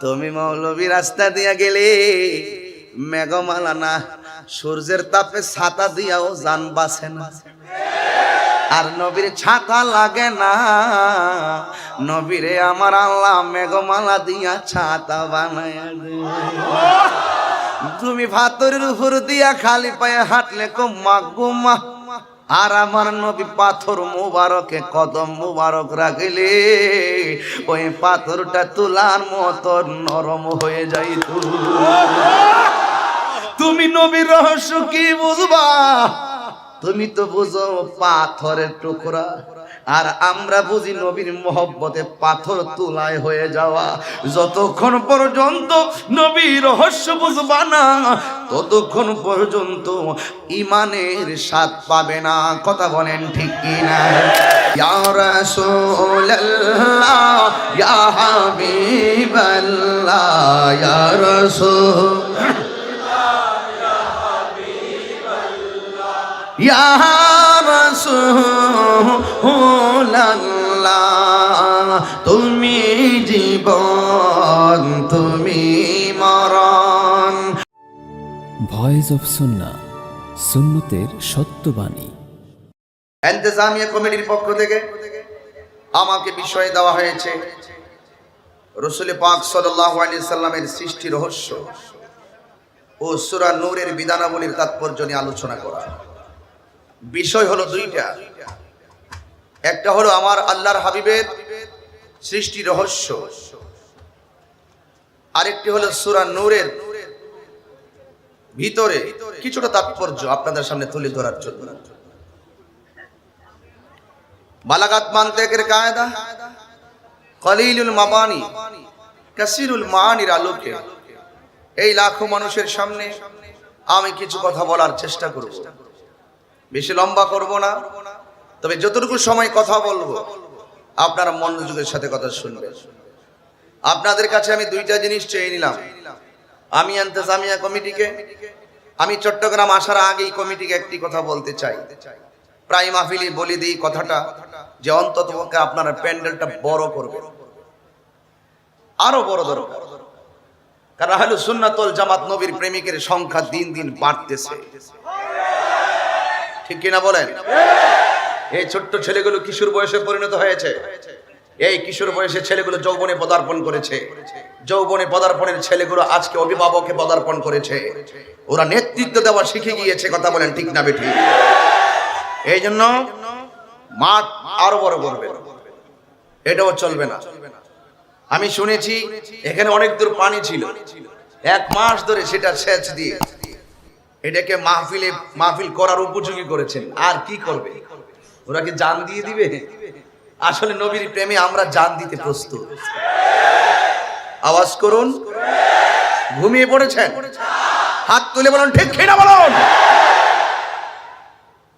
তুমি মৌলবী রাস্তা দিয়া গেলে মেঘমালা না, সূর্যের তাপে ছাতা দিয়াও জান বাঁচে না। আর নবীর ছাতা লাগে না, নবীরে আমার আল্লাহ মেঘমালা দিয়া ছাতা বানায়া দে। তুমি ভাতরের উপর দিয়া খালি পায়ে হাঁটলে খুব মাগুমা, আর আমার নবী পাথর মুবারকে কদম মুবারক রাখলে ওই পাথরটা তুলার মতো নরম হয়ে যাইত। তুমি নবীর রহস্য কি বুঝবা? তুমি তো বুঝো পাথরের টুকরা, আর আমরা বুঝি নবীর মহব্বতে পাথর তুলায় হয়ে যাওয়া। যতক্ষণ পর্যন্ত নবীর রহস্য বুঝবা না, ততক্ষণ পর্যন্ত ইমানের স্বাদ পাবে না। কথা বলেন ঠিক কিনা? ইয়া রাসূলুল্লাহ, ইয়া হাবিবাল্লাহ, ইয়া ইয়া রাসূলুল্লাহ, তুমি জীবন, তুমি মরণ। ভয়েস অফ সুন্নাহ, সুন্নতের সত্যবাণী। ইন্তেজামিয়া কমিটির পক্ষ থেকে আমাকে বিষয় দেওয়া হয়েছে রাসূল পাক সাল্লাল্লাহু আলাইহি সাল্লামের সৃষ্টি রহস্য ও সূরা নূরের বিধানাবলীর তাৎপর্য নিয়ে আলোচনা করা। বিষয় হলো দুইটা, একটা হলো আমার আল্লাহর হাবিবের সৃষ্টি রহস্য, আরেকটি হলো সূরা নূরের ভিতরে কিছুটা তাৎপর্য আপনাদের সামনে তুলে ধরার জন্য। বালাগাত মানতিকের কায়দা কলিলুল মাবানি কাসিরুল মানির আলোকে এই লাখো মানুষের সামনে আমি কিছু কথা বলার চেষ্টা করব। বেশি লম্বা করব না, তবে যতটুকু সময় কথা বলবো আপনারা মনোযোগের সাথে কথা শুনবেন। আপনাদের কাছে আমি দুইটা জিনিস চেয়ে নিলাম। আমি ইন্তেজামিয়া কমিটিকে, আমি চট্টগ্রাম আসার আগে এই কমিটিকে একটি কথা বলতে চাই। প্রায় মাহফিলি বলে দিই কথাটা, যে অন্ততপক্ষে আপনারা প্যান্ডেলটা বড় করবেন, আরো বড় দরকার। কারণ আহলে সুন্নাত ওয়াল জামাত নবীর প্রেমিকের সংখ্যা দিন দিন বাড়তেছে, ঠিক কিনা বলেন? এই ছোট্ট ছেলেগুলো কিশোর বয়সে পরিণত হয়েছে, এই কিশোর বয়সে ছেলেগুলো যৌবনে পদার্পণ করেছে, যৌবনে পদার্পণের ছেলেগুলো আজকে অভিভাবকে পদার্পণ করেছে, ওরা নেতৃত্ব দেওয়া শিখে গিয়েছে। কথা বলেন ঠিক না বেঠিক? এই জন্য মাঠ আরো বড় করবে, এটাও চলবে না। আমি শুনেছি এখানে অনেক দূর পানি ছিল, 1 মাস ধরে সেটা সেচ দিয়ে এটাকে মাহফিল করার উপযোগী করেছেন। আর কি করবে? ওরা কি জান দিয়ে দিবে? আসলে নবীর প্রেমে আমরা জান দিতে প্রস্তুত। আওয়াজ করুন। ঘুমিয়ে পড়েছেন? হাত তুলে বলুন ঠিক কিনা বলুন।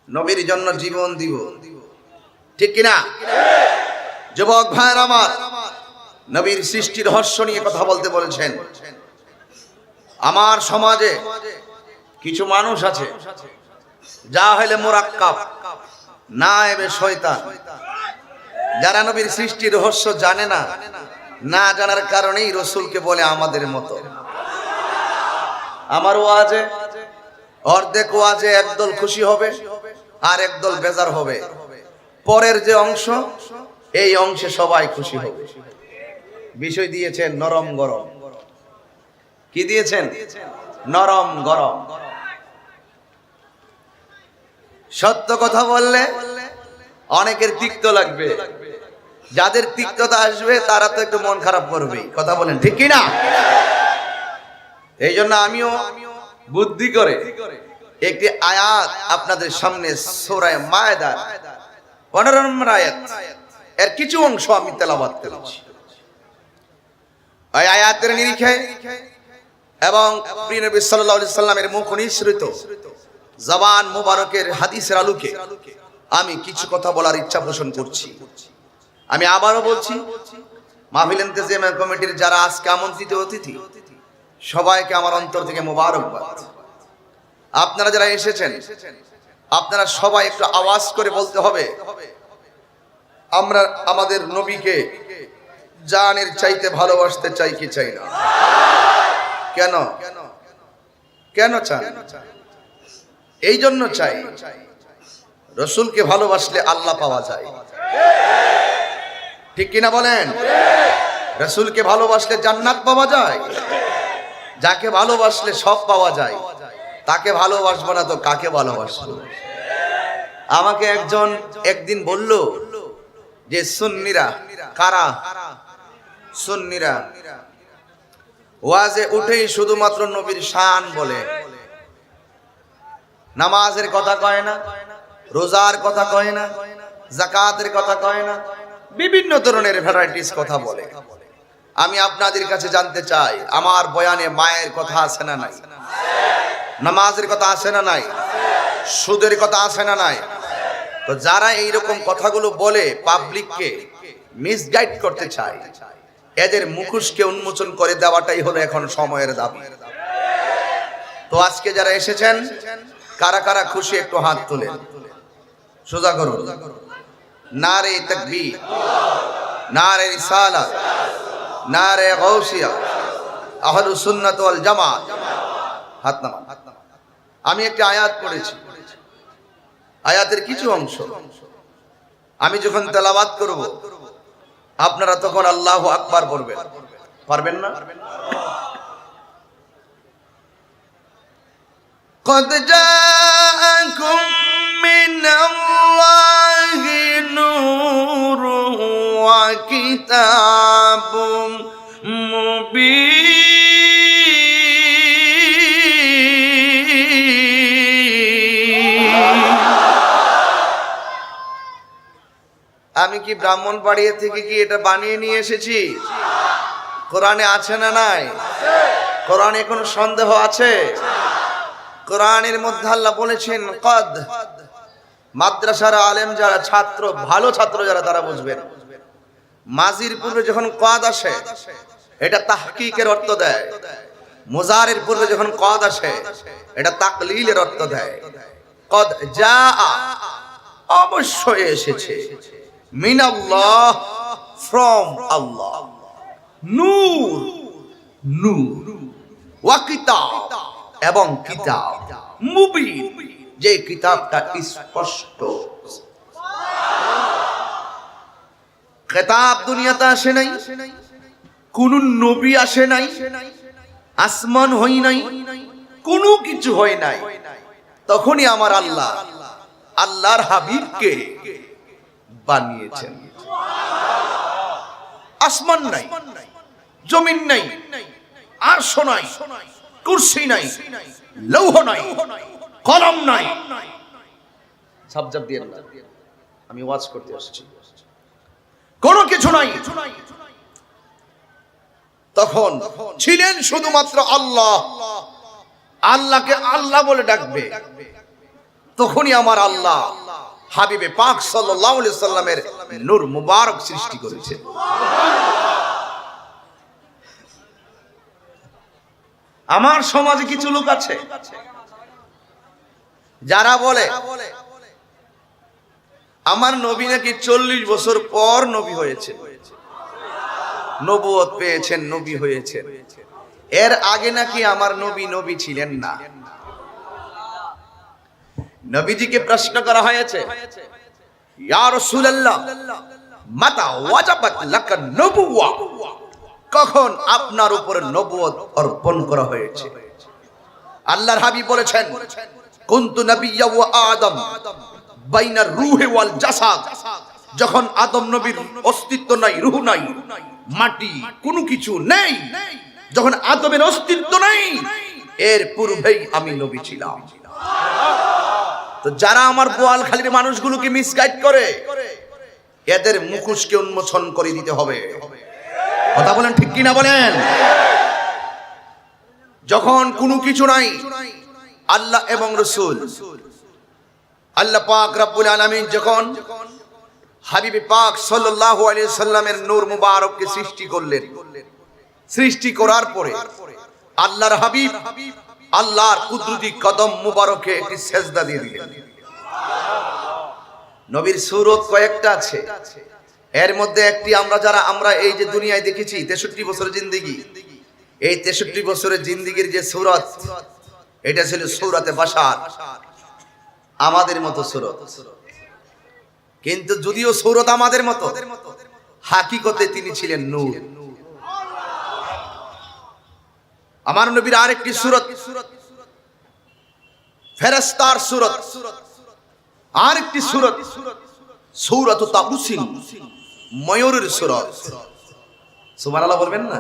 নবীর জন্য জীবন দিব, ঠিক কিনা? যুবক ভাইরা আমার, নবীর সৃষ্টির রহস্য নিয়ে কথা বলতে বলেছেন। আমার সমাজে কিছু মানুষ আছে যা হইলে মুরাক্কাব, নায়েবে শয়তান, যারা নবীর সৃষ্টির রহস্য জানে না, না জানার কারণেই রাসূলকে বলে আমাদের মতো। আমার ওয়াজে অর্ধেক ওয়াজে একদল খুশি হবে আর একদল বেজার হবে, পরের যে অংশ এই অংশে সবাই খুশি হবে। বিষয় দিয়েছেন নরম গরম। কি দিয়েছেন? নরম গরম। সত্য কথা বললে অনেকের তিক্ত লাগবে, যাদের তিক্ততা আসবে তারা তো একটু মন খারাপ করবে। কথা বলেন ঠিক কিনা? এই জন্য আমিও বুদ্ধি করে একটি আয়াত আপনাদের সামনে সূরা মায়েদার 15 নম্বর আয়াত এর কিছু অংশ আমি তেলাওয়াত করেছি। এই আয়াতের নিরিখে এবং প্রিয় নবী সাল্লাল্লাহু আলাইহি সাল্লামের মুখ নিঃসৃত জবান মুবারকের হাদিসের আলোকে আমি কিছু কথা বলার ইচ্ছা পোষণ করছি। আমি আবারও বলছি, মাহফিল ইন্তেজামিয়া কমিটির যারা আজকে আমন্ত্রিত অতিথি, সবাইকে আমার অন্তর থেকে মোবারকবাদ। আপনারা যারা এসেছেন, আপনারা সবাই একটু আওয়াজ করে বলতে হবে, আমরা আমাদের নবীকে জানের চাইতে ভালোবাসতে চাই কি চাই না? কেন কেন চান? এই জন্য চাই, রসুলকে ভালোবাসলে আল্লাহ পাওয়া যায়। ঠিক কিনা বলেন? রসুলকে ভালোবাসলে জান্নাত পাওয়া যায়। যাকে ভালোবাসলে সব পাওয়া যায়, তাকে ভালোবাসবো না তো কাকে ভালোবাসবো? আমাকে একজন একদিন বলল যে সুন্নিরা কারা? সুন্নিরা ওয়াজে উঠেই শুধুমাত্র নবীর শান বলে, নামাজের কথা কয় না, রোজার কথা কয় না, যাকাতের কথা কয় না, বিভিন্ন ধরনের ভ্যারাইটিস কথা বলে। আমি আপনাদের কাছে জানতে চাই, আমার বয়ানে মায়ের কথা আছে না নাই? নামাজের কথা আছে না নাই? সুদের কথা আছে না নাই? তো যারা এইরকম কথাগুলো বলে পাবলিককে মিসগাইড করতে চায়, এদের মুখোশকে উন্মোচন করে দেওয়াটাই হলো এখন সময়ের দাবি। তো আজকে যারা এসেছেন, কারা কারা খুশি একটু হাত তুলেন, সোজা করুন। নারে তাকবীর, নারে রিসালাত, নারে গাউসিয়া, আহলুস সুন্নাত ওয়াল জামাত। হাত নামান। আমি একটা আয়াত পড়েছি, আয়াতের কিছু অংশ আমি যখন তেলাওয়াত করব, আপনারা তখন আল্লাহু আকবার পড়বেন। পারবেন না? قد جاءكم من الله نور وكتاب مبين আমি কি ব্রাহ্মণবাড়িয়া থেকে কি এটা বানিয়ে নিয়ে এসেছি? কোরআনে আছে না নাই? কোরআনে কোনো সন্দেহ আছে? কোরআনের মধ্যে আল্লাহ বলেছেন কদ। মাদ্রাসার আলেম যারা ছাত্র, ভালো ছাত্র যারা, তারা বুঝবেন, মাজির পূর্বে যখন কদ আসে এটা তাহকিকের অর্থ দেয়, মুজারের পূর্বে যখন কদ আসে এটা তাকলিলের অর্থ দেয়। কদ যা, অবশ্যই এসেছে, মিনাল্লাহ, ফ্রম আল্লাহ, নূর, নূর, ওয়া কিতাব, এবং কিতাব, মুবিন, যে কিতাবটা স্পষ্ট। কিতাব দুনিয়াতে আসে নাই, কোন নবী আসে নাই, আসমান হই নাই, কোনো কিছু হয় নাই, তখনই আমার আল্লাহ আল্লাহর হাবিবকে বানিয়েছেন। আসমান নাই, জমিন নাই, আরশ নাই, কুরসি নাই, লৌহ নাই, কলম নাই। সাবজেক্ট দিয়ে না, আমি ওয়াজ করতে আসছি, কোনো কিছু নাই। তখন ছিলেন শুধুমাত্র আল্লাহ। আল্লাহকে আল্লাহ বলে ডাকবে, তখনই আমার আল্লাহ হাবিবে পাক সাল্লাল্লাহু আলাইহি সাল্লামের নূর মুবারক সৃষ্টি করেছে। আমার সমাজে কিছু লোক আছে যারা বলে আমার নবী নাকি 40 বছর পর নবী হয়েছে, নবুয়ত পেয়েছেন, নবী হয়েছেন। এর আগে নাকি আমার নবী নবী ছিলেন না। নবীজিকে প্রশ্ন করা হয়েছে, ইয়া রাসূলুল্লাহ মাতা ওয়াজাবাত লাকা নবুওয়া, কখন আপনার উপর নবুয়ত অর্পণ করা হয়েছে? আল্লাহর হাবিব বলেছেন, কুনতু নাবিয়্যা ওয়া আদম বাইনার রূহি ওয়াল জাসাদ। যখন আদম নবীর অস্তিত্ব নাই, রূহ নাই, মাটি কোনো কিছু নেই, যখন আদমের অস্তিত্ব নাই, এর পূর্বেই আমি নবী ছিলাম। তো যারা আমার বোয়ালখালীর মানুষগুলোকে মিসগাইড করে, এদের মুখোশকে উন্মোচন করে দিতে হবে। কথা বলেন, ঠিক কিনা বলেন? যখন কোনো কিছু নাই, আল্লাহ এবং রাসূল, আল্লাহ পাক রব্বুল আলামিন যখন হাবিবে পাক সাল্লাল্লাহু আলাইহি সাল্লামের নূর মুবারককে সৃষ্টি করলেন, সৃষ্টি করার পরে আল্লাহর হাবিব আল্লাহর কুদরতি কদম মুবারকে একটি সেজদা দিয়ে দিলেন। নবীর সূরত কয়েকটা আছে, এর মধ্যে একটি আমরা এই যে দুনিয়ায় দেখেছি 63 বছরের জিন্দেগি, এই 63 বছরের জিন্দেগির যে সূরত, এটা ছিল সূরতে বাশার, আমাদের মতো সূরত। কিন্তু যদিও সূরত আমাদের মতো, হাকিকতে তিনি ছিলেন নূর। আমার নবীর আরেকটি সূরত ফেরেশতার সূরত, আরেকটি সূরত সূরত তাবুসিন, ময়ূরের সূরত। সুবহানাল্লাহ বলবেন না?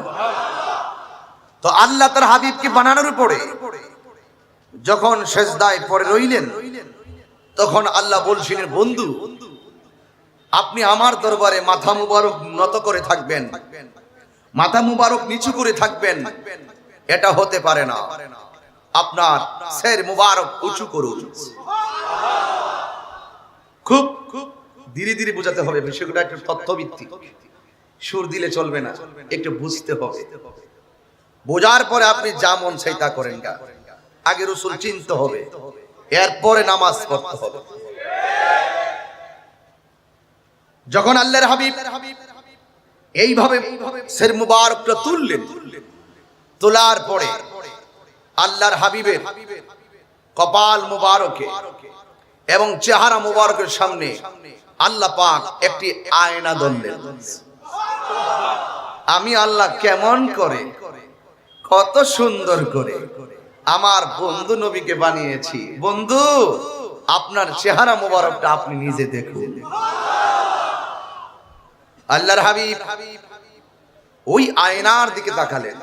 তো আল্লাহ তার হাবিবকে বানানোর পরে যখন সেজদায় পড়ে রইলেন, তখন আল্লাহ বলছিলেন, বন্ধু আপনি আমার দরবারে মাথা মুবারক নত করে থাকবেন, মাথা মুবারক নিচু করে থাকবেন, এটা হতে পারে না। আপনার শির মুবারক উঁচু করুন। খুব ধীরে ধীরে বোঝাতে হবে, বিষয়টা একটু তথ্যভিত্তিক, সুর দিলে চলবে না, একটু বুঝতে হবে। বোঝার পরে আপনি যা মন চাই তা করেন গা। আগে রাসূল চিনতে হবে, এরপরে নামাজ পড়তে হবে। যখন আল্লাহর হাবিব এইভাবে শির মুবারকটা তুললেন, তোলার পরে আল্লাহর হাবিবের কপাল মুবারকে এবং চেহারা মুবারকের সামনে আল্লাহ পাক একটি আয়না ধরলেন। আমি আল্লাহ কেমন করে, কত সুন্দর করে আমার বন্ধু নবীকে বানিয়েছি, বন্ধু আপনার চেহারা মুবারকটা আপনি নিজে দেখুন। আল্লাহর হাবিব ওই আয়নার দিকে তাকালেন,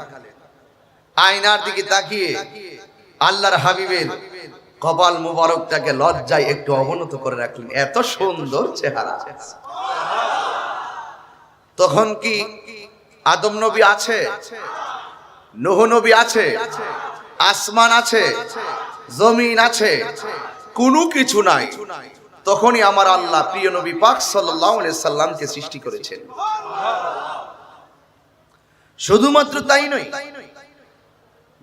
আয়নার দিকে তাকিয়ে আল্লাহর হাবিবের কপাল মুবারকটাকে লজ্জায় একটু অবনত করে রাখলেন, এত সুন্দর চেহারা। তখন কি আদম নবী আছে, নূহ নবী আছে, আসমান আছে, জমিন আছে, কোনো কিছু নাই। তখনই আমার আল্লাহ প্রিয় নবী পাক সাল্লাল্লাহু আলাইহি সাল্লামকে সৃষ্টি করেছেন। শুধুমাত্র তাই নয়,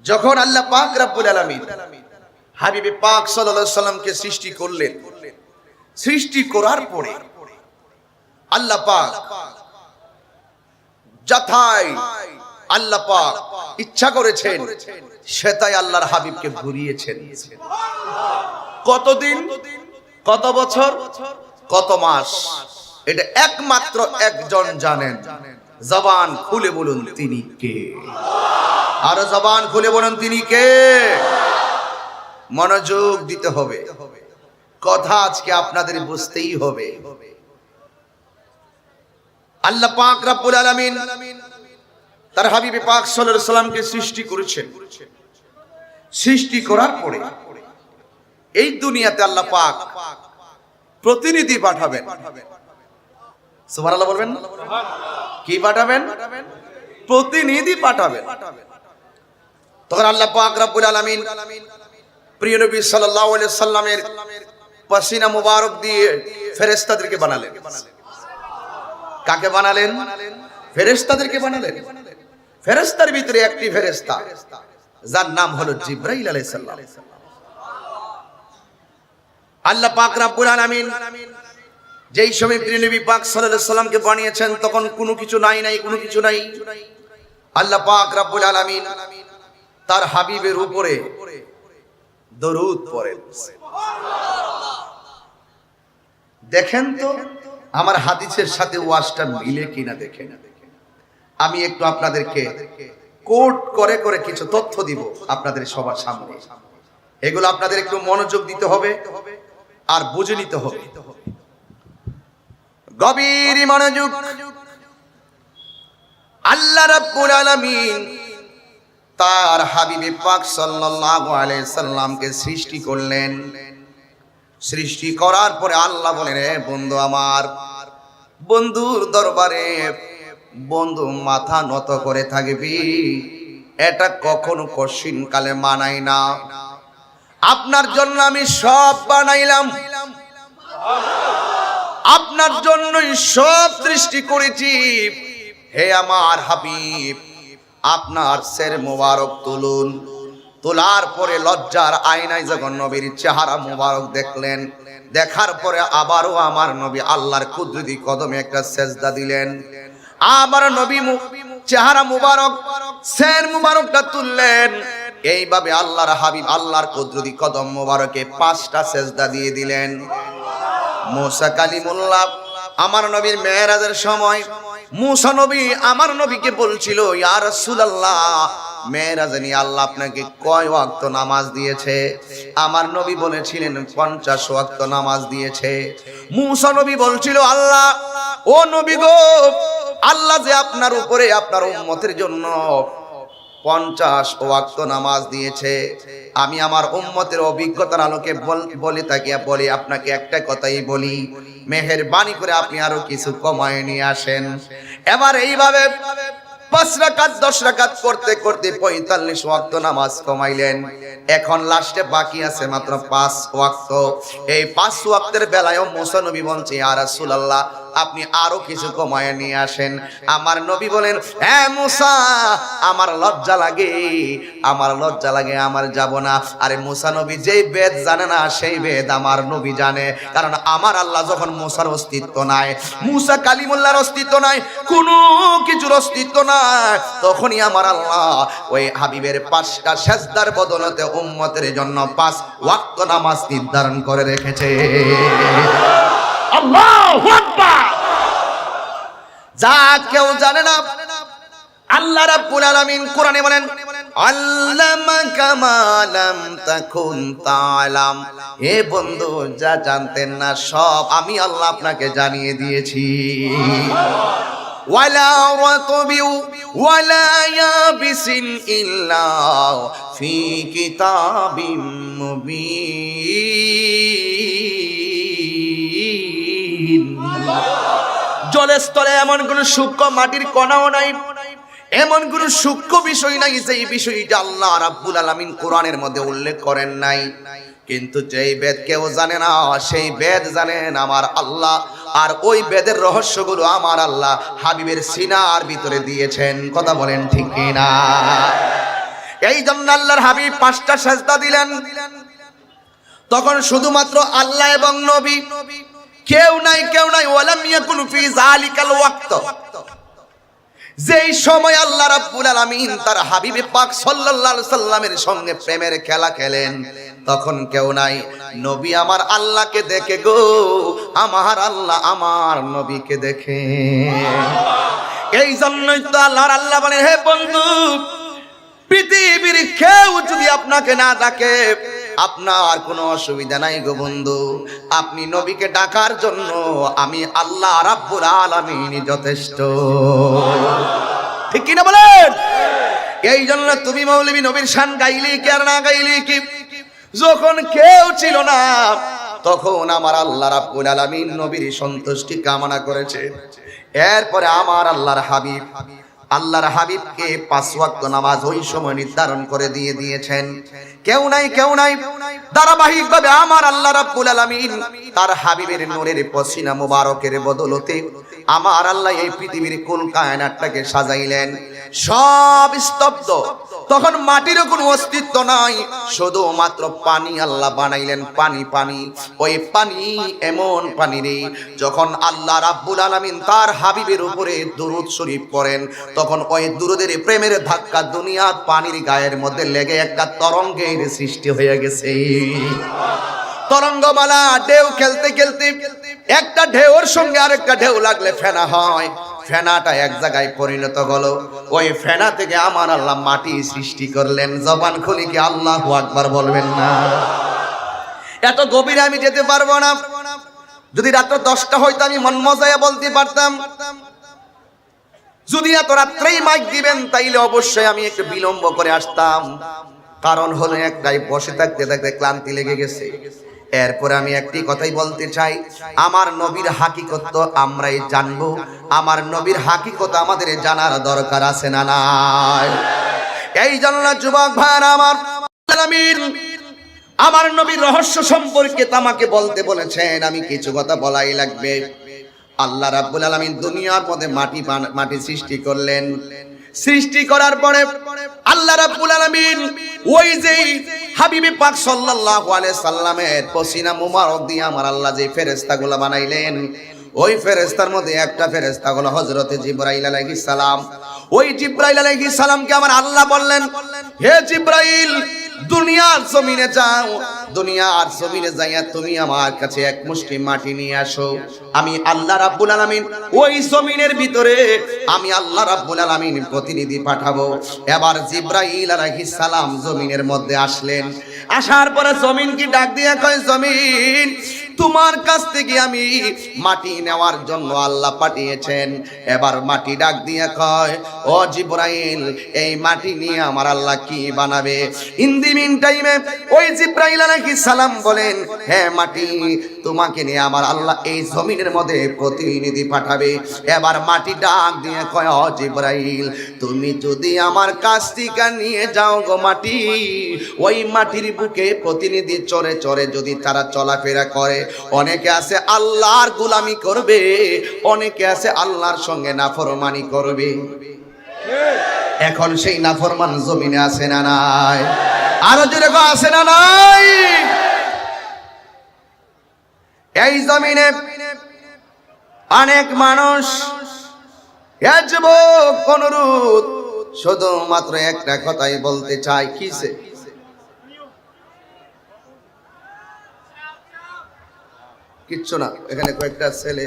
যখন আল্লাহ পাক রব্বুল আলামিন হাবিবে পাক সাল্লাল্লাহু আলাইহি সাল্লামকে সৃষ্টি করলেন, সৃষ্টি করার পরে আল্লাহ পাক যথাই আল্লাহ পাক ইচ্ছা করেছেন সেটাই আল্লাহর হাবিবকে ঘুরিয়েছেন। কতদিন, কত বছর, কত মাস, এটা একমাত্র একজন জানেন। জবান খুলে বলুন তিনি কে? আরো জবান খুলে বলুন তিনি কে? মনোযোগ দিতে হবে, কথা আজকে আপনাদের বুঝতেই হবে। আল্লাহ পাক রব্বুল আলামিন তার হাবিবে পাক সাল্লাল্লাহু আলাইহি সাল্লামকে সৃষ্টি করেছেন। সৃষ্টি করার পরে এই দুনিয়াতে আল্লাহ পাক প্রতিনিধি পাঠাবেন। সুবহানাল্লাহ বলবেন? কি পাঠাবেন? প্রতিনিধি পাঠাবেন। তখন আল্লাহ পাক রব্বুল আলামিন প্রিয় নবী সাল্লাল্লাহু আলাইহি সাল্লামের পাসিনা মুবারক দিয়ে ফেরেশতাদেরকে বানালেন। কাকে বানালেন? ফেরেশতাদেরকে বানালেন। ফেরেশতার ভিতরে একটি ফেরেশতা যার নাম হলো জিবরাইল আলাইহিস সালাম। আল্লাহ পাক রব্বুল আলামিন যেই সময় প্রিয় নবী পাক সাল্লাল্লাহু আলাইহি সাল্লামকে বানিয়েছেন, তখন কোনো কিছু নাই, কোনো কিছু নাই। আল্লাহ পাক রব্বুল আলামিন তার হাবিবের উপরে দরুদ পড়েন। দেখেন তো আমার হাদিসের সাথে ওয়াজটা মিলে কিনা দেখেন। আমি একটু আপনাদেরকে কোট করে করে কিছু তথ্য দিব আপনাদের সবার সামনে। এগুলো আপনাদের একটু মনোযোগ দিতে হবে আর বুঝে নিতে হবে, গভীর মনোযোগ। আল্লাহ রাব্বুল আলামিন তার হাবিবে পাক সাল্লাল্লাহু আলাইহি সাল্লামকে সৃষ্টি করলেন। সৃষ্টি করার পরে আল্লাহ বলেন, হে বন্ধু আমার, বন্ধুর দরবারে বন্ধু মাথা নত করে থাকবি, এটা কখনো কঠিন কালে মানাই না। আপনার জন্য আমি সব বানাইলাম, আপনার জন্যই সব সৃষ্টি করেছি। হে আমার হাবিব, আপনার শির মোবারক তুলুন, তোলার পরে লজ্জার আয়নায় যখন নবীর চেহারা মুবারক দেখলেন, দেখার পরে আবারও আমার নবী আল্লাহর কুদরতি কদমে একটা সেজদা দিলেন। আবার নবী চেহারা মুবারক সের মুবারকটা তুললেন। এইভাবে আল্লাহর হাবিব আল্লাহর কুদরতি কদম মুবারকে 5টা সেজদা দিয়ে দিলেন। মুসা কালিমুল্লাহ আমার নবীর মেরাজের সময় মুসা নবী আমার নবীকে বলছিল, ইয়া রাসূলুল্লাহ, মেরাজে নিয়ে আল্লাহ আপনাকে কয় ওয়াক্ত নামাজ দিয়েছে? আমার নবী বলেছিলেন 50 ওয়াক্ত নামাজ দিয়েছে। মুসা নবী বলছিল, আল্লাহ, ও নবী গো, আল্লাহ যে আপনার উপরে আপনার উম্মতের জন্য 50 ওয়াক্ত নামাজ দিয়েছে। আমি আমার উম্মতের অভিজ্ঞতার আলোকে বলি আপনাকে একটা কথাই বলি, মেহেরবানি করে আপনি আরো কিছু কমায় নিয়ে আসেন। এবার এইভাবে 5 রাকাত 10 রাকাত করতে করতে 45 ওয়াক্ত নামাজ কমাইলেন। এখন লাস্টে বাকি আছে মাত্র 5 ওয়াক্ত। এই 5 ওয়াক্তের বেলায়ও মুসা নবী বলছে, ইয়া রাসূলুল্লাহ, আপনি আরো কিছু কমায় নিয়ে আসেন। আমার নবী বলেন, হ্যাঁ মুসা, আমার লজ্জা লাগে, আমার যাব না। আরে মুসা নবী যেই বেদ জানে না সেই বেদ আমার নবী জানে। কারণ আমার আল্লাহ যখন মুসার অস্তিত্ব নাই, মুসা কালিমুল্লাহর অস্তিত্ব নাই, কোনো কিছুর অস্তিত্ব নাই, তখনই আমার আল্লাহ ওই হাবিবের 5টা সেজদার বদলতে উম্মতের জন্য 5 ওয়াক্ত নামাজ নির্ধারণ করে রেখেছে। আল্লাহু আকবার। যা কেউ জানে না, আল্লাহ রাব্বুল আলামিন কোরআনে বলেন, আল্লামাকা মা লাম তাকুন তাআলাম। হে বন্ধু, যা জানতেন না সব আমি আল্লাহ আপনাকে জানিয়ে দিয়েছি। ওয়ালা রাতবি ওয়ালা ইয়াবিসিন ইল্লা ফি কিতাবিম মুবিন। জলের স্তরে এমন কোন সূক্ষ্ম মাটির কণাও নাই, এমন কোন সূক্ষ্ম বিষয় নাই যে বিষয়টা আল্লাহ রাব্বুল আলামিন কোরআনের মধ্যে উল্লেখ করেন নাই। কিন্তু যেই বেদ কেউ জানে না, সেই বেদ জানেন আমার আল্লাহ। আর ওই বেদের রহস্যগুলো আমার আল্লাহ হাবিবের সিনার ভিতরে দিয়েছেন। কথা বলেন ঠিক কিনা? এই জন্য আল্লাহর হাবিব 5টা সেজদা দিলেন। তখন শুধুমাত্র আল্লাহ এবং নবী, কেউ নাই। ওয়ালাম ইয়াকুন ফি যালিকাল ওয়াক্ত, যেই সময় আল্লাহ রাব্বুল আলামিন তার হাবিবে পাক সাল্লাল্লাহু আলাইহি সাল্লামের সঙ্গে প্রেমের খেলা খেলেন, তখন কেউ নাই। নবী আমার আল্লাহকে দেখে গো, আমার আল্লাহ আমার নবীকে দেখে। এই জন্যই তো আল্লাহ বলে, হে বন্ধু, পৃথিবীর কেউ যদি আপনাকে না ডাকে আপনার কোনো অসুবিধা নাই গো বন্ধু, আপনি নবীকে ডাকার জন্য আমি আল্লাহ রাব্বুল আলামিন যথেষ্ট। ঠিক কি না বলেন? এই জন্য তুমি মৌলবী নবীর শান গাইলি কি আর না গাইলি কি, যখন কেউ ছিল না তখন আমার আল্লাহ রাব্বুল আলামিন নবীর সন্তুষ্টি কামনা করেছে। এরপরে আমার আল্লাহর হাবিবকে 5 ওয়াক্ত নামাজ ওই সময় নির্ধারণ করে দিয়েছেন। কেউ নাই ধারাবাহিকভাবে আমার আল্লাহ রাব্বুল আলামিন তার হাবিবের নূরের পসিনা মুবারকের বদলতে আমার আল্লাহ এই পৃথিবীর কুল কায়নাতটাকে সাজাইলেন। সব স্তব্ধ, তখন মাটিরও কোনো অস্তিত্ব নাই, শুধুমাত্র পানি আল্লাহ বানাইলেন। পানি, ওই পানি এমন পানি রে, যখন আল্লাহ রাব্বুল আলামিন তার হাবিবের উপরে দুরূদ শরীফ পড়েন, তখন ওই দুরূদের প্রেমের ধাক্কা দুনিয়ার পানির গায়ের মধ্যে লেগে একটা তরঙ্গের সৃষ্টি হয়ে গেছে। তরঙ্গমালা ঢেউ খেলতে একটা ঢেউর সঙ্গে আরেকটা ঢেউ লাগলে ফেনা হয়, ফেনাটা এক জায়গায় পরিণত হলো। ওই ফেনা থেকে আমার আল্লাহ মাটি সৃষ্টি করলেন। জবান খুলে কি আল্লাহু আকবার বলবেন না? এত গভীরে আমি যেতে পারবো না। যদি রাত্র 10টা হইতো আমি মন মজায় বলতে পারতাম। যদি এত রাত্রেই মাইক দিবেন তাইলে অবশ্যই আমি একটু বিলম্ব করে আসতাম। কারণ হলো একটাই, বসে থাকতে ক্লান্তি লেগে গেছে। এরপরে আমি একটি কথাই বলতে চাই, আমার নবীর হাকিকত তো আমরাই জানবো, আমার নবীর হাকিকত আমাদের জানার দরকার আছে না নাই? এই জন্য যুবক ভাইরা আমার নবীর রহস্য সম্পর্কে আমাকে বলতে বলেছেন, আমি কিছু কথা বলাই লাগবে। আল্লাহ রাব্বুল আলামিন দুনিয়ার মধ্যে মাটি সৃষ্টি করলেন। সৃষ্টি করার পরে আল্লাহ রাব্বুল আলামিন ওই যে হাবিবে পাক সাল্লাল্লাহু আলাইহি সাল্লামের পসিনা মুবারক দিয়ে আমার আল্লাহ যে ফেরেশতাগুলো বানাইলেন, ওই ফেরেশতার মধ্যে একটা ফেরেশতা হলো হযরতে জিবরাইল আলাইহিস সালাম। ওই জিবরাইল আলাইহিস সালামকে আমার আল্লাহ বললেন, হে জিবরাইল, দুনিয়ার জমিনে যাও, দুনিয়ার জমিনে যাইয়া তুমি আমার কাছে এক মুষ্টি মাটি নিয়ে আসো। আমি আল্লাহ রাব্বুল আলামিন ওই জমিনের ভিতরে আমি আল্লাহ রাব্বুল আলামিন প্রতিনিধি পাঠাবো। এবার জিবরাইল আলাইহিস সালাম জমিনের মধ্যে আসলেন। আসার পরে জমিন কি ডাক দিয়ে কয়, জমিন তোমার কাছ থেকে আমি মাটি নেওয়ার জন্য আল্লাহ পাঠিয়েছেন। এবার মাটি ডাক দিয়ে কয়, ও জিবরাইল, এই মাটি নিয়ে আমার আল্লাহ কি বানাবে? ইন দি মিন টাইমে ওই জিবরাইল আলাইহিস সালাম বলেন, হ্যাঁ মাটি, তোমাকে নিয়ে আমার আল্লাহ এই জমিনের মধ্যে প্রতিনিধি পাঠাবে। এবার মাটি ডাক দিয়ে কয়, ও জিবরাইল, তুমি যদি আমার কাছ থেকে নিয়ে যাও গো মাটি, ওই মাটির বুকে প্রতিনিধি চড়ে চড়ে যদি তারা চলাফেরা করে, অনেকে আছে আল্লাহর গোলামি করবে, অনেকে আছে আল্লাহর সঙ্গে নাফরমানি করবে। এখন সেই নাফরমান জমিনে আছে না নাই? আরো জোরে আছে না নাই? এই জমিনে অনেক মানুষ, যুবক অনুরোধ শুধুমাত্র একটা কথাই বলতে চাই, কিসে কিচ্ছু না, এখানে কয়েকটা ছেলে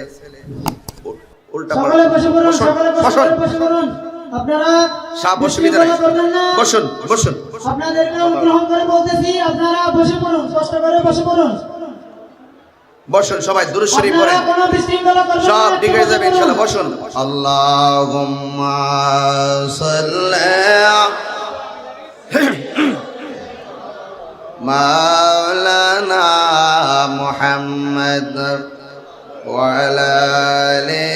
উল্টা আপনারা অসুবিধা নাই, বসুন বসুন। আপনাদেরকে অনুগ্রহ করে বলতেছি, আপনারা বসে পড়ুন, কষ্ট করে বসে পড়ুন, বসুন, সবাই দুরূদ শরীফ পড়েন, কোনো বিশৃঙ্খলা করবেন না, সব ঠিক হয়ে যাবে ইনশাআল্লাহ। বসুন। আল্লাহুম্মা সাল্লি মাওলানা মুহাম্মদ ওয়া আলা আলি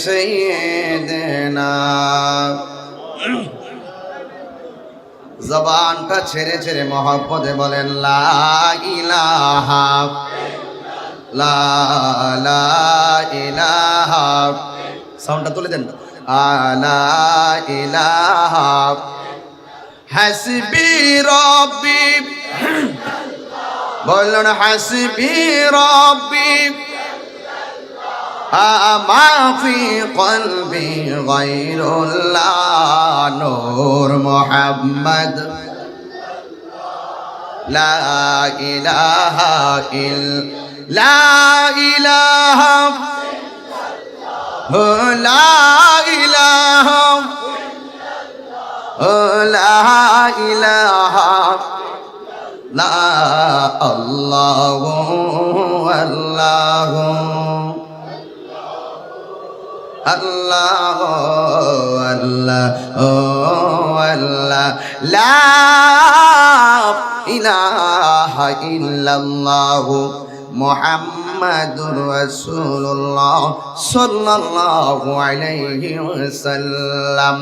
সাইয়্যিদিনা। জবানটা ছেড়ে ছেড়ে মহব্বতে বলেন, লা ইলাহা লা লা ইলাহা, সাউন্ডটা তুলে দেন, লা ইলাহা হাসবি রব্বি, বলুন হাসবি রব্বি মা ফি কলবি গায়রুল্লাহ নূর মুহাম্মদ লা ইলাহা লা ইলাহা লা ইলাহা লা ইলাহা লা আল্লাহু আল্লাহু আল্লাহু আল্লাহু আল্লাহ লা ইলাহা ইল্লাল্লাহু মুহাম্মাদুর রাসূলুল্লাহ সাল্লাল্লাহু আলাইহি ওয়াসাল্লাম।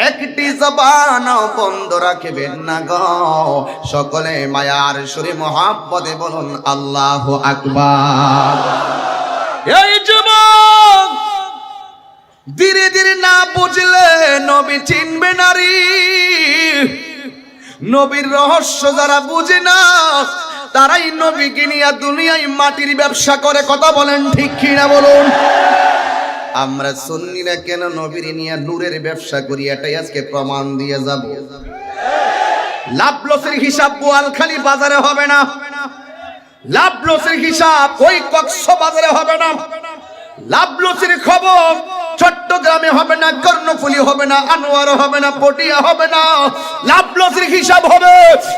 একটি জবান বন্ধ রাখবেন না গো, সকলে মায়ার সুরে মহব্বতে বলুন আল্লাহু আকবার। এই যুবক, ধীরে ধীরে না বুঝলে নবী চিনবে নারী। নবীর রহস্য যারা বুঝে না, তারাই নবীকে নিয়ে দুনিয়ায় মাটির ব্যবসা করে। কথা বলেন ঠিক কিনা বলুন? আমরা সুন্নিরা কেন নবীর নিয়ে নূরের ব্যবসা করি, এটাই আজকে প্রমাণ দিয়ে যাব। লাভ লসের হিসাব বোয়ালখালী বাজারে হবে না, লাভ লসের হিসাব ওই কক্সবাজারে হবে না, লাভ লসের খবর চট্টগ্রামে হবে না, কর্ণফুলী হবে না, আনোয়ার হবে না, পটিয়া হবে না। লাভ লসের হিসাব হবে,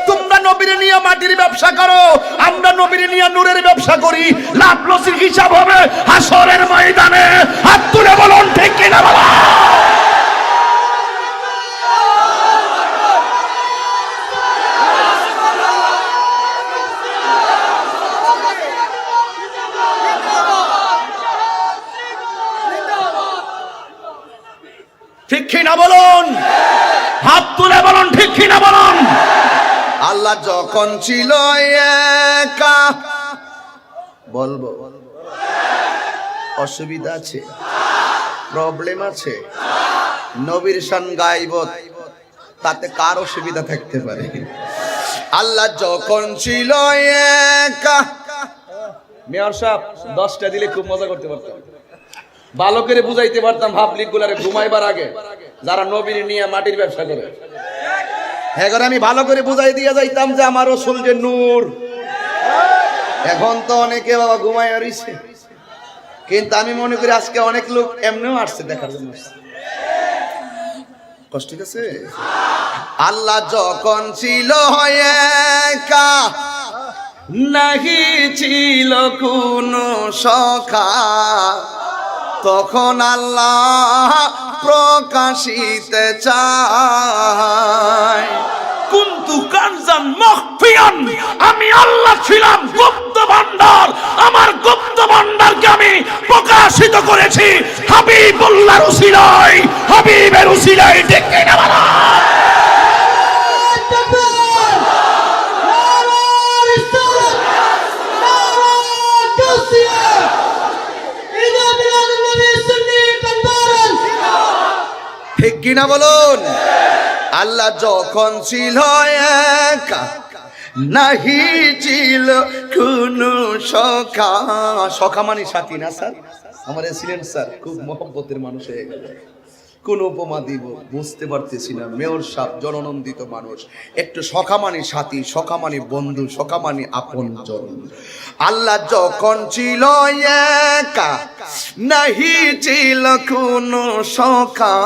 তোমরা নবীর নিয়ে মাটির ব্যবসা করো, আমরা নবীর নিয়ে নূরের ব্যবসা করি। লাভ লসের হিসাব হবে হাসরের ময়দানে। হাত তুলে বলুন ঠিক কিনা বলো। ঠিক কিনা বলুন? হাত তুলে বলুন ঠিক কিনা বলুন। আল্লাহ যখন ছিল একা, বলবো অসুবিধা আছে, প্রবলেম আছে, নবীর শান গাইব, তাতে কারো সুবিধা থাকতে পারে? আল্লাহ যখন ছিল একা, মেয়র সাহেব 10টা দিলে খুব মজা করতে পারতাম, ভালো করে বুঝাইতে পারতাম পাবলিক গুলারে ঘুমাইবার আগে যারা নবীর নিয়ে মাটির ব্যবসা করে। হ্যাঁ, আমি ভালো করে বুঝাই দিয়ে যাইতাম যে আমার রাসূল যে নূর। এখন তো অনেকে বাবা ঘুমায় রইছে, কিন্তু আমি মনে করি আজকে অনেক লোক এমনিও আসছে দেখার জন্য। কষ্ট আছে। আল্লাহ যখন ছিল একা, নাহি ছিল কোনো সখা, তখন আল্লাহ প্রকাশিতে চায়। কুনতু কানজান মাখফিয়ান, আমি আল্লাহ ছিলাম গুপ্ত ভান্ডার, আমার গুপ্ত ভান্ডারকে আমি প্রকাশিত করেছি হাবিবুল্লাহর উসিলায়, হাবিবের উসিলায়। ডেকে না বলা ঠিক কিনা বলুন? আল্লাহ যখন ছিল একা, নাহি ছিল কোনো সখা। সখা মানে সাথী না স্যার? আমার ছিলেন স্যার, খুব মহব্বতের মানুষ হয়ে গেল। কোন উপমা দিব বুঝতে পারতেছি না। মেয়র সাহেব জননন্দিত মানুষ, একটু সখা মানে সাথী, সখা মানে বন্ধু, সখা মানে আপনজন। আল্লাহ যখন ছিল একা, নাহি ছিল কোনো সখা,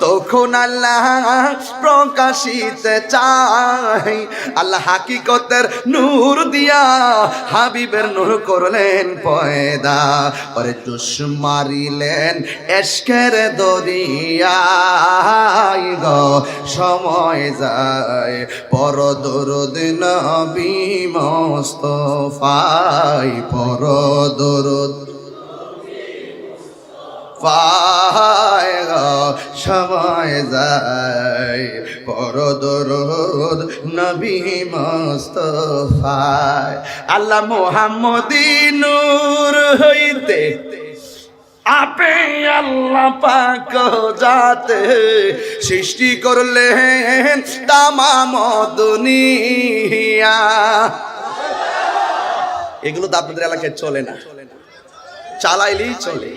তখন আল্লাহ প্রকাশিতে চাই। আল্লাহ হাকিকতের নূর দিয়া হাবিবের নূর করলেন পয়দা, পরে জোশ মারিলেন এশকের দরিয়ায় গো। সময় যায় পর দরুদ নবী মুস্তাফায়, পর দরুদ পায় গো। সময় যায় পর দরুদ নবী মুস্তাফায়। আল্লাহ মুহাম্মদী নূর হইতে আপে আল্লাহ পাক যাতে সৃষ্টি করলেন তামাম দুনিয়া। এগুলো তো আপনাদের এলাকায় চলে না, চালাইলেই চলে।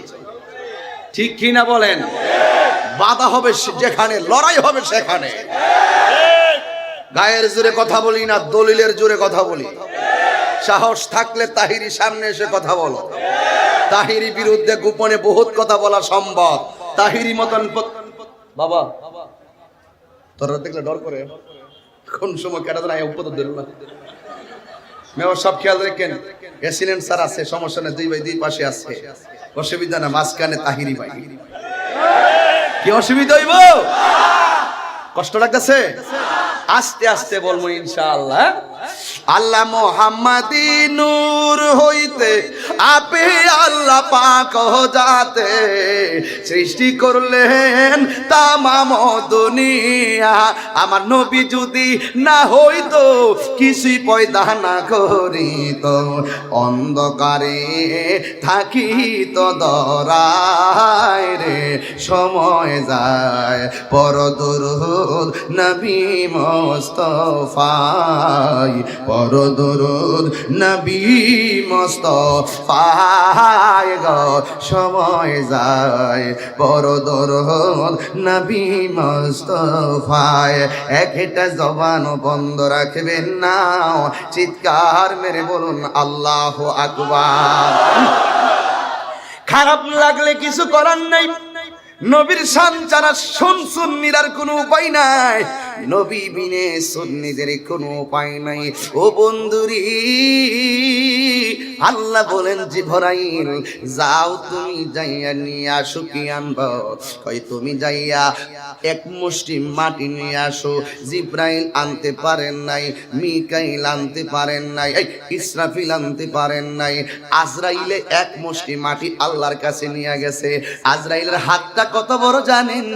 ঠিক কি না বলেন? বাধা হবে যেখানে, লড়াই হবে সেখানে। গায়ের জোরে কথা বলি না, দলিলের জোরে কথা বলি। সাহস থাকলে তাহিরি সামনে এসে কথা বলো। তাহিরি বিরুদ্ধে গোপনে বহুত কথা বলা সম্ভব। তাহিরি মতন বাবা তোরা দেখলে ডর করে, কোন সময় কেটা না উপদেশ দিল না। মেয়র সব খেয়াল রেখেন, এসিলেন্ট স্যার আছে, সমস্যা নেই, 2 ভাই 2 পাশে আছে, অসুবিধা না। মাঝখানে তাহিরি ভাই, কি অসুবিধা হইব? কষ্ট লাগতেছে? আস্তে আস্তে বলবো ইনশাআল্লাহ। আল্লাহ মুহাম্মাদি নূর হইতে আপে আল্লাহ পাক যাতে সৃষ্টি করলেন তামাম দুনিয়া। আমার নবী যদি না হইতো, কিছুই পয়দা না করিত, অন্ধকারে থাকিত দরায় রে। সময় যায় পর দরুদ নবী মুস্তাফায়, পর দরুদ নবী মুস্তাফায় গো। সময় যায় পর দরুদ নবী মুস্তাফায়। একটা জবান বন্ধ রাখবেন না, চিৎকার মেরে বলুন আল্লাহু আকবার। খারাপ লাগলে কিছু করার নাই, নবীর শান ছাড়া সুন্নির কোনো উপায় নাই, নবী বিনে সুন্নিদের কোনো উপায় নাই। ও বন্ধুরি, আল্লাহ বলেন জিবরাইল যাও তুমি যাইয়া নিয়ে আসো। কি আনবো? কই তুমি যাইয়া এক মুষ্টি মাটি নিয়ে আসো। জিবরাইল আনতে পারেন নাই, মিকাইল আনতে পারেন নাই, ইসরাফিল আনতে পারেন নাই। আজরাইলে এক মুষ্টি মাটি আল্লাহর কাছে নিয়ে গেছে। আজরাইলের হাতটা কত বড় জানেন?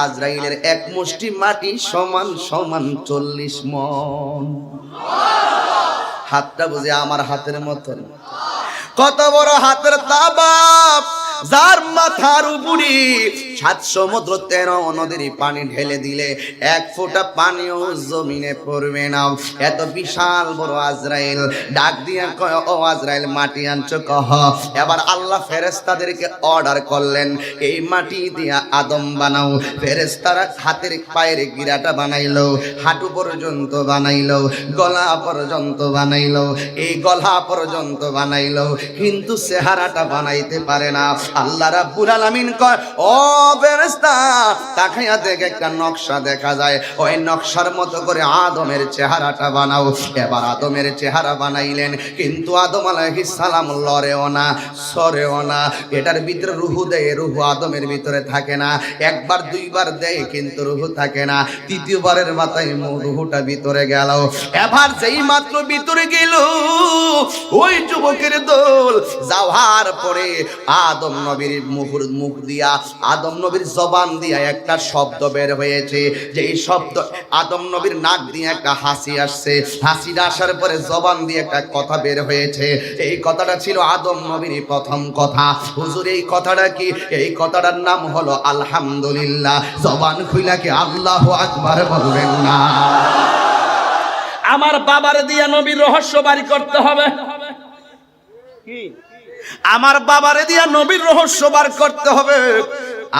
আজরাইলের এক মুষ্টি মাটি সমান সমান 40 মণ। হাতটা বুঝে আমার হাতের মতন। কত বড় হাতের তাবাব! যার মাথার উপরে 7 সমুদ্র 13 নদীর পানি ঢেলে দিলে 1 ফোঁটা পানিও জমিনে পড়বে না। এত বিশাল বড় আজরাইল ডাক দিয়ে কয়, ও আজরাইল মাটি আনছো কহ। এবার আল্লাহ ফেরেশতাদেরকে অর্ডার করলেন, এই মাটি দিয়া আদম বানাও। ফেরেশতারা হাতের পায়ের গিরাটা বানাইলো, হাঁটু পর্যন্ত বানাইলো, গলা পর্যন্ত বানাইলো, এই গলা পর্যন্ত বানাইলো, কিন্তু চেহারাটা বানাইতে পারে না। আল্লাহ রাব্বুল আলামিন কয়, ও ফেরেশতা তাকায়া দেখ, একটা নকশা দেখা যায়, ওই নকশার মতো করে আদমের চেহারাটা বানাও। এবার আদমের চেহারা বানাইলেন, কিন্তু আদম আলাইহিস সালাম লড়েও না, সরেও না। এটার ভিতরে রুহু দেয়, রুহু আদমের ভিতরে থাকে না। একবার দুইবার দেয়, কিন্তু রুহু থাকে না। তৃতীয়বারের মাথায় রুহুটা ভিতরে গেল। এবার যেই মাত্র ভিতরে গেল, ওই যুবকের দল যাওয়ার পরে আদম নবীর মুখ দিয়া, আদম নবীর জবান দিয়া একটা শব্দ বের হয়েছে। যেই শব্দ, আদম নবীর নাক দিয়ে একটা হাসি আসছে, হাসিটা আসার পরে জবান দিয়ে একটা কথা বের হয়েছে। এই কথাটা ছিল আদম নবীর প্রথম কথা। হুজুর এই কথাটা কি? এই কথাটার নাম হলো আলহামদুলিল্লাহ। জবান খুইলা কি আল্লাহু আকবার বলবেন না? আমার বাবার দিয়া নবীর রহস্য বাড়ি করতে হবে। আমার বাবারে দিয়া নবীর রহস্য বার করতে হবে।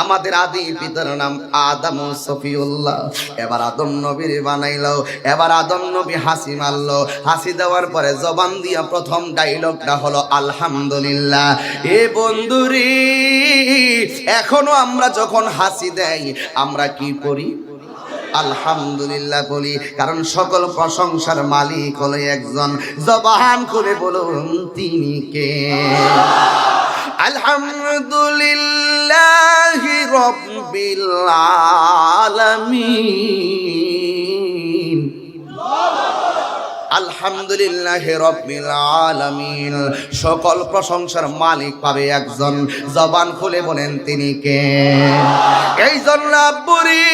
আমাদের আদি পিতার নাম আদম সফিউল্লাহ। এবার আদম নবীর বানাইলো। এবার আদম নবী হাসি মারলো। হাসি দেওয়ার পরে জবান দিয়া প্রথম ডায়লগটা হলো আলহামদুলিল্লাহ। এ বন্ধুরি, এখনো আমরা যখন হাসি দেই আমরা কি করি? আলহামদুলিল্লাহ বলি, কারণ সকল প্রশংসার মালিক হলো একজন। জবান করে বলুন তিনি কে? আলহামদুলিল্লাহি রাব্বিল আলামিন। আলহামদুলিল্লাহি রাব্বিল আলামিন। সকল প্রশংসার মালিক পাবে একজন। জবান খুলে বলেন তিনি কে? এই জন্য আব্বুরি,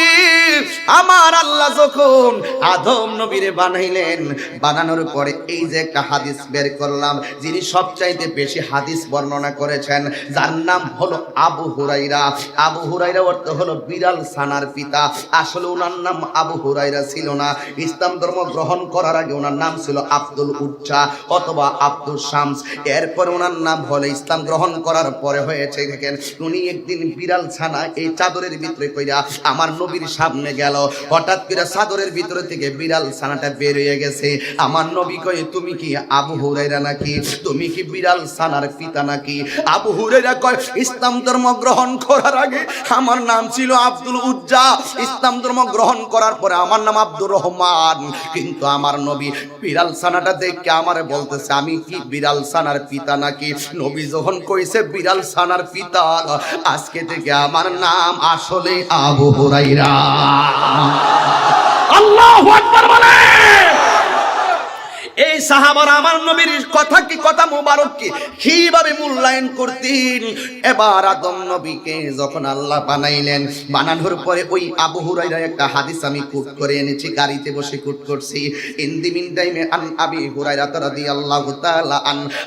আমার আল্লাহ যখন আদম নবীরে বানাইলেন, বানানোর পরে এই যে একটা হাদিস বের করলাম, যিনি সবচাইতে বেশি হাদিস বর্ণনা করেছেন, যার নাম হলো আবু হুরাইরা। আবু হুরাইরা অর্থ হলো বিড়াল ছানার পিতা। আসলে ওনার নাম আবু হুরাইরা ছিল না। ইসলাম ধর্ম গ্রহণ করার আগে ওনার নাম ছিল আব্দুল উজ্জা অথবা আব্দুল শামস। এরপরে ওনার নাম হলো, ইসলাম গ্রহণ করার পরে হয়েছে, দেখেন উনি একদিন বিড়াল ছানা এই চাদরের ভিতরে কইরা আমার নবীর সামনে গেল। হঠাৎ করে চাদরের ভিতরে থেকে বিড়াল ছানাটা বের হয়ে গেছে। আমার নবী কই, তুমি কি আবু হুরাইরা নাকি? তুমি কি বিড়াল ছানার পিতা নাকি? আবু হুরাইরা কয়, ইসলাম ধর্ম গ্রহণ করার আগে আমার নাম ছিল আব্দুল উজ্জা। ইসলাম ধর্ম গ্রহণ করার পরে আমার নাম আব্দুর রহমান। কিন্তু আমার নবী বিড়াল ছানাটা দেখে আমারে বলতেছে, আমি কি বিড়াল ছানার পিতা নাকি? নবী যখন কইছে বিড়াল ছানার পিতা, আজকে থেকে আমার নাম আসলে আবু হুরাইরা। আল্লাহু আকবার বলে। এই সাহাবারা আমার নবীর কথা কি, কথা মুবারক কি, কিভাবে মূল্যায়ন করতেন। এবার আদম নবীকে যখন আল্লাহ বানাইলেন, বানানোর পরে ওই আবু হুরাইরার একটা হাদিস আমি কোট করে এনেছি, গাড়িতে বসে কোট করছি। ইন দি মিন টাইমে আন আবি হুরাইরা রাদিয়াল্লাহু তাআলা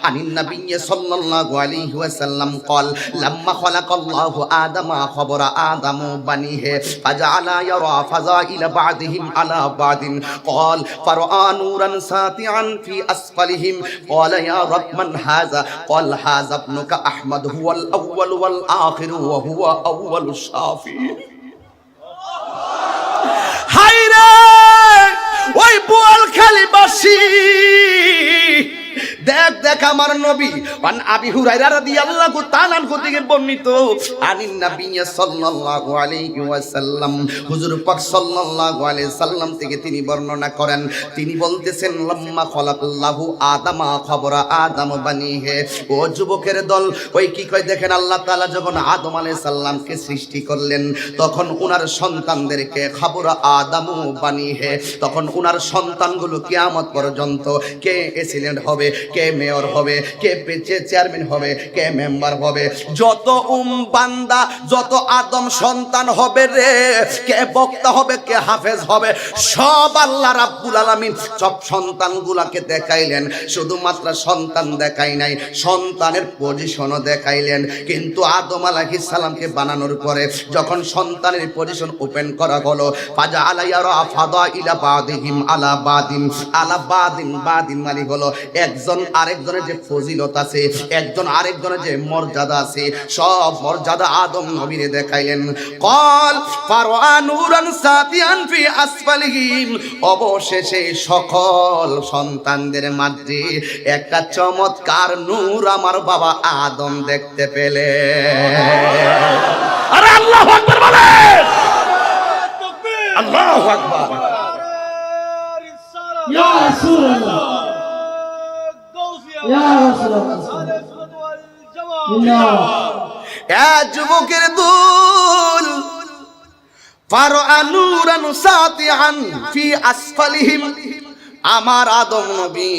আনিন নবী সাল্লাল্লাহু আলাইহি ওয়াসাল্লাম قال لما خلق الله آدم خبر آدم بنيه فجعل يرى فضائل بعضهم على بعض قال فرأى نورا ساطعا في أسفلهم قال يا رب من هذا قال هذا ابنك أحمد هو الأول والآخر وهو أول الشافعين. হায়রে ওই বোয়াল খালি বাসি, দেখ দেখ আমার নবী। আন আবি হুরায়রা রাদিয়াল্লাহু তাআলা আনহু থেকে বর্ণিত, আনিন নবী সাল্লাল্লাহু আলাইহি ওয়াসাল্লাম, হুজুর পাক সাল্লাল্লাহু আলাইহি সাল্লাম থেকে তিনি বর্ণনা করেন। তিনি বলতেছেন, লাম্মা খলাকাল্লাহু আদামা খবরা আদম বানিহে। ও যুবকের দল, ওই কি কয় দেখেন, আল্লাহ তাআলা যখন আদম আলাইহিস সালামকে সৃষ্টি করলেন, তখন উনার সন্তানদেরকে খবরা আদম বানিহে, তখন উনার সন্তানগুলো কিয়ামত পর্যন্ত কে এক্সিলেন্ট হবে, কে মেয়র মেয়র হবে, কে চেয়ারম্যান হবে, কে মেম্বার হবে, যত বান্দা যত আদম সন্তান হবে রে, কে বক্তা হবে, কে হাফেজ হবে, সব আল্লাহ রাব্বুল আলামিন সব সন্তানগুলাকে দেখাইলেন। শুধুমাত্র সন্তান দেখাই নাই, সন্তানের পজিশনও দেখাইলেন। কিন্তু আদম আলাইহিস সালামকে বানানোর পরে যখন সন্তানের পজিশন ওপেন করা হলো, ফাজা আলাইয়ারা ফাদা ইলা বাদিহিম আলা বাদিন আলা বাদিন বাদিন মানে হলো একজন আরেকজনের যে ফজিলত আছে, একজন আরেকজনের যে মর্যাদা আছে, সব মর্যাদা আদম নবীরে দেখাইলেন। কল ফারআ নূরান সাতিয়ান ফি আসফালিহিম, অবশেষে সকল সন্তানদের মাঝে একটা চমৎকার নূর আমার বাবা আদম দেখতে পেলে। আরে আল্লাহু আকবার বলেন, আল্লাহু আকবার। ইয়া রাসূলুল্লাহ, ইয়া রাসূলুল্লাহ, এ যুবকের দুল, ফারআ নূরান সাতিয়ান ফি আসফালিহিম, আমার আদম নবী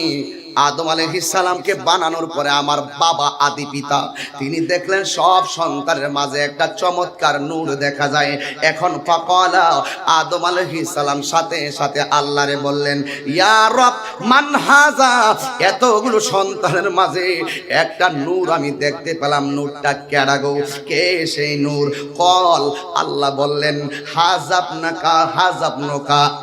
আদম আলাইহিস সালামকে বানানোর পরে আমার বাবা আদি পিতা তিনি দেখলেন সব সন্তানের মাঝে একটা চমৎকার নূর দেখা যায়। এখন ফাকালা, আদম আলাইহিস সালাম সাথে সাথে আল্লাহরে বললেন, ইয়া রব মান হাযা, এতগুলো সন্তানের মাঝে একটা নূর আমি দেখতে পেলাম, নূরটা কেডা গো, কে সেই নূর? কল, আল্লাহ বললেন, হাজাবনাকা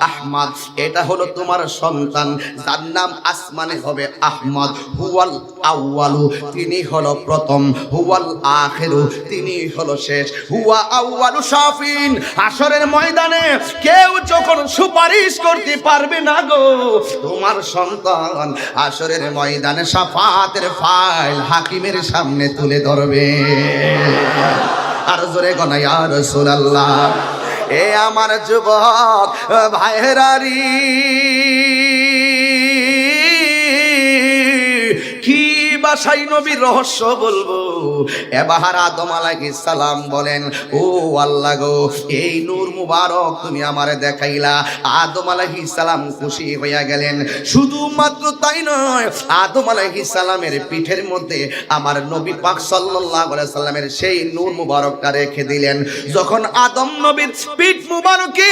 আহমদ, এটা হলো তোমার সন্তান, যার নাম আসমানে হবে আহমদ। হুয়াল আউয়ালু, তিনি হলো প্রথম, হুয়াল আখিরু, তিনি হলো শেষ, হুয়া আউয়ালু শাফিন, হাশরের ময়দানে কেউ যখন সুপারিশ করতে পারবে না গো, তোমার সন্তান হাশরের ময়দানে শাফাতের ফাইল হাকিমের সামনে তুলে ধরবে। আর জোরে গনা ইয়া রাসূলুল্লাহ। এ আমার যুবক ভাইরারি, কি বাসাই নবীর রহস্য বলবো। এবার আদম আলাইহিস সালাম বলেন, ও আল্লাহ গো, এই নূর মুবারক তুমি আমারে দেখাইলা। আদম আলাইহিস সালাম খুশি হইয়া গেলেন। শুধুমাত্র তাই নয়, আদম আলাইহিস সালামের পিঠের মধ্যে আমার নবী পাক সাল্লাল্লাহু আলাইহি সাল্লামের সেই নূর মুবারকটা রেখে দিলেন। যখন আদম নবীর পিঠ মুবারকে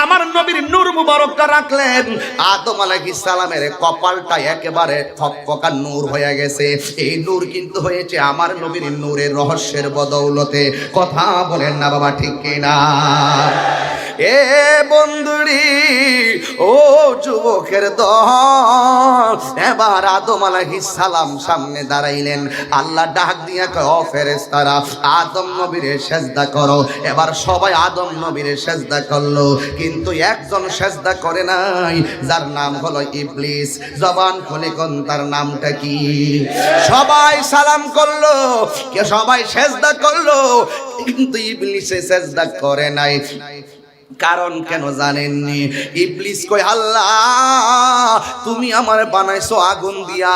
আমার নবীর নূর মুবারকটা রাখলেন, আদম আলাইহিস সালামের কপালটা একেবারে ফকফকা নূর হয়ে গেছে। এই নূর কিন্তু হয়েছে আমার নবীর নূরের রহস্যের বদৌলতে। কথা বলেন না বাবা, ঠিক কিনা? এ বন্ধুরি, ও যুবকের দল, এবার আদম আলাইহিস সালাম সামনে দাঁড়াইলেন। আল্লাহ ডাক দিয়া কয়, ও ফেরেশতারা, আদম নবীরে সেজদা করো। এবার সবাই আদম নবীরে সেজদা করলো, কিন্তু একজন সেজদা করে নাই, যার নাম হলো ইবলিস। জবান খুলে কোন তার নামটা কি? সবাই সালাম করলো, কে সবাই সেজদা করলো, কিন্তু ইবলিসে সেজদা করে নাই। কারণ কেন জানেননি? ইবলিস কই, আল্লাহ তুমি আমার বানাইছো আগুন দিয়া,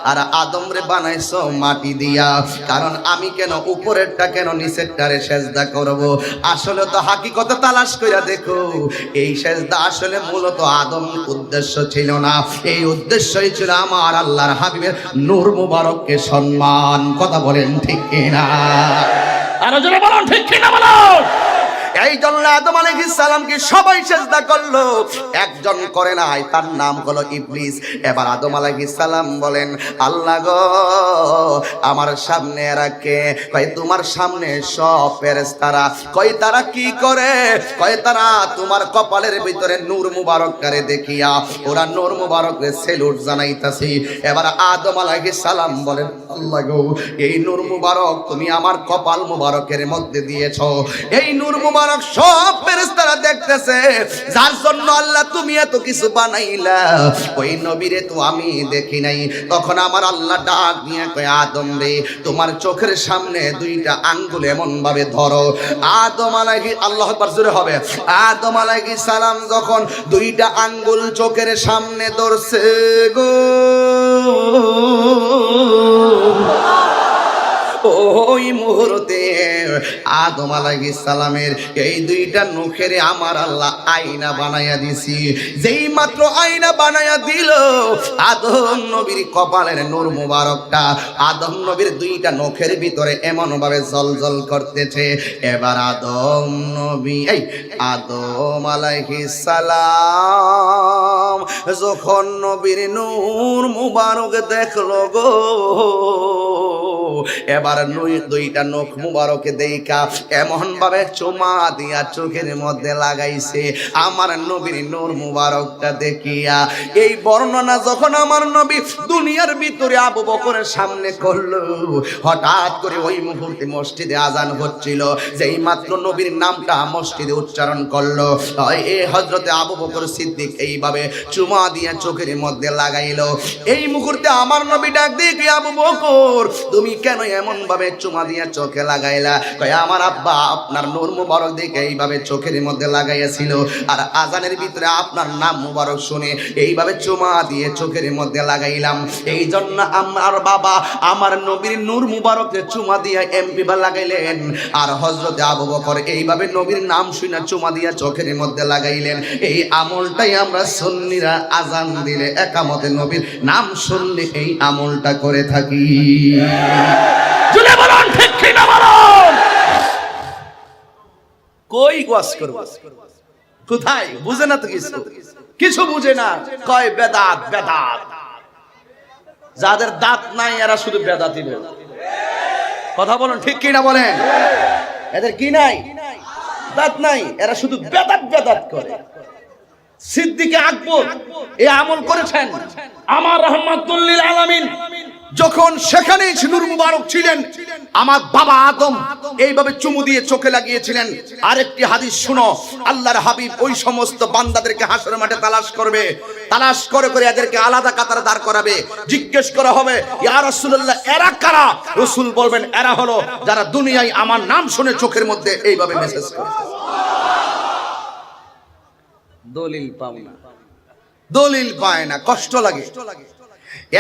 আর আদম রে বানাইছো মাটি দিয়া, কারণ আমি কেন উপরেরটা কেন নিচেরটারে সেজদা করব? আসলে তো হাকিকতে তালাশ কইরা দেখো, এই সেজদা আসলে মূলত আদম উদ্দেশ্য ছিল না। এই উদ্দেশ্যই ছিল আমার আল্লাহর হাবিবের নূর মুবারককে সম্মান। কথা বলেন ঠিক কিনা? আরো জোরে বলুন, ঠিক কিনা বলুন। এই জন্য আদম আলাইহিস সালামকে সবাই সেজদা করলো, একজন করে নাই, তার নাম হলো ইবলিস। এবার আদম আলাইহিস সালাম বলেন, আল্লাহ গো, আমার সামনে এরা কে? কয় তোমার সামনে সব ফেরেশতারা। কয় তারা কি করে? কয় তারা তোমার কপালের ভিতরে নূর মুবারককারে দেখিয়া ওরা নূর মুবারকের সেলুট জানাইতাছি। এবার আদম আলাইহিস সালাম বলেন, আল্লাহ গো, এই নূর মুবারক তুমি আমার কপাল মুবারকের মধ্যে দিয়েছো। এই নূর মুবারক সব ফেরেশতারা দেখতেছে, যার জন্য আল্লাহ তুমি এত কিছু বানাইলা, ওই নবীরে তো আমি দেখি নাই। তখন আমার আল্লাহ ডাক নিয়ে কয়, আদম রে, তোমার চোখের সামনে দুইটা আঙ্গুল এমন ভাবে ধরো। আদম আলাইহিস, আল্লাহু আকবার জোরে হবে, আদম আলাইহিস সালাম যখন দুইটা আঙ্গুল চোখের সামনে ধরছে গো, ওই মুহূর্তে আদম আলাইহিস সালামের এই দুইটা নখের আমার আল্লাহ আয়না বানায়া দিছি। যেই মাত্র আয়না বানায়া দিল, আদম নবীর কপালের নূর মুবারকটা আদম নবীর দুইটা নখের ভিতরে এমন ভাবে জ্বলজ্বল করতেছে। এবার আদম আলাইহিস সালাম যখন নবীর নূর মুবারক দেখলো গো, এবার দুইটা নখ মুবারকে দেখা এমন ভাবে চুমা দিয়া চোখের মধ্যে লাগাইছে। আমার নবীর নূর মুবারকটা দেখিয়া এই বর্ণনা যখন আমার নবী দুনিয়ার ভিতরে আবু বকরের সামনে করলো, হঠাৎ করে ওই মুহূর্তে মসজিদে আজান হচ্ছিল। যেই মাত্র নবীর নামটা মসজিদে উচ্চারণ করলো, এই হযরতে আবু বকর সিদ্দিক এইভাবে চুমা দিয়া চোখের মধ্যে লাগাইলো। এই মুহূর্তে আমার নবী ডাক দিয়ে, আবু বকর তুমি কেন এমন ভাবে চুমা দিয়া চোখে লাগাইলা? কয় আমার আব্বা আপনার নূর মুবারক দেখে এইভাবে চোখের মধ্যে লাগাইয়াছিল, আর আজানের ভিতরে আপনার নাম মুবারক শুনে এইভাবে চুমা দিয়ে চোখের মধ্যে লাগাইলাম। এই জন্য আমার বাবা আমার নবীর নূর মুবারকে চুমা দিয়া এমপিবা লাগাইলেন, আর হযরতে আবু বকর এইভাবে নবীর নাম শুনে চুমা দিয়া চোখের মধ্যে লাগাইলেন। এই আমলটাই আমরা সুন্নিরা আজান দিলে, একামতে নবীর নাম শুনলে এই আমলটা করে থাকি। জুড়ে বলুন ঠিক কি না বলুন? কই ওয়াজ করব, কোথায়? বুঝে না তো, কিছু বুঝে না। কয় বেদাত বেদাত। যাদের দাঁত নাই এরা শুধু বেদাতি বলে। কথা বলুন ঠিক কি না বলেন? এদের কি নাই? দাঁত নাই, এরা শুধু বেদাত বেদাত করে। সিদ্দিক আকবর এই আমল করেছেন। আমার রাহমাতুল লিল আলামিন যখন সেখানে নূর মুবারক ছিলেন, আমার বাবা আদম এইভাবে চুমু দিয়ে চোখে লাগিয়েছিলেন। আরেকটি হাদিস শুনো, আল্লাহর হাবিব ওই সমস্ত বান্দাদেরকে হাসরের মাঠে তালাশ করবে, তালাশ করে করে এদেরকে আলাদা কাতারে দাঁড় করাবে। জিজ্ঞেস করা হবে, ইয়া রাসূলুল্লাহ এরা কারা? রাসূল বলবেন, এরা হলো যারা দুনিয়ায় আমার নাম শুনে চোখের মধ্যে এইভাবে মেসেজ করে। দলিল পায় না, দলিল পায় না, কষ্ট লাগে।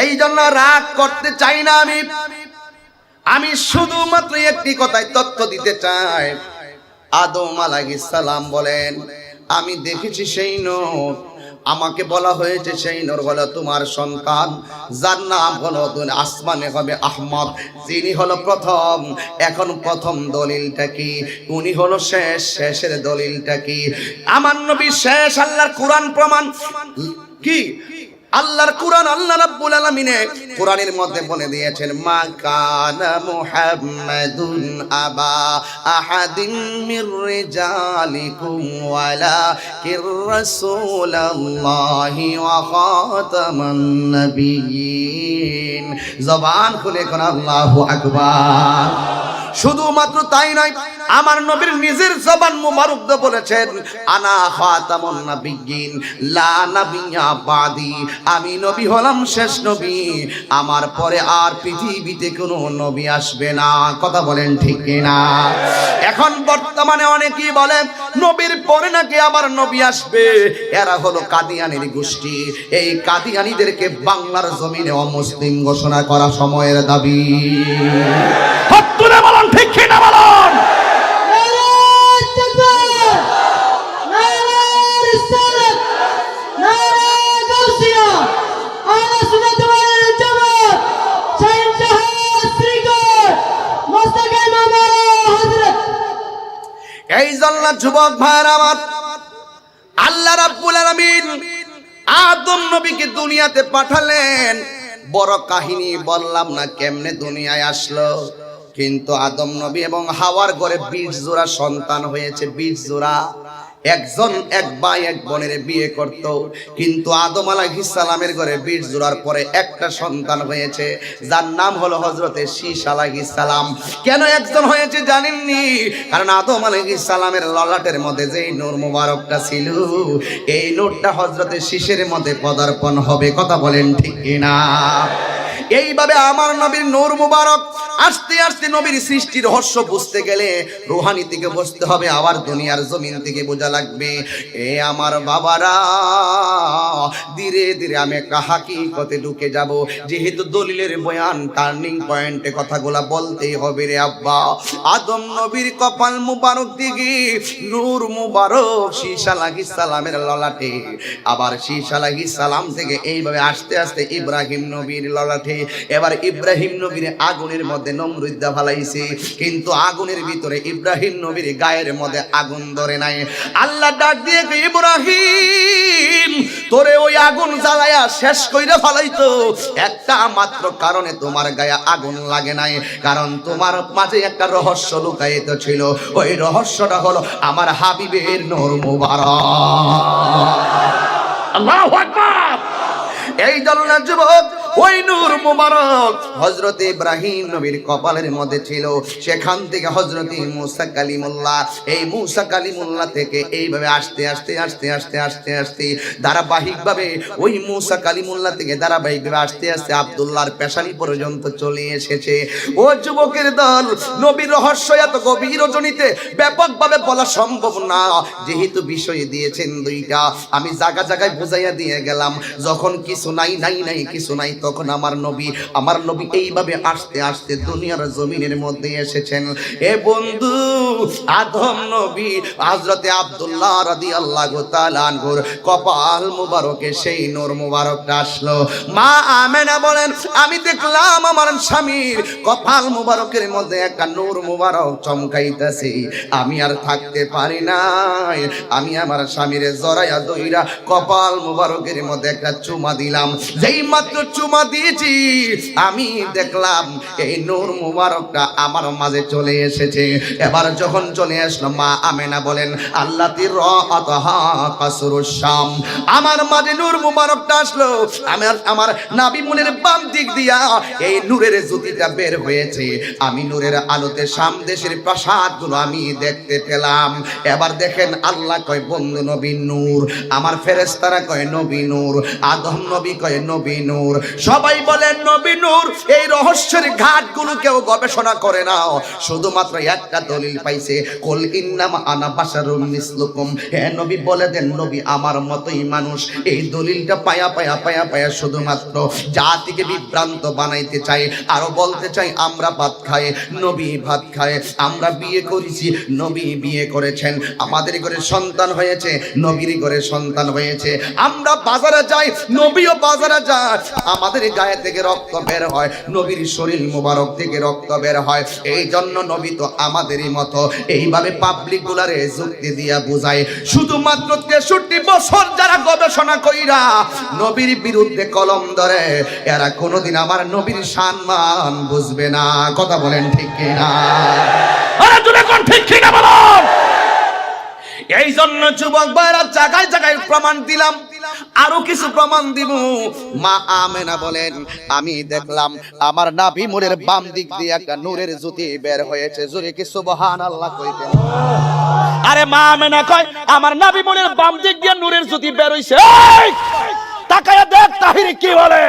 এই জন্য রাগ করতে চাই না আমি শুধুমাত্র একটি কথায় তথ্য দিতে চাই। আদম আলাইহিস সালাম বলেন, আমি দেখেছি সেই নূর, আমাকে বলা হয়েছে সেই নূর হলো তোমার সন্তান, যার নাম হলো আসমানে হবে আহমদ। যিনি হলো প্রথম। এখন প্রথম দলিলটা কি? উনি হলো শেষ, শেষের দলিলটা কি? আমার নবী শেষ। আল্লাহর কোরআন প্রমাণ কি? আল্লাহর কোরআন, আল্লাহ রাব্বুল আলামিন কোরআনের মধ্যে বলে দিয়েছেন, মা কানা মুহাম্মাদুন আবা আহাদিন মির রিজালিকুম ওয়ালাকির রাসূলুল্লাহি ওয়া খাতামান নাবিয়্যিন। জবান খুলে কোন আল্লাহু আকবার। শুধুমাত্র তাই নয়, আমার নবীর নিজের জবান মুবারক দিয়ে বলেছেন, আনা খাতামুন নাবিয়্যিন লা নাবিয়্যা বাদি। আমি নবী হলাম শেষ নবী, আমার পরে আর পৃথিবীতে কোনো নবী আসবে না। কথা বলেন ঠিক কিনা? এখন বর্তমানে অনেকেই বলে নবীর পরে নাকি আবার নবী আসবে। এরা হলো কাদিয়ানির গোষ্ঠী। এই কাদিয়ানিদেরকে বাংলার জমিনে অমুসলিম ঘোষণা করা সময়ের দাবি। হাত তুলে বলুন ঠিক কি না বলুন? এই জন্য যুবক ভাইরা আমার, আল্লাহ রাব্বুল আলামিন আদম নবীকে দুনিয়াতে পাঠালেন। বড় কাহিনী বললাম না কেমনে দুনিয়ায় আসলো, কিন্তু আদম নবী এবং হাওয়ার ঘরে 20 জোড়া সন্তান হয়েছে। 20 জোড়া। একজন এক ভাই এক বোনের বিয়ে করত, কিন্তু আদম আলাইহিস সালামের ঘরে 20 জোড়ার পরে একটা সন্তান হয়েছে, যার নাম হলো হযরতে শীশ আলাইহিস সালাম। কেন একজন হয়েছে জানেননি? কারণ আদম আলাইহিস সালামের ললাটের মধ্যে যেই নূর মুবারকটা ছিল, এই নূরটা হযরতে শীষের মধ্যে পদার্পণ হবে। কথা বলেন ঠিক কিনা? এইভাবে আমার নবীর নূর মুবারক আস্তে আস্তে নবীর সৃষ্টির রহস্য বুঝতে গেলে রুহানি থেকে বুঝতে হবে, আবার দুনিয়ার জমিন থেকে বোঝা লাগবে। এ আমার বাবারা, ধীরে ধীরে আমি একটা হাকিকতে ঢুকে যাব, যেহেতু দলিলের বয়ান টার্নিং পয়েন্টে কথাগুলা বলতেই হবে রে আব্বা। আদম নবীর কপাল মুবারক দিকে নূর মুবারক শীশ আলাইহিস সালামের ললাটে, আবার শীশ আলাইহিস সালাম থেকে এইভাবে আস্তে আস্তে ইব্রাহিম নবীর ললাটে। এবার ইব্রাহিম নবীর আগুনের মধ্যে নমরুদ দা ফালাইছে, কিন্তু আগুনের ভিতরে ইব্রাহিম নবীর গায়ের মধ্যে আগুন ধরে নাই। আল্লাহ ডাক দিয়ে ইব্রাহিম, তোরে ওই আগুন জ্বালায়া শেষ কইরা ফালাইতো, একটা মাত্র কারণে তোমার গায়ে আগুন লাগে নাই, কারণ তোমার মাঝে একটা রহস্য লুকায়িত ছিল। ওই রহস্যটা হলো আমার হাবিবের নূর মুবারক। আল্লাহু আকবার। এই জন্য যুবক, ওই নূর মুবারক হযরত ইব্রাহিম নবীর কপালের মধ্যে ছিল। সেখান থেকে হযরত মুসা কালিমুল্লাহ, এই মুসা কালিমুল্লাহ থেকে এইভাবে আস্তে আস্তে আস্তে আস্তে আস্তে আস্তে ধারাবাহিকভাবে ওই মুসা কালিমুল্লাহ থেকে ধারাবাহিকভাবে আস্তে আস্তে আব্দুল্লাহর পেশানি পর্যন্ত চলে এসেছে। ও যুবকের দল, নবীর রহস্য এত গভীর রজনীতে ব্যাপকভাবে বলা সম্ভব না, যেহেতু বিষয় দিয়েছেন দুইটা, আমি জায়গা জায়গায় বুঝাইয়া দিয়ে গেলাম। যখন কিছু নাই নাই নাই কিছু নাই, তখন আমার নবী এইভাবে আস্তে আস্তে দুনিয়ার জমিনের মধ্যে এসেছেন। এ বন্ধু, আদম নবী হযরতে আব্দুল্লাহ রাদিয়াল্লাহু তাআলা আনহুর কপাল মুবারকে সেই নূর মুবারকটা আসলো। মা আমেনা বলেন, আমি দেখলাম আমার স্বামীর কপাল মুবারকের মধ্যে একটা নূর মুবারক চমকাইতেছে। আমি আর থাকতে পারি নাই, আমি আমার স্বামীর জড়াইয়া দইরা কপাল মুবারকের মধ্যে একটা চুমা দিলাম। যেই মাত্র চুমা দিয়েছি, আমি দেখলাম এই নূর মুবারকটা আমার মাঝে চলে এসেছে। এবার যখন চলে আসলো, মা আমেনা বলেন, আল্লাতি রাআতহা কাসরুশ শাম, আমার মাঝে নূর মুবারকটা আসলো। আমার নাভি মুনের বাম দিক দিয়া এই নূরের জ্যোতিটা বের হয়েছে। আমি নূরের আলোতে শাম দেশের প্রাসাদগুলো আমি দেখতে পেলাম। এবার দেখেন, আল্লাহ কয় বন্ধু নবী নূর, আমার ফেরেশতারা কয় নবী নূর, আদম নবী কয় নবী নূর, সবাই বলেন নবী নূর। এই রহস্যের ঘাটগুলো কেউ গবেষণা করে না, শুধুমাত্র একটা দলিল পাইছে, কুল ইন্নামা আনা বাশারুম মিসলুকুম। হে নবী বলে দেন, নবী আমার মতোই মানুষ। এই দলিলটা পায়া পায়া পায়া পায়া শুধুমাত্র জাতিকে বিভ্রান্ত বানাইতে চাই। আরো বলতে চাই, আমরা ভাত খাই, নবী ভাত খায়, আমরা বিয়ে করেছি, নবী বিয়ে করেছেন, আমাদের ঘরে সন্তান হয়েছে, নবীর ঘরে সন্তান হয়েছে, আমরা বাজারে যাই, নবীও বাজারে যায়, আমাদের গায়ে থেকে রক্ত বের হয়, নবীর শরীর মুবারক থেকে রক্ত বের হয়। এই জন্য নবী তো আমাদেরই মতো। এইভাবে পাবলিক গুলারে যুক্তি দিয়া বুঝায়। শুধুমাত্র 63 বছর যারা গবেষণা কইরা নবীর বিরুদ্ধে কলম ধরে, এরা কোনোদিন আমার নবীর সম্মান বুঝবে না। কথা বলেন ঠিক কিনা? আরে জুড়ে কোন ঠিক কিনা বলুন। এই জন্য যুবক ভাইরা, জায়গায় জায়গায় প্রমাণ দিলাম, আরো কিছু প্রমাণ দিব। মা আমেনা বলেন, আমি দেখলাম আমার নাভি মুনের বাম দিক দিয়ে একটা নূরের জ্যোতি বের হয়েছে। জোরে কি সুবহানাল্লাহ কইতেন? আরে মা আমেনা কয়, আমার নাভি মুনের বাম দিক দিয়ে নূরের জ্যোতি বের হইছে। তাকায়া দেখ তাহিরি কি বলে,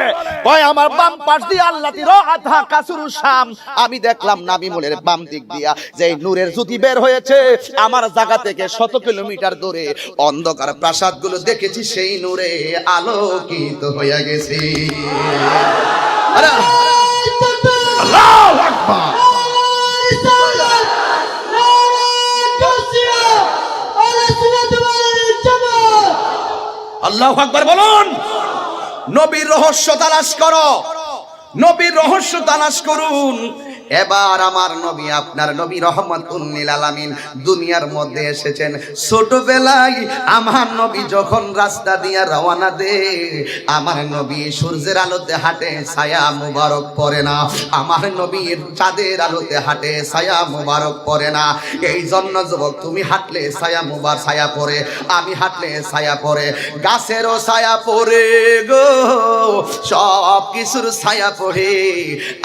কয় আমার বাম পাশ দিয়ে আল্লাতি রাআতহা কাসরুশ শাম, আমি দেখলাম নাভি মুনের বাম দিক দিয়া যে নূরের জ্যোতি বের হয়েছে। আমার জায়গা থেকে 100 কিলোমিটার দূরে অন্ধকার প্রাসাদগুলো দেখেছি, সেই নূরে আলোকিত হয়ে গেছে। আরে আল্লাহু আকবার। আল্লাহু আকবার বলুন। নবীর রহস্য তালাশ করো, নবীর রহস্য তালাশ করুন। এবার আমার নবী, আপনার নবী রহমাতুল লিল আলামিন দুনিয়ার মধ্যে এসেছেন। ছোটবেলায় আমার নবী যখন রাস্তা দিয়ে রওনা দেয়, আমার নবী সূর্যের আলোতে হাঁটে, ছায়া মুবারক পড়ে না। আমার নবী চাঁদের আলোতে হাঁটে, ছায়া মুবারক পড়ে না। এই জন্য যুবক, তুমি হাঁটলে ছায়া মুবারক ছায়া পড়ে, আমি হাঁটলে ছায়া পড়ে, গাছেরও ছায়া পড়ে গো, সব কিছুর ছায়া পড়ে।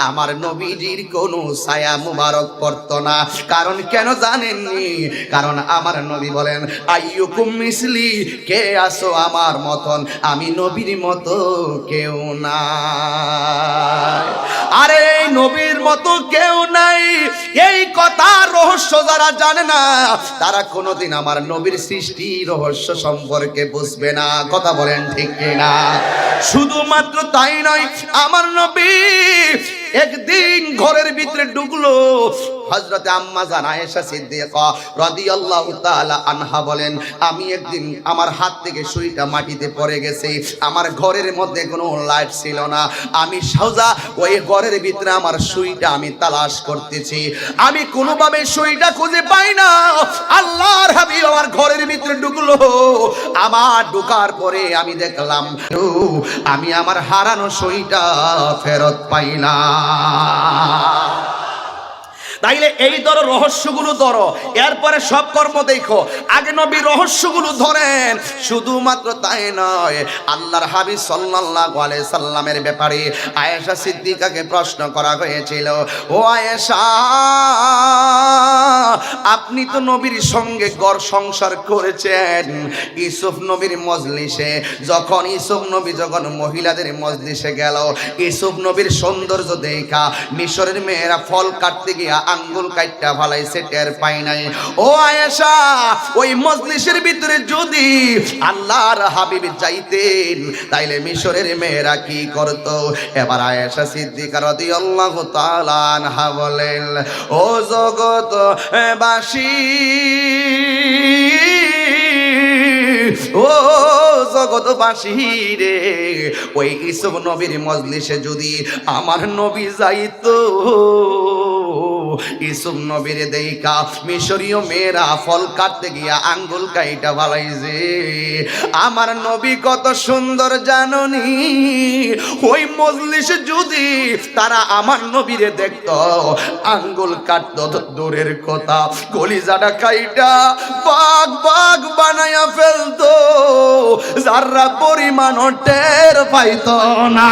আমার নবীজির কোন কোনো ছায়া মুবারক পড়তো না। কারণ কেন জানেননি? কারণ আমার নবী বলেন, আইয়ুকুম মিসলি, কে আসো আমার মতন? আমি নবীর মতো কেউ নাই। আরে নবীর মতো কেউ নাই, এই কথা রহস্য যারা জানে না তারা কোনোদিন আমার নবীর সৃষ্টি রহস্য সম্পর্কে বুঝবে না। কথা বলেন ঠিক কিনা? শুধুমাত্র তাই নয়, আমার নবী একদিন ঘরের ভিতরে ঢুকলো। হযরতে আম্মা জান আয়েশা সিদ্দিকা রাদিয়াল্লাহু তাআলা আনহা বলেন, আমি একদিন আমার হাত থেকে সুইটা মাটিতে পড়ে গেছে। আমার ঘরের মধ্যে কোনো লাইট ছিল না। আমি সোজা ওই ঘরের ভিতরে আমার সুইটা আমি তালাশ করতেছি, আমি কোনোভাবে সুইটা খুঁজে পাই না। আল্লাহর হাবিব আমার ঘরের ভিতরে ঢুকলো। আমার ঢোকার পরে আমি দেখলাম আমি আমার হারানো সুইটা ফেরত পাইলাম। তাইলে এই ধরো রহস্যগুলো ধরো, এরপরে সব কর্ম দেখো। আগে নবী রহস্যগুলো ধরেন। শুধুমাত্র তাই নয়, আল্লাহর হাবিব সাল্লাল্লাহু আলাইহি সাল্লামের ব্যাপারে আয়েশা সিদ্দিকাকে প্রশ্ন করা হয়েছিল, ও আয়েশা, আপনি তো নবীর সঙ্গে ঘর সংসার করেছেন ইউসুফ নবীর মজলিসে। যখন ইউসুফ নবী যখন মহিলাদের মজলিসে গেল, ইউসুফ নবীর সৌন্দর্য দেখা মিশরের মেয়েরা ফল কাটতে গিয়া আঙ্গুল কাটটা ফালাইছে, টের পাই নাই। ও আয়েশা, ওই মজলিসের ভিতরে যদি আল্লাহর হাবিব যাইতেন তাইলে মিশরের মেয়েরা কি করত? এবার আয়েশা সিদ্দিকা রাদিয়াল্লাহু তাআলা আনহা বলেন, ও জগৎ বাসী, ও জগৎবাসী রে, ওই ইউসুফ নবীর মজলিসে যদি আমার নবী যাইতো, ইউসুফ নবীর দেইকা মিশরীয় মেয়েরা ফল কাটতে গিয়া আঙ্গুল কাইটা ফালাইছে। আমার নবী কত সুন্দর জাননি, ওই মজলিসে যদি তারা আমার নবীরে দেখতো, আঙ্গুল কাটতো তো দূরের কথা, কলিজাটা কাইটা বাগ বাগ বানায়া ফেলতো, যারা পরিমাণ টের পাইতো না।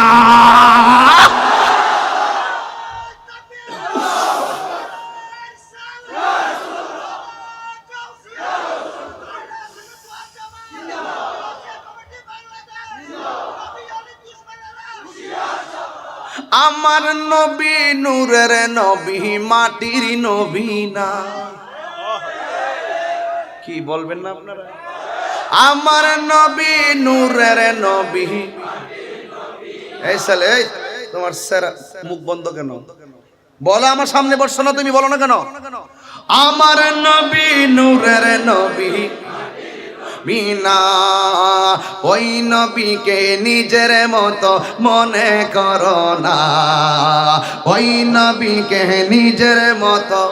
আমার নবী নূরের নবী, মাটির নবী না। কি বলবেন না আপনারা? আমার নবী নূরের নবী। এই সালে, তোমার মুখ বন্ধ কেন? বলো, আমার সামনে বসছো না তুমি, বলো না কেন? আমার নবী নূরের নবী বিনা, ওই নবীকে নিজের মতো মনে করো না, ওই নবীকে নিজের মতো।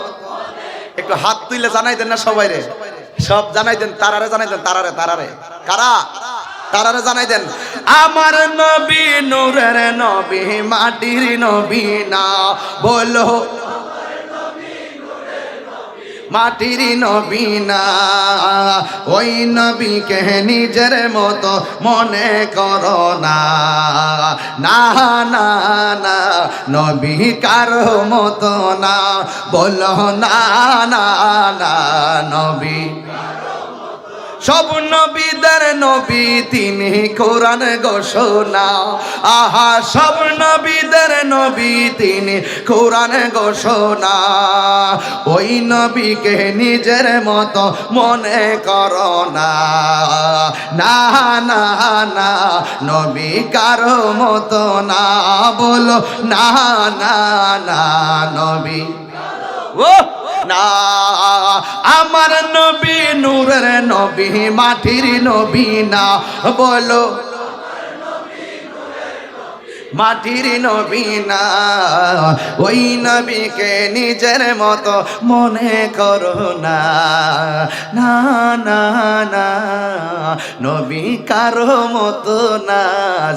একটু হাত তুলে জানাই দেন না সবাই রে, সব জানাই দেন, তারারে জানাই দেন, তারারে তারারে কারা তারারে জানাই দেন, আমার নবী নূরের নবী, মাটির নবী না। বলো, মাটির নবী না, ওই নবীকে নিজের মতো মনে করো না। না না না, নবী কারো মতো না। বলো না না না, নবী সব নবীদের নবী তিনি, কোরআন ঘোষণা। আহা, সব নবীদের নবী তিনি, কোরআন ঘোষণা। ওই নবীকে নিজের মতো মনে করো না। না না না, নবী কারো মতো না। বলো না না না, নবী ও না, আমার নবী নূরের নবী, মাটির নবী না। বলো, মাটির নবী না, ওই নবীকে নিজের মতো মনে করো না। না না না, নবী কারো মতো না।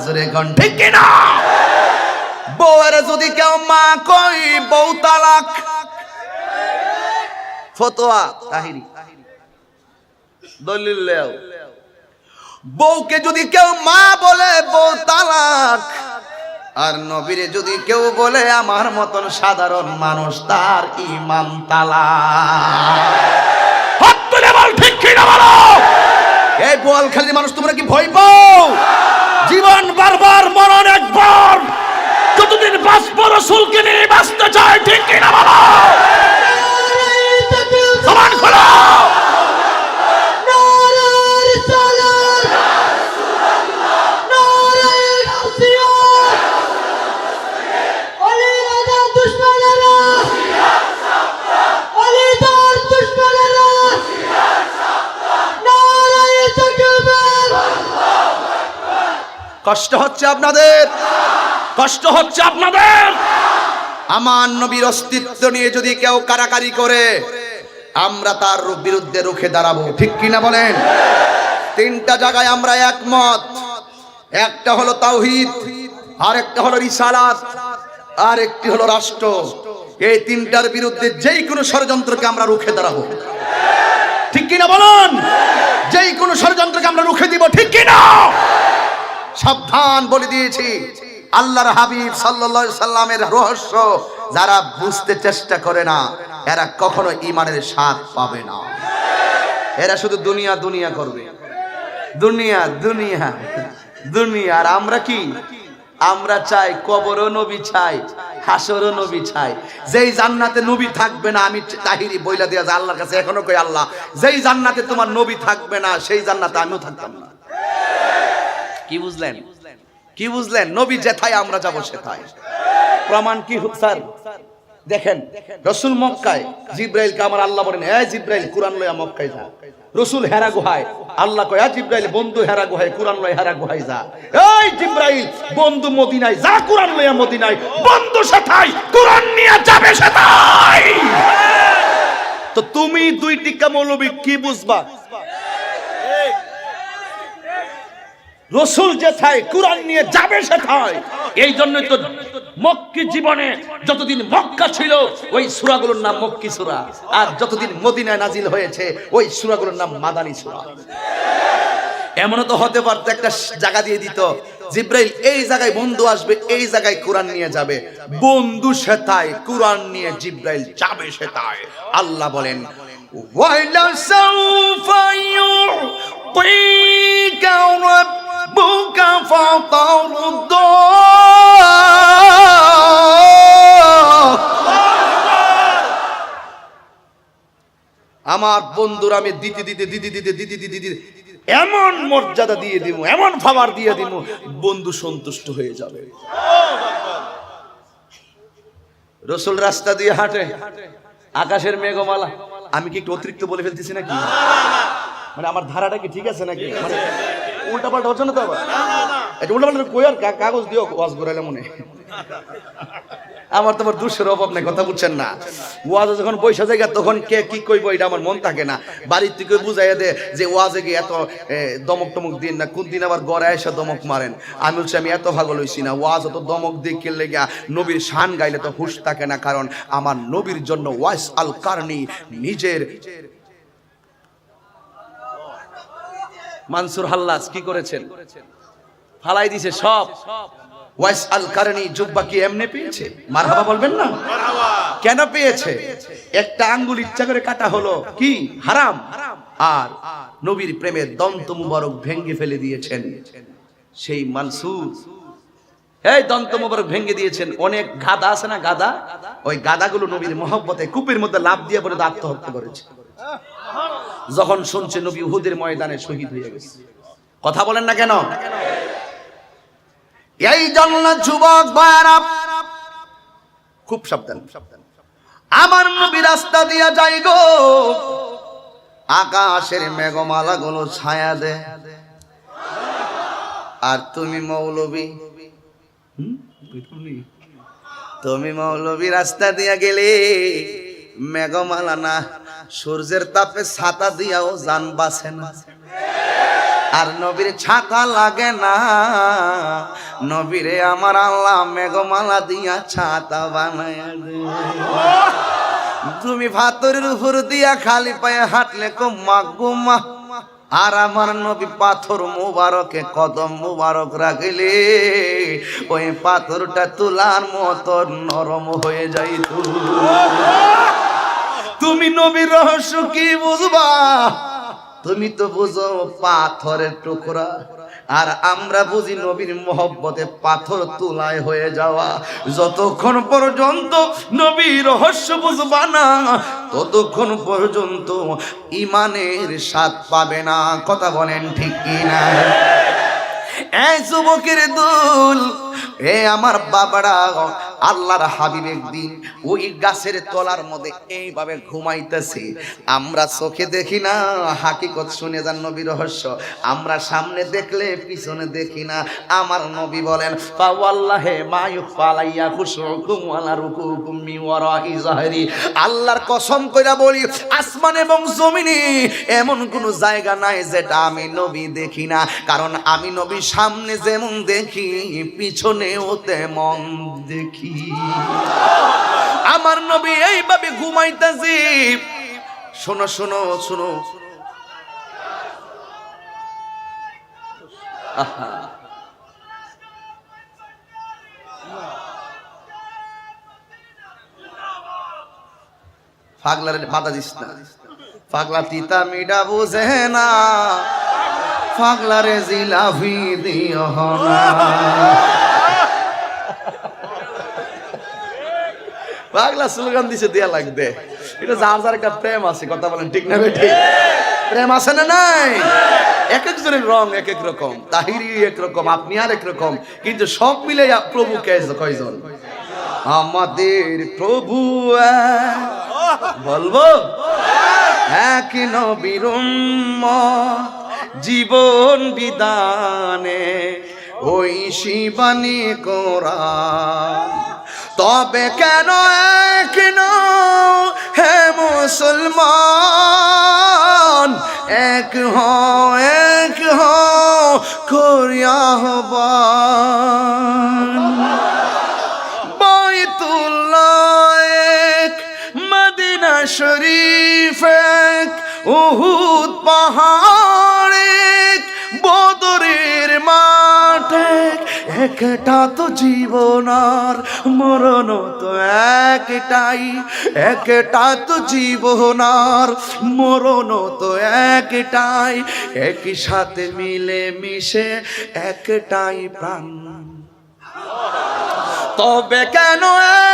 জোরে কোন ঠিক কিনা? বউয়ের যদি কেউ মা কই, বউ তালাক। ফতোয়া তাহিরি, দলিল লেও। বউকে যদি কেউ মা বলে, বউ তালাক। আর নবীরে যদি কেউ বলে আমার মতন সাধারণ মানুষ, তার ঈমান তালা। হাত তুলে বল ঠিক কি না বলো। এই বোয়ালখালীর মানুষ, তোমরা কি ভয় পাও? জীবন বারবার মরণ একবার, যতদিন বাঁচবো রাসূলকে নিয়ে বাঁচতে চাই ঠিক কি না বলো। সমান খোলো। কষ্ট হচ্ছে আপনাদের, কষ্ট হচ্ছে আপনাদের। আমার নবীর অস্তিত্ব নিয়ে যদি কেউ কারাকারি করে, আমরা তার বিরুদ্ধে রুখে দাঁড়াবো, ঠিক কিনা বলেন? তিনটা জায়গায় আমরা একমত। একটা হলো তাওহীদ, আর একটা হলো রিসালাত, আর একটি হলো রাষ্ট্র। এই তিনটার বিরুদ্ধে যেই কোনো ষড়যন্ত্রকে আমরা রুখে দাঁড়াবো, ঠিক কিনা বলুন? যেই কোনো ষড়যন্ত্রকে আমরা রুখে দিব, ঠিক কিনা? সাবধান বলে দিয়েছি, আল্লাহর হাবিব সাল্লাল্লাহু আলাইহি সাল্লামের রহস্য যারা বুঝতে চেষ্টা করে না, এরা কখনো ঈমানের স্বাদ পাবে না। এরা শুধু দুনিয়া দুনিয়া করবে, দুনিয়া দুনিয়া দুনিয়া। আর আমরা কি? আমরা চাই কবরও নবী চাই, হাসরও নবী চাই। যেই জান্নাতে নবী থাকবে না, আমি তাহিরি বইলা দিয়া যে আল্লাহর কাছে এখনো কই, আল্লাহ যেই জান্নাতে তোমার নবী থাকবে না, সেই জান্নাতে আমিও থাকতাম না। কি বুঝলেন? কি বুঝলেন? নবী যেথায় আমরা যাব সেথায়। প্রমাণ কি স্যার? দেখেন, রাসূল মক্কায়, জিব্রাইলকে আমার আল্লাহ বলেন, এই জিব্রাইল কুরআন লইয়া মক্কায় যা। রাসূল হেরা গুহায়, আল্লাহ কয়, এই জিব্রাইল বন্ধু হেরা গুহায়, কুরআন লইয়া হেরা গুহায় যা। এই জিব্রাইল বন্ধু মদিনায় যা, কুরআন লইয়া মদিনায়। বন্ধু সেথায়, কুরআন নিয়ে যাবে সেথায়। তো তুমি দুই টিকা মৌলবী কি বুঝবা? রসুল যেথায় কুরআন নিয়ে যাবে সেথায়। এই জন্যই তো মক্কি জীবনে যতদিন মক্কা ছিল ওই সূরাগুলোর নাম মক্কি সূরা, আর যতদিন মদিনায় নাজিল হয়েছে ওই সূরাগুলোর নাম মাদানী সূরা। এমনও তো হতে পারতো একটা জায়গা দিয়ে দিত, জিব্রাইল এই জায়গায় বন্ধু আসবে, এই জায়গায় কুরআন নিয়ে যাবে। বন্ধু সেথায়, কুরআন নিয়ে জিব্রাইল যাবে সেথায়। আল্লাহ বলেন, ওয়ালা সাউফা ইউতিকা রাব্বুকা ফাতারদা। আমার বন্ধুরা আমি দিতে দিতে দিতে দিতে দিতে দিতে দিতে এমন মর্যাদা দিয়ে দিব, এমন খাবার দিয়ে দিব, বন্ধু সন্তুষ্ট হয়ে যাবে। রসুল রাস্তা দিয়ে হাঁটে, আকাশের মেঘমালা। আমি কি একটু অতিরিক্ত বলে ফেলতেছি নাকি? মানে আমার ধারাটা কি ঠিক আছে নাকি? মানে উল্টা পাল্টা হচ্ছে না তো? আবার এটা উল্টা পাল্টা কই, আর কাগজ দিও ওয়াজ করাইলে মনে। আমার তোমার দুঃখের অভাব নেই, কথা বুঝছেন না? ওয়াজে যখন পয়সা জায়গা তখন কে কি কইব এটা আমার মন থাকে না। বাড়ির থেকে বুঝাইয়া দে যে ওয়াজে গিয়ে এত দমক টমক দিন না, কোন দিন আবার গড়ে এসে দমক মারেন। আমি বলছি আমি এত ভাগল হইছি না, ওয়াজ অত দমক দিয়ে খেললে গিয়া নবীর শান গাইলে তো হুশ থাকে না। কারণ আমার নবীর জন্য ওয়াইস আল কারনি নিজের মানসুর হাল্লাস কি করেছেন? ফালাই দিছে সব। ওয়াইস আল কারনি জুব্বা কি এমনি পেয়েছে? মারহাবা বলবেন না? কেন পেয়েছে? একটা আঙ্গুল ইচ্ছা করে কাটা হলো, কি হারাম। আর নবীর প্রেমের দন্ত মুবারক ভেঙে ফেলে দিয়েছেন সেই মানসুর। এই দন্ত মুবারক ভেঙে দিয়েছেন। অনেক গাদা আছে না, গাদা, ওই গাদাগুলো নবীর মহব্বতে কূপের মধ্যে লাফ দিয়ে পড়ে আত্মহত্যা করেছে যখন শুনছে নবী উহুদের ময়দানে শহীদ হয়ে গেছে। কথা বলেন না কেন? এই জন্য যুবক ভাইরা খুব সাবধান। আমার নবী রাস্তা দিয়া যাই গো, আকাশের মেঘমালা গুলো ছায়া দে, আর তুমি মৌলবী, তুমি মৌলবী রাস্তা দিয়া গেলে মেঘমালা না, সূর্যের তাপে ছাতা দিয়াও জান বাঁচে না। আর নবীর ছাতা লাগে না, নবীরে আমার আল্লাহ মেঘমালা দিয়া ছাতা বানায়া দে। তুমি ভাতরের উপর দিয়া খালি পায়ে হাঁটলে কো মাগো মা, আর আমার নবী পাথর মুবারকে কদম মুবারক রাখলে ওই পাথরটা তুলার মতো নরম হয়ে যাইত। তুমি নবীর রহস্য কি বুঝবা? তুমি তো বুঝো পাথরের টুকরা, আর আমরা বুঝি নবীর মহব্বতে পাথর তুলায় হয়ে যাওয়া। যতক্ষণ পর্যন্ত নবীর রহস্য বুঝবা না ততক্ষণ পর্যন্ত ইমানের স্বাদ পাবে না। কথা বলেন ঠিক কিনা? এই যুবকের দল, এ আমার বাবারা, আল্লাহর হাবিব একদিন ওই গাছের তলার মধ্যে এইভাবে ঘুমাইতেছে। আমরা চোখে দেখি না, হাকিকত শুনে যান নবীর রহস্য। আমরা সামনে দেখলে পিছনে দেখি না। আমার নবী বলেন ফাওয়াল্লাহি মা ইউফালাইয়া খুশুকুম ওয়ালা রুকুকুম মিন ওয়ারাই যাহরি। আল্লাহর কসম কইরা বলি, আসমান এবং জমিনে এমন কোন জায়গা নাই যেটা আমি নবী দেখি না। কারণ আমি নবী সামনে যেমন দেখি পিছনেও তেমন দেখি। আমার নবী এইভাবে ঘুমাইতেছে। শোনো শোনো শোনো, পাগলারে বাধা দিস না। পাগলা তিতা মিডা বুঝে না, পাগলারে জিলাফি দিও না। পাগলা স্লোগান দিছে দেয়া লাগবে। এটা যার যার একটা প্রেম আছে। কথা বলেন ঠিক না বেঠিক? প্রেম আছে না নাই? এক একজনের রং এক এক রকম, তাহিরি এক রকম, আপনি আর এক রকম, কিন্তু সব মিলে প্রভু কয়জন? আমাদের প্রভু বলবো এক নবীর উম্মত, জীবন বিদানে ওই শিবানী কোরআন। তবে কেন এক নও হে মুসলমান, এক হও করিয়া আহ্বান। বাইতুল্লাহ এক, মদিনা শরীফ এক, উহুদ পাহাড় এক, বদরের মাঠ এক। একটা তো জীবন আর মরণ তো একটাই, একটা তো জীবন আর মরণ তো একটাই, একই সাথে মিলে মিশে একটাই প্রাণ। তবে কেন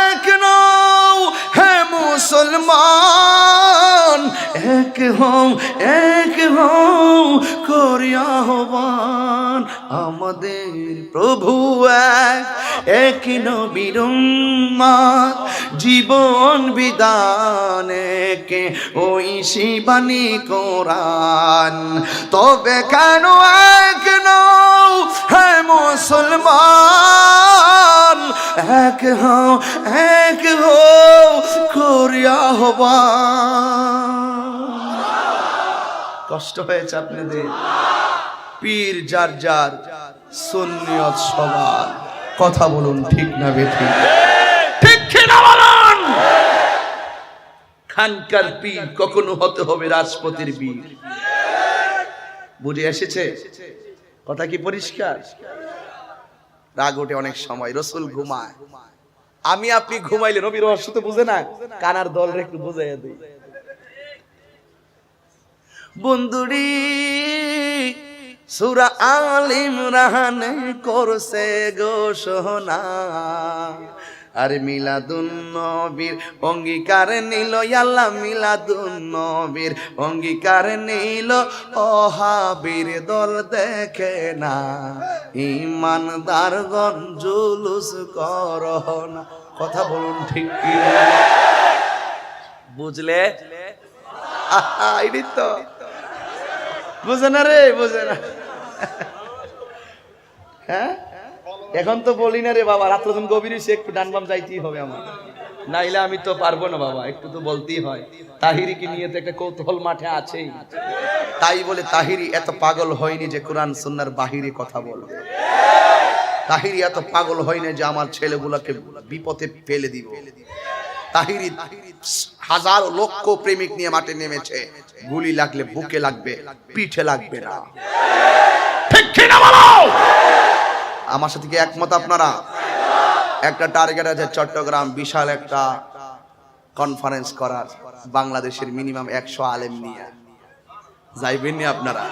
এক নও হে মুসলমান, এক হও করিয়া আহ্বান। আমাদের প্রভু এক নবীর উম্মত, জীবন বিদানে কে ওই শিবানী কোরআন। তবে কেন এক নও হে মুসলমান, এক হও করিয়া আহ্বান। কষ্ট হয়েছে আপনাদের? পীর যার যার, সুন্নিয়ত সবার। কথা বলুন ঠিক না বেঠিক? ঠিক কিনা বলুন? খানকার পীর কখনো হতে হবে রাজপতির বীর। বুঝে এসেছে কথা কি পরিষ্কার? রাগ ওঠে অনেক সময়, রসুল ঘুমায়, আমি আপনি ঘুমাইলে নবীর রহস্য তো বুঝে না। কানার দল একটু বুঝাইয়া দিই। বন্ধুরি সূরা আল ইমরানে করছে ঘোষণা, আর মিলাদুন নবীর অঙ্গীকার নিল আল্লাহ, মিলাদুন নবীর অঙ্গীকার নিল ওহাবীর দল দেখে না, ঈমানদারগণ জুলুস করো না। কথা বলুন ঠিক কি? বুঝলে? এই তো বুঝে না রে, বুঝে না। হ্যাঁ, এখন তো বলি না রে বাবা, রাত্র যখন গভীর হইছে একটু ডান বাম যাইতেই হবে আমার, নাইলে আমি তো পারবো না বাবা, একটু তো বলতেই হয়। তাহিরি কি নিয়ে তো একটা কৌতূহল মাঠে আছেই, তাই বলে তাহিরি এত পাগল হয়নি যে কোরআন সুন্নাহর বাহিরে কথা বলবে। তাহিরি এত পাগল হয়নি যে আমার ছেলেগুলোকে বিপদে ফেলে দিব। তাহিরি হাজার লক্ষ প্রেমিক নিয়ে মাঠে নেমেছে, গুলি লাগলে বুকে লাগবে, পিঠে লাগবে না। ঠিক কি না বলো? আমার সাথে কি একমত আপনারা? একটা টার্গেট আছে চট্টগ্রাম বিশাল একটা কনফারেন্স করার, বাংলাদেশের মিনিমাম 100 আলেম নিয়ে যাইবেন নি আপনারা?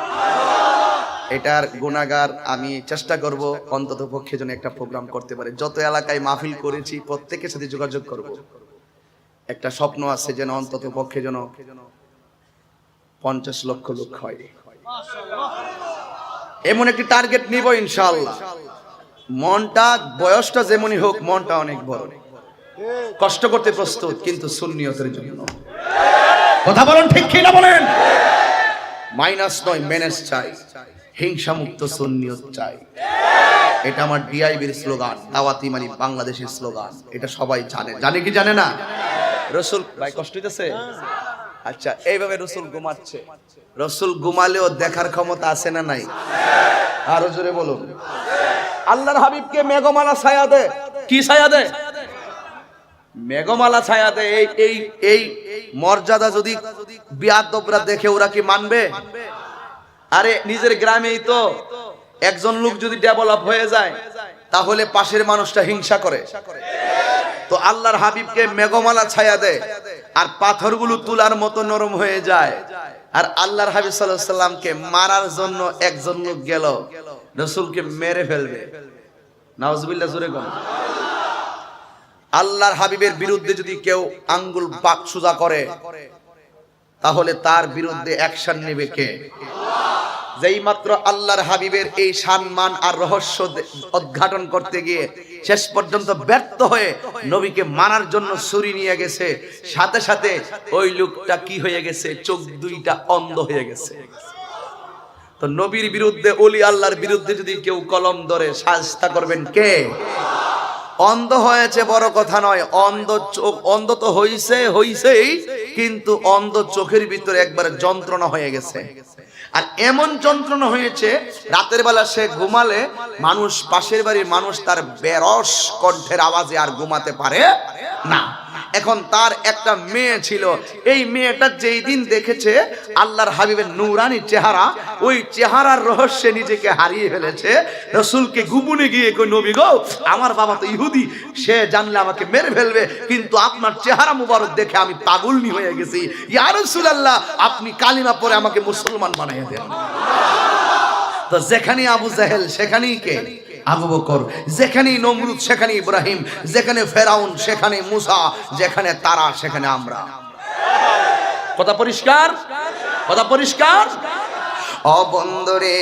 এটার গুনাহগার আমি চেষ্টা করব অন্তত পক্ষে যেন একটা প্রোগ্রাম করতে পারে। যত এলাকায় মাহফিল করেছি প্রত্যেকের সাথে যোগাযোগ করব। একটা স্বপ্ন আছে যেন অন্তত পক্ষে যেন 50 লক্ষ লোক হয়, এমন একটি টার্গেট নিব ইনশাআল্লাহ। মনটা বয়সটা যেমনই হোক, মনটা অনেক বড়, কষ্ট করতে প্রস্তুত, কিন্তু সুন্নিয়তের জন্য। কথা বলেন ঠিক কি না বলেন? মাইনাস নয়, মেনেজ চাই, হিংসা মুক্ত সুন্নিয়ত চাই। এটা আমার ডিআইবির স্লোগান, দাওয়াতি মানে বাংলাদেশের স্লোগান। এটা সবাই জানে, জানে কি জানে না? রসুল ভাই কষ্ট হইতেছে? আচ্ছা, এইভাবে রসুল ঘুমাচ্ছে। রসুল ঘুমালেও দেখার ক্ষমতা আছে না নাই? আরো জোরে বলুন। আল্লাহর হাবিবকে মেঘমালা ছায়া দে। কি ছায়া দে? মেঘমালা ছায়া দে। এই মর্যাদা যদি বিয়াদবরা দেখে ওরা কি মানবে? আরে নিজের গ্রামেই তো একজন লোক যদি ডেভেলপ হয়ে যায় তাহলে পাশের মানুষটা হিংসা করে। তো আল্লাহর হাবিবকে মেঘমালা ছায়া দেয় আর পাথরগুলো তুলার মতো নরম হয়ে যায়। আর আল্লাহর হাবিব সাল্লাল্লাহু আলাইহি সাল্লামকে মারার জন্য একজন লোক গেল, রাসূলকে মেরে ফেলবে। নাউজুবিল্লাহ, জোরে বল। আল্লাহর হাবিবের বিরুদ্ধে যদি কেউ আঙ্গুল বাক সোজা করে তাহলে তার বিরুদ্ধে অ্যাকশন নেবে কে? যেই মাত্র আল্লাহর হাবিবের এই সম্মান আর রহস্য উদ্ঘাটন করতে গিয়ে শেষ পর্যন্ত ব্যর্থ হয়ে নবীকে মারার জন্য ছুরি নিয়ে গেছে, সাথে সাথে ওই লোকটা কি হয়ে গেছে? চোখ দুইটা অন্ধ হয়ে গেছে। তো নবীর বিরুদ্ধে, ওলি আল্লাহর বিরুদ্ধে যদি কেউ কলম ধরে, শাস্তা করবেন কে? অন্ধ হয়েছে বড় কথা নয়, অন্ধ চোখ, অন্ধ তো হইছেই, কিন্তু অন্ধ চোখের ভিতরে একবারে যন্ত্রণা হয়ে গেছে। আর এমন যন্ত্রণা হয়েছে, রাতের বেলা সে ঘুমালে মানুষ, পাশের বাড়ির মানুষ তার বেরস কণ্ঠের আওয়াজে আর ঘুমাতে পারে না। এখন তার একটা মেয়ে ছিল, এই মেয়েটা যেই দিন দেখেছে আল্লাহর হাবিবের নূরানি চেহারা, ওই চেহারার রহস্যে নিজেকে হারিয়ে ফেলেছে। রাসূলকে গোপনে গিয়ে কই, নবী গো, আমার বাবা তো ইহুদি, সে জানলে আমাকে মেরে ফেলবে, কিন্তু আপনার চেহারা মুবারক দেখে আমি পাগলনি হয়ে গেছি। ইয়া রাসূলুল্লাহ, আপনি কালিমা পড়ে আমাকে মুসলমান বানিয়ে দেন। তো যেখানে আবু জাহেল সেখানেই কে? আবু বকর। যেখানে নমরুদ সেখানে ইব্রাহিম, যেখানে ফেরাউন সেখানে মুসা, যেখানে তারা সেখানে আমরা। কথা পরিষ্কার? কথা পরিষ্কার? ও বন্ধুরে,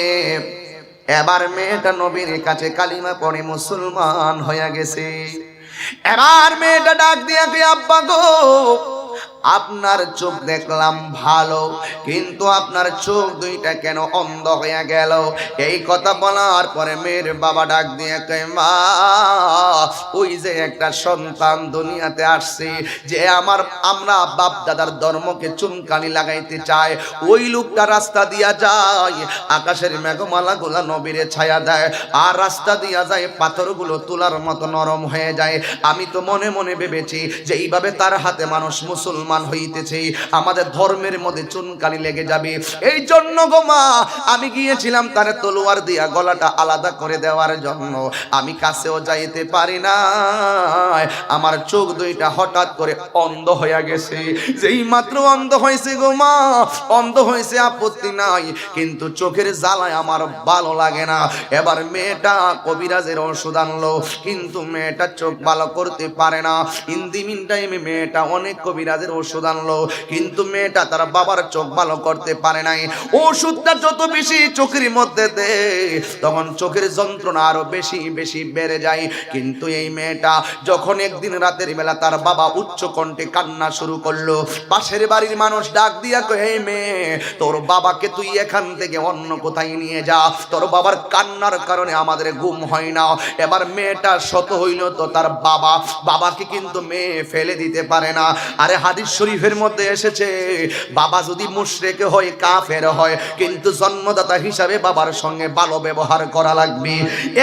এবার মেয়েটা নবীর কাছে কালিমা পড়ে মুসলমান হয়ে গেছে। এবার মেয়েটা ডাক দিয়ে কে, আব্বা গো, আপনার চোখ দেখলাম ভালো, কিন্তু আপনার চোখ দুইটা কেন অন্ধ হয়ে গেল? এই কথা বলার পরে মেয়ের বাবা ডাক দিয়ে কয়, মা, ওই যে একটা সন্তান দুনিয়াতে আসছে, যে আমরা বাপ দাদার ধর্মকে চুনকানি লাগাইতে চায়, ওই লোকটা রাস্তা দিয়া যায়, আকাশের মেঘমালা গুলা নবীরে ছায়া দেয়, আর রাস্তা দিয়া যায় পাথরগুলো তুলার মতো নরম হয়ে যায়। আমি তো মনে মনে ভেবেছি যে এইভাবে তার হাতে মানুষ মুসলমান হইতেছে, আমাদের ধর্মের মধ্যে চুনকানি লেগে যাবে। এই জন্য গো মা, আমি গিয়েছিলাম তার তলোয়ার দিয়া গলাটা আলাদা করে দেওয়ার জন্য। আমি কাছেও যাইতে পারি না, আমার চোখ দুইটা হঠাৎ করে অন্ধ হয়ে গেছে। যেই মাত্র অন্ধ হয়েছে গো মা, অন্ধ হয়েছে আপত্তি নাই, কিন্তু চোখের জ্বালায় আমার ভালো লাগে না। এবার মেয়েটা কবিরাজের ওষুধ আনলো, কিন্তু মেয়েটা চোখ ভালো করতে পারে না। ইন দি মিন টাইমে মেয়েটা অনেক কবিরাজের ওষুধ আনলো, কিন্তু মেয়েটা তার বাবার চোখ ভালো করতে পারে নাই। ওষুধটা যত বেশি চোখের মধ্যে দে, তখন চোখের যন্ত্রণা আরো বেশি বেশি বেড়ে যায়। কিন্তু এই মেয়েটা যখন একদিন রাতের বেলা তার বাবা উচ্চ কণ্ঠে কান্না শুরু করলো, পাশের বাড়ির মানুষ ডাক দিয়া কয়, এই মেয়ে, তোর বাবাকে তুই এখান থেকে অন্য কোথায় নিয়ে যা, তোর বাবার কান্নার কারণে আমাদের ঘুম হয় না। এবার মেয়েটা শত হইল তো তার বাবাকে কিন্তু মেয়ে ফেলে দিতে পারে না। আরে হাদিস শরীফের মধ্যে এসেছে, বাবা যদি মুশরিক হয়, কাফের হয়, কিন্তু জন্মদাতা হিসাবে বাবার সঙ্গে ভালো ব্যবহার করা লাগবে।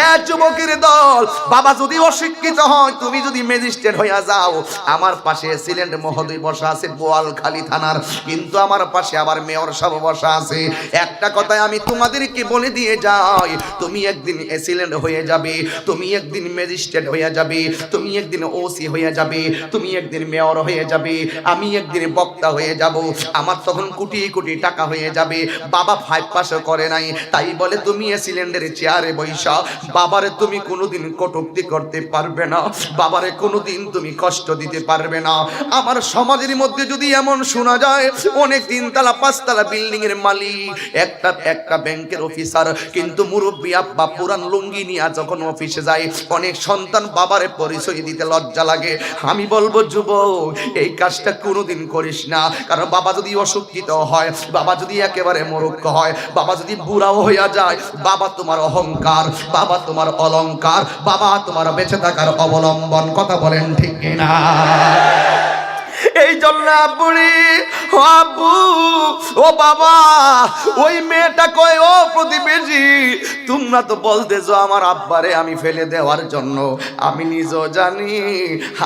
এ যুবকের দল, বাবা যদি অশিক্ষিত হয়, তুমি যদি ম্যাজিস্ট্রেট হইয়া যাও, আমার পাশে সিলেন্ট মহোদয় বসা আছে বোয়ালখালী থানার, কিন্তু আমার পাশে আবার মেয়র সাহেব বসা আছে। একটা কথাই আমি তোমাদেরকে বলে দিয়ে যাই, তুমি একদিন এসিলেন্ট হয়ে যাবে, তুমি একদিন ম্যাজিস্ট্রেট হয়ে যাবে, তুমি একদিন ওসি হয়ে যাবে, তুমি একদিন মেয়র হয়ে যাবে, আমি একদিন বক্তা হয়ে যাব, আমার তখন কোটি কোটি টাকা হয়ে যাবে। বাবা 5 পাসও করে নাই, তাই বলে তুমি এসিলেন্ডের চেয়ারে বৈশা বাবারে তুমি কোনোদিন কটূক্তি করতে পারবে না, বাবারে কোনোদিন তুমি কষ্ট দিতে পারবে না। আমার সমাজের মধ্যে যদি এমন শোনা যায়, অনেক 3 তলা 5 তলা বিল্ডিং এর মালিক, একটা ব্যাংকের অফিসার, কিন্তু মুরব্বী আব্বা পুরান লুঙ্গি নিয়ে যখন অফিসে যায়, অনেক সন্তান বাবারে পরিচয় দিতে লজ্জা লাগে। আমি বলবো যুবক, এই কাজটা কোনোদিন করিস না, কারণ বাবা যদি অশিক্ষিত হয়, বাবা যদি একেবারে মূর্খ হয়, বাবা যদি বুড়াও হইয়া যায়, বাবা তোমার অহংকার, বাবা তোমার অলংকার, বাবা তোমার বেঁচে থাকার অবলম্বন। কথা বলেন ঠিক কিনা? এই জন্য আব্বুরি, ও আব্বু, ও বাবা, ওই মেয়েটা কয়, ও প্রতিবেশী, তোমরা তো বলতেছো আমার আব্বারে আমি ফেলে দেওয়ার জন্য। আমি নিজেও জানি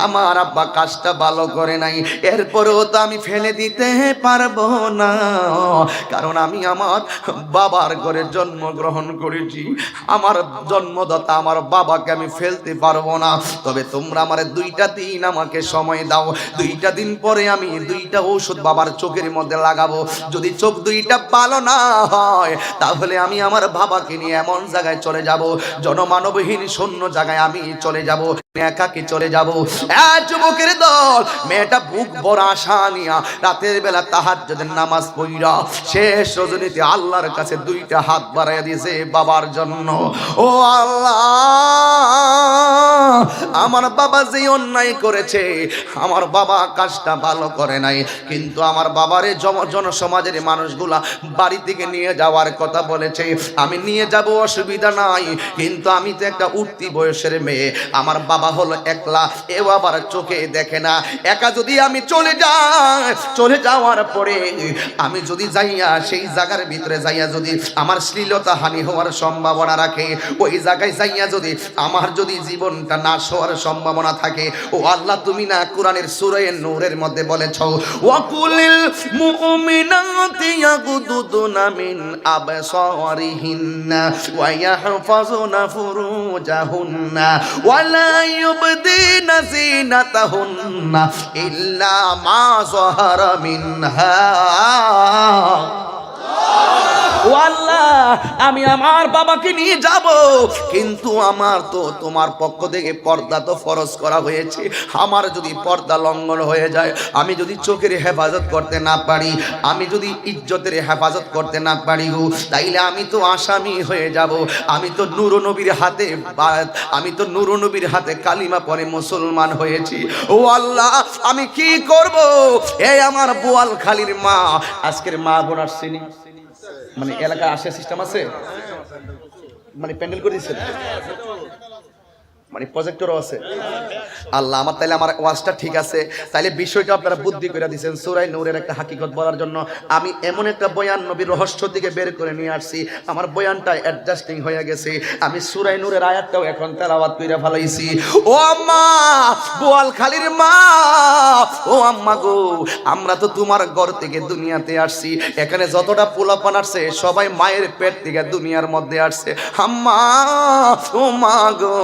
আমার আব্বা কাজটা ভালো করে নাই, এরপরেও তো আমি ফেলে দিতে পারবো না, কারণ আমি আমার বাবার ঘরে জন্মগ্রহণ করেছি, আমার জন্মদাতা আমার বাবাকে আমি ফেলতে পারবো না। তবে তোমরা আমার 2টা দিন আমাকে সময় দাও, 2টা দিন পরে আমি 2টা ঔষধ বাবার চোখের মধ্যে লাগাবো। যদি চোখ 2টা ভালো না হয়, তাহলে আমি আমার বাবাকে নিয়ে এমন জায়গায় চলে যাব, জনমানবহীন শূন্য জায়গায় আমি চলে যাব, একাকি চলে যাব। যুবকের দল, মেয়েটা বুক ভরা আশা নিয়া রাতের বেলা তাহাজ্জুদের নামাজ পড়া শেষ রজনীতে আল্লাহর কাছে 2টা হাত বাড়াইয়া দিয়েছে বাবার জন্য। ও আল্লাহ, আমার বাবা যে অন্যায় করেছে, আমার বাবা কাজটা ভালো করে নাই, কিন্তু আমার বাবারে জনসমাজের মানুষগুলা বাড়ি থেকে নিয়ে যাওয়ার কথা বলেছে, আমি নিয়ে যাব, অসুবিধা নাই, কিন্তু আমি তো একটা উঠতি বয়সের মেয়ে, আমার বাবা হলো একলা, এও আবার চোখে দেখে না। একা যদি আমি চলে যাই, চলে যাওয়ার পরে আমি যদি যাইয়া সেই জায়গার ভিতরে যাইয়া যদি আমার শ্লীলতা হানি হওয়ার সম্ভাবনা রাখে, ওই জায়গায় যাইয়া যদি আমার যদি জীবনটা নাশ হওয়ার সম্ভাবনা থাকে, ও আল্লাহ, তুমি না কোরআনের সূরা নূরের মধ্যে বলেছো, ওয়াকুলিল মুমিনাতি ইয়াগুদুনা মিন আবসারিহিন্না ওয়া ইয়াহফাজুনা ফুরুজাহুন্না ওয়া লা ইউবদিনা জিনাতাহুন্না ইল্লা মা যাহারা মিনহা। ও আল্লাহ, আমি আমার বাবাকে নিয়ে যাব, কিন্তু আমার তো তোমার পক্ষ থেকে পর্দা তো ফরজ করা হয়েছে, আমার যদি পর্দা লঙ্ঘন হয়ে যায়, আমি যদি চোখের হেফাজত করতে না পারি, আমি যদি ইজ্জতের হেফাজত করতে না পারি গো, তাইলে আমি তো আসামি হয়ে যাব। আমি তো নূর নবীর হাতে, আমি তো নূর নবীর হাতে কালিমা পড়ে মুসলমান হয়েছি। ও আল্লাহ, আমি কি করব? এই আমার বোয়ালখালীর মা, আজকের মা বোন আসছেনি, মানে এলাকায় আসে সিস্টেম আছে, মানে প্যান্ডেল করে দিচ্ছেন, মানে প্রজেক্টরও আছে। আল্লাহ, আমার তাইলে আমার ওয়াজটা ঠিক আছে, তাইলে বিষয়টা আপনারা বুদ্ধি করে দিয়েছেন। সূরা নূরের একটা হাকিকত বলার জন্য আমি এমন একটা বয়ান নবীর রহস্য দিকে বের করে নিয়ে আসছি, আমার বয়ানটা অ্যাডজাস্টিং হয়ে গেছে। আমি সূরা নূরের আয়াতটাও এখন তেলাওয়াত কইরা ফেলাইছি। ও আম্মা, বোয়ালখালীর মা, ও আম্মা গো, আমরা তো তোমার ঘর থেকে দুনিয়াতে আসছি, এখানে যতটা পোলাপান আসছে সবাই মায়ের পেট থেকে দুনিয়ার মধ্যে আসছে। আম্মা, ও মা গো,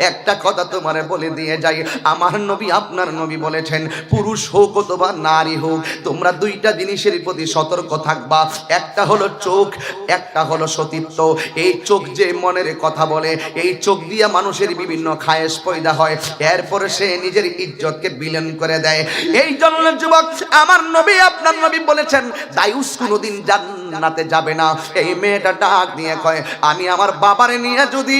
একটা কথা তোমারে বলে দিয়ে যাই, আমার নবী, আপনার নবী বলেছেন, পুরুষ হোক অথবা নারী হোক, তোমরা 2টা জিনিসের প্রতি সতর্ক থাকবা, একটা হলো চোখ, একটা হলো সতীত্ব। এই চোখ যে মনের কথা বলে, এই চোখ দিয়া মানুষের বিভিন্ন খায়েশ পয়দা হয়, এরপরে সে নিজের ইজ্জতকে বিলীন করে দেয়। এই জন্য যুবক, আমার নবী, আপনার নবী বলেছেন, দায়ুস কোনোদিন জান্নাত জান্নাতে যাবে না। এই মেয়েটা ডাক দিয়ে কয়, আমি আমার বাবারে নিয়ে যদি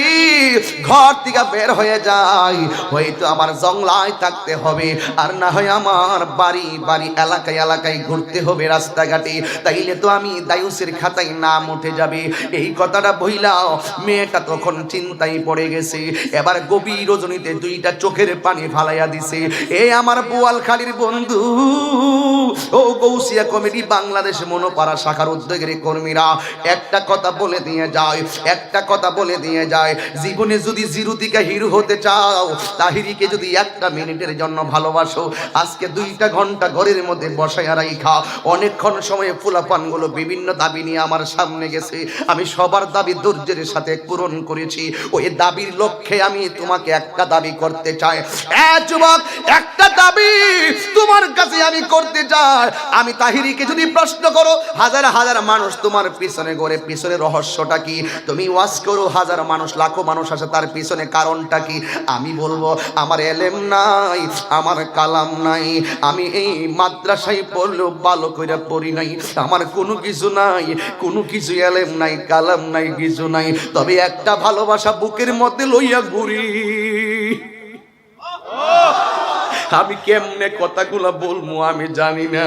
ঘর থেকে বের হয়ে যাই, হয়তো আমার জংলায় থাকতে হবে, আর না হয় আমার বাড়ি বাড়ি এলাকায় এলাকায় ঘুরতে হবে রাস্তাঘাটে, তাইলে তো আমি দায়ুসের খাতায় নাম উঠে যাবে। এই কথাটা বইলাও মেয়েটা তখন চিন্তায় পড়ে গেছে। এবার গভীর রজনীতে দুইটা চোখের পানি ফালাইয়া দিছে। এ আমার বোয়ালখালীর বন্ধু, ও গৌসিয়া কমিটি বাংলাদেশ মনোপাড়া শাখার উদ্যোগের কর্মীরা, একটা কথা বলে দিয়ে যায়, একটা কথা বলে দিয়ে যায়, জীবনে যদি জিরো থেকে হিরো হতে চাও, তাহিরিকে যদি একটা মিনিটের জন্য ভালোবাসো, আজকে 2টা ঘন্টা ঘরের মধ্যে বসাইয়া রাইখা। অনেকক্ষণ সময় ফুলাপানগুলো বিভিন্ন দাবি নিয়ে আমার সামনে গেছে, আমি সবার দাবি ধৈর্যের সাথে পূরণ করেছি। ওই দাবির লক্ষ্যে আমি তোমাকে একটা দাবি করতে চাই। যুবক, একটা দাবি তোমার কাছে আমি করতে চাই। আমি তাহিরিকে যদি প্রশ্ন করো, হাজার হাজার মানুষ তোমার পিছনে ঘোরে, পিছনে রহস্যটা কি? তুমি ওয়াজ করো, হাজার মানুষ লাখো মানুষ আসে, তার পিছনে কারণটা কি? আমি বলবো, আমার এলেম নাই, আমার কালাম নাই, আমি এই মাদ্রাসায় পড়লেও ভালো করে পড়ি নাই, আমার কোনো কিছু নাই, কোনো কিছু এলেম নাই, কালাম নাই, কিছু নাই, তবে একটা ভালোবাসা বুকের মধ্যে লইয়া ঘুরি। আমি কেমনে কথাগুলো বলবো আমি জানি না,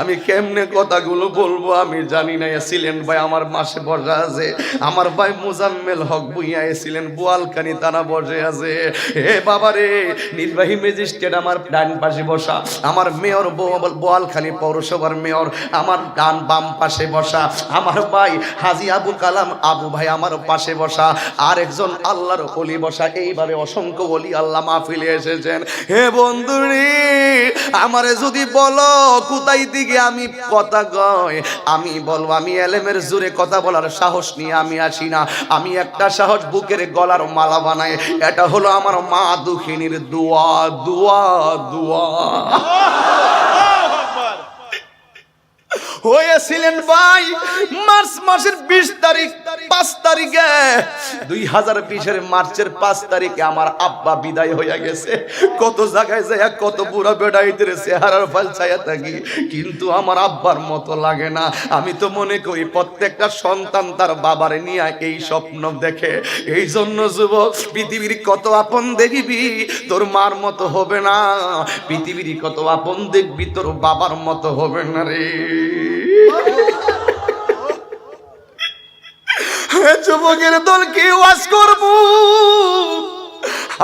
আমি কেমনে কথাগুলো বলবো আমি জানি না। এসিলেন ভাই আমার মাসে বসে আছে, আমার ভাই মুজাম্মেল হক বুইয়া এসিলেন বোয়ালখানি তারা বসে আছে। হে বাবা রে, নির্বাহী ম্যাজিস্ট্রেট আমার ডান পাশে বসা, আমার মেয়র বোয়ালখালী পৌরসভার মেয়র আমার ডান বাম পাশে বসা, আমার ভাই হাজী আবু কালাম আবু ভাই আমার পাশে বসা, আর একজন আল্লাহর ওলি বসা। এইভাবে অসংখ্য ওলি আল্লাহ মাহফিলে এসেছেন। হে বন্ধু, আমারে যদি বলো কোথায় দিকে আমি কথা কই, আমি বলবো আমি এলেমের জোরে কথা বলার সাহস নিয়ে আমি আসি না, আমি একটা সাহস বুকের গলার মালা বানাই, এটা হলো আমার মা দুঃখিনীর দোয়া, দোয়া, দোয়া। হয়েছিলেন ভাই মার্চ মাসের 20 তারিখ, 5 তারিখে 2020 মার্চের 5 তারিখে আমার আব্বা বিদায় হয়ে গেছে। কত জায়গায় যায়, কত বুড়া বেড়াইতে চেহারার ফাল ছায়া থাকি, কিন্তু আমার আব্বার মতো লাগে না। আমি তো মনে করি প্রত্যেকটা সন্তান তার বাবারে নিয়ে এই স্বপ্ন দেখে। এই জন্য যুবক, পৃথিবীর কত আপন দেখবি, তোর মার মতো হবে না, পৃথিবীর কত আপন দেখবি, তোর বাবার মতো হবে না রে। যুবকের দল কি ওয়াজ করবো?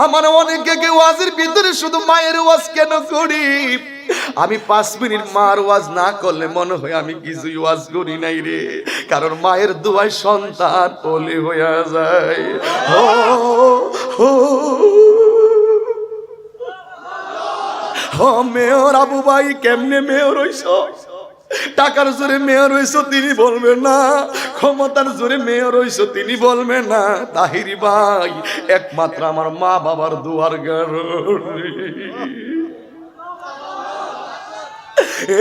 আমার অনেকে ওয়াজের ভিতরে শুধু মায়ের ওয়াজ কেন করি? আমি 5 মিনিট মার ওয়াজ না করলে মনে হয় আমি কিছুই ওয়াজ করি নাই রে, কারণ মায়ের দোয়ায় সন্তান ওলি হয়ে যায়। মেয়র আবু ভাই কেমনে মেয়র হইছ? টাকার জোরে মেয়র হইছ তিনি বলবেন না, ক্ষমতার জোরে মেয়র হইছ তিনি বলবেন না। তাহিরি ভাই একমাত্র আমার মা বাবার দুয়ার গার।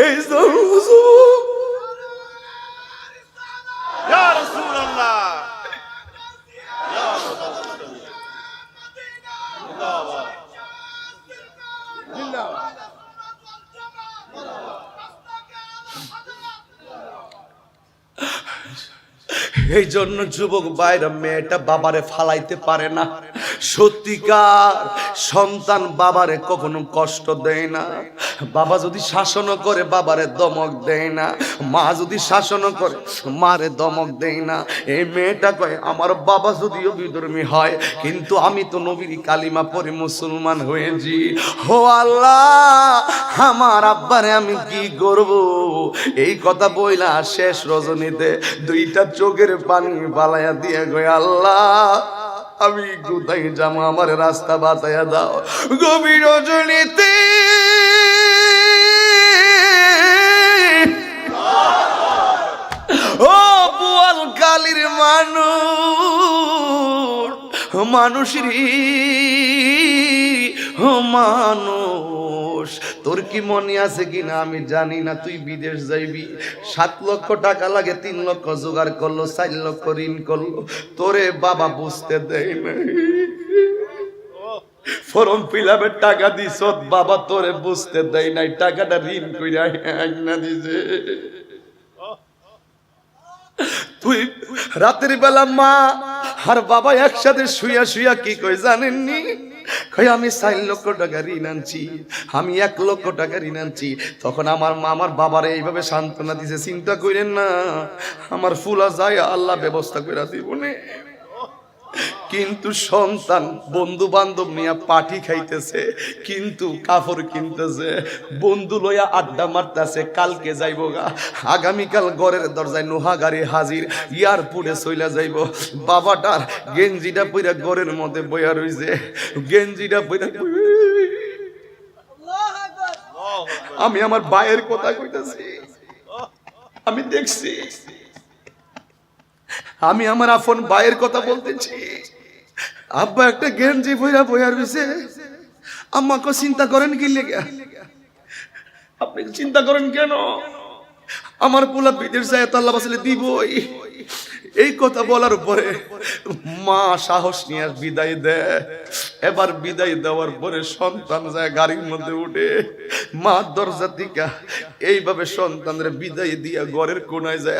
এই ইয়া রাসূলুল্লাহ, এই জন্য যুবক ভাইরা মেয়েটা বাবারে ফালাইতে পারে না। সত্যিকার সন্তান বাবারে কখনো কষ্ট দেয় না। বাবা যদি শাসনও করে বাবারে দমক দেয় না, মা যদি শাসনও করে মারে দমক দেয় না। এই মেয়েটা কয় আমার বাবা যদিও বিধর্মী হয়, কিন্তু আমি তো নবীর কালিমা পড়ে মুসলমান হয়েছি। হো আল্লাহ, আমার আব্বারে আমি কি করব? এই কথা বইলা শেষ রজনীতে 2টা চোখের পানি বালাইয়া দিয়ে গয়, আল্লাহ আমি কোথায় যাবো, আমার রাস্তা বাতায়া দাও। গভীর রজনীতে ও বোয়ালখালীর মানুষেরই মানুষ, তোর কি মনে আছে কিনা আমি জানি না, তুই বিদেশ যাইবি, 7 লক্ষ টাকা লাগে, 3 লক্ষ জোগাড় করলো, 4 লক্ষ ঋণ করলো, তোরে বাবা বুঝতে দেয় না। ফর্ম ফিলাপের টাকা দিছ বাবা, তোরে বুঝতে দেয় নাই, টাকাটা ঋণ কইরা না দিছে। তুই রাতের বেলা মা আর বাবা একসাথে শুয়া শুয়া কি কই জানেননি? কই আমি 4 লক্ষ টাকা ঋণ আনছি, আমি 1 লক্ষ টাকা ঋণ আনছি। তখন আমার মা আমার বাবারে এইভাবে সান্ত্বনা দিছে, চিন্তা করেন না, আমার ফুলা যায় আল্লাহ ব্যবস্থা করে দিবনে। কিন্তু সন্তান বন্ধু বান্ধব নিয়ে পাটি খাইতেছে, কিন্তু কাপড় কিনতেছে, বন্ধু লইয়া আড্ডা মারতেছে, কালকে যাইব গা, আগামীকাল ঘরের দরজায় নোহা গাড়ি হাজির, এয়ারপোর্টে চইলা যাইব। বাবাটার গেঞ্জিটা পইরা ঘরের মধ্যে বইয়া রইছে, গেঞ্জিটা পইরা আমি আমার ভাইয়ের কথা কইতাছি, আমি দেখছি, আমি আমার আপন ভাইয়ের কথা বলতেছি। আব্বা একটা গেঞ্জি বইরা বইয়া রইছে, আম্মাকে চিন্তা করেন কি লেগে? আপনি চিন্তা করেন কেন? আমার পোলা বিদেশ যায় তো আল্লাহ বাসলে দিবই। এই কথা বলার পরে মা সাহস নিয়ে বিদায় দেয়। এবার বিদায় দেওয়ার পরে সন্তান যায় গাড়ির মধ্যে উঠে, মা দরজা থেকে এইভাবে সন্তানরে বিদায় দিয়া ঘরের কোনায় যায়,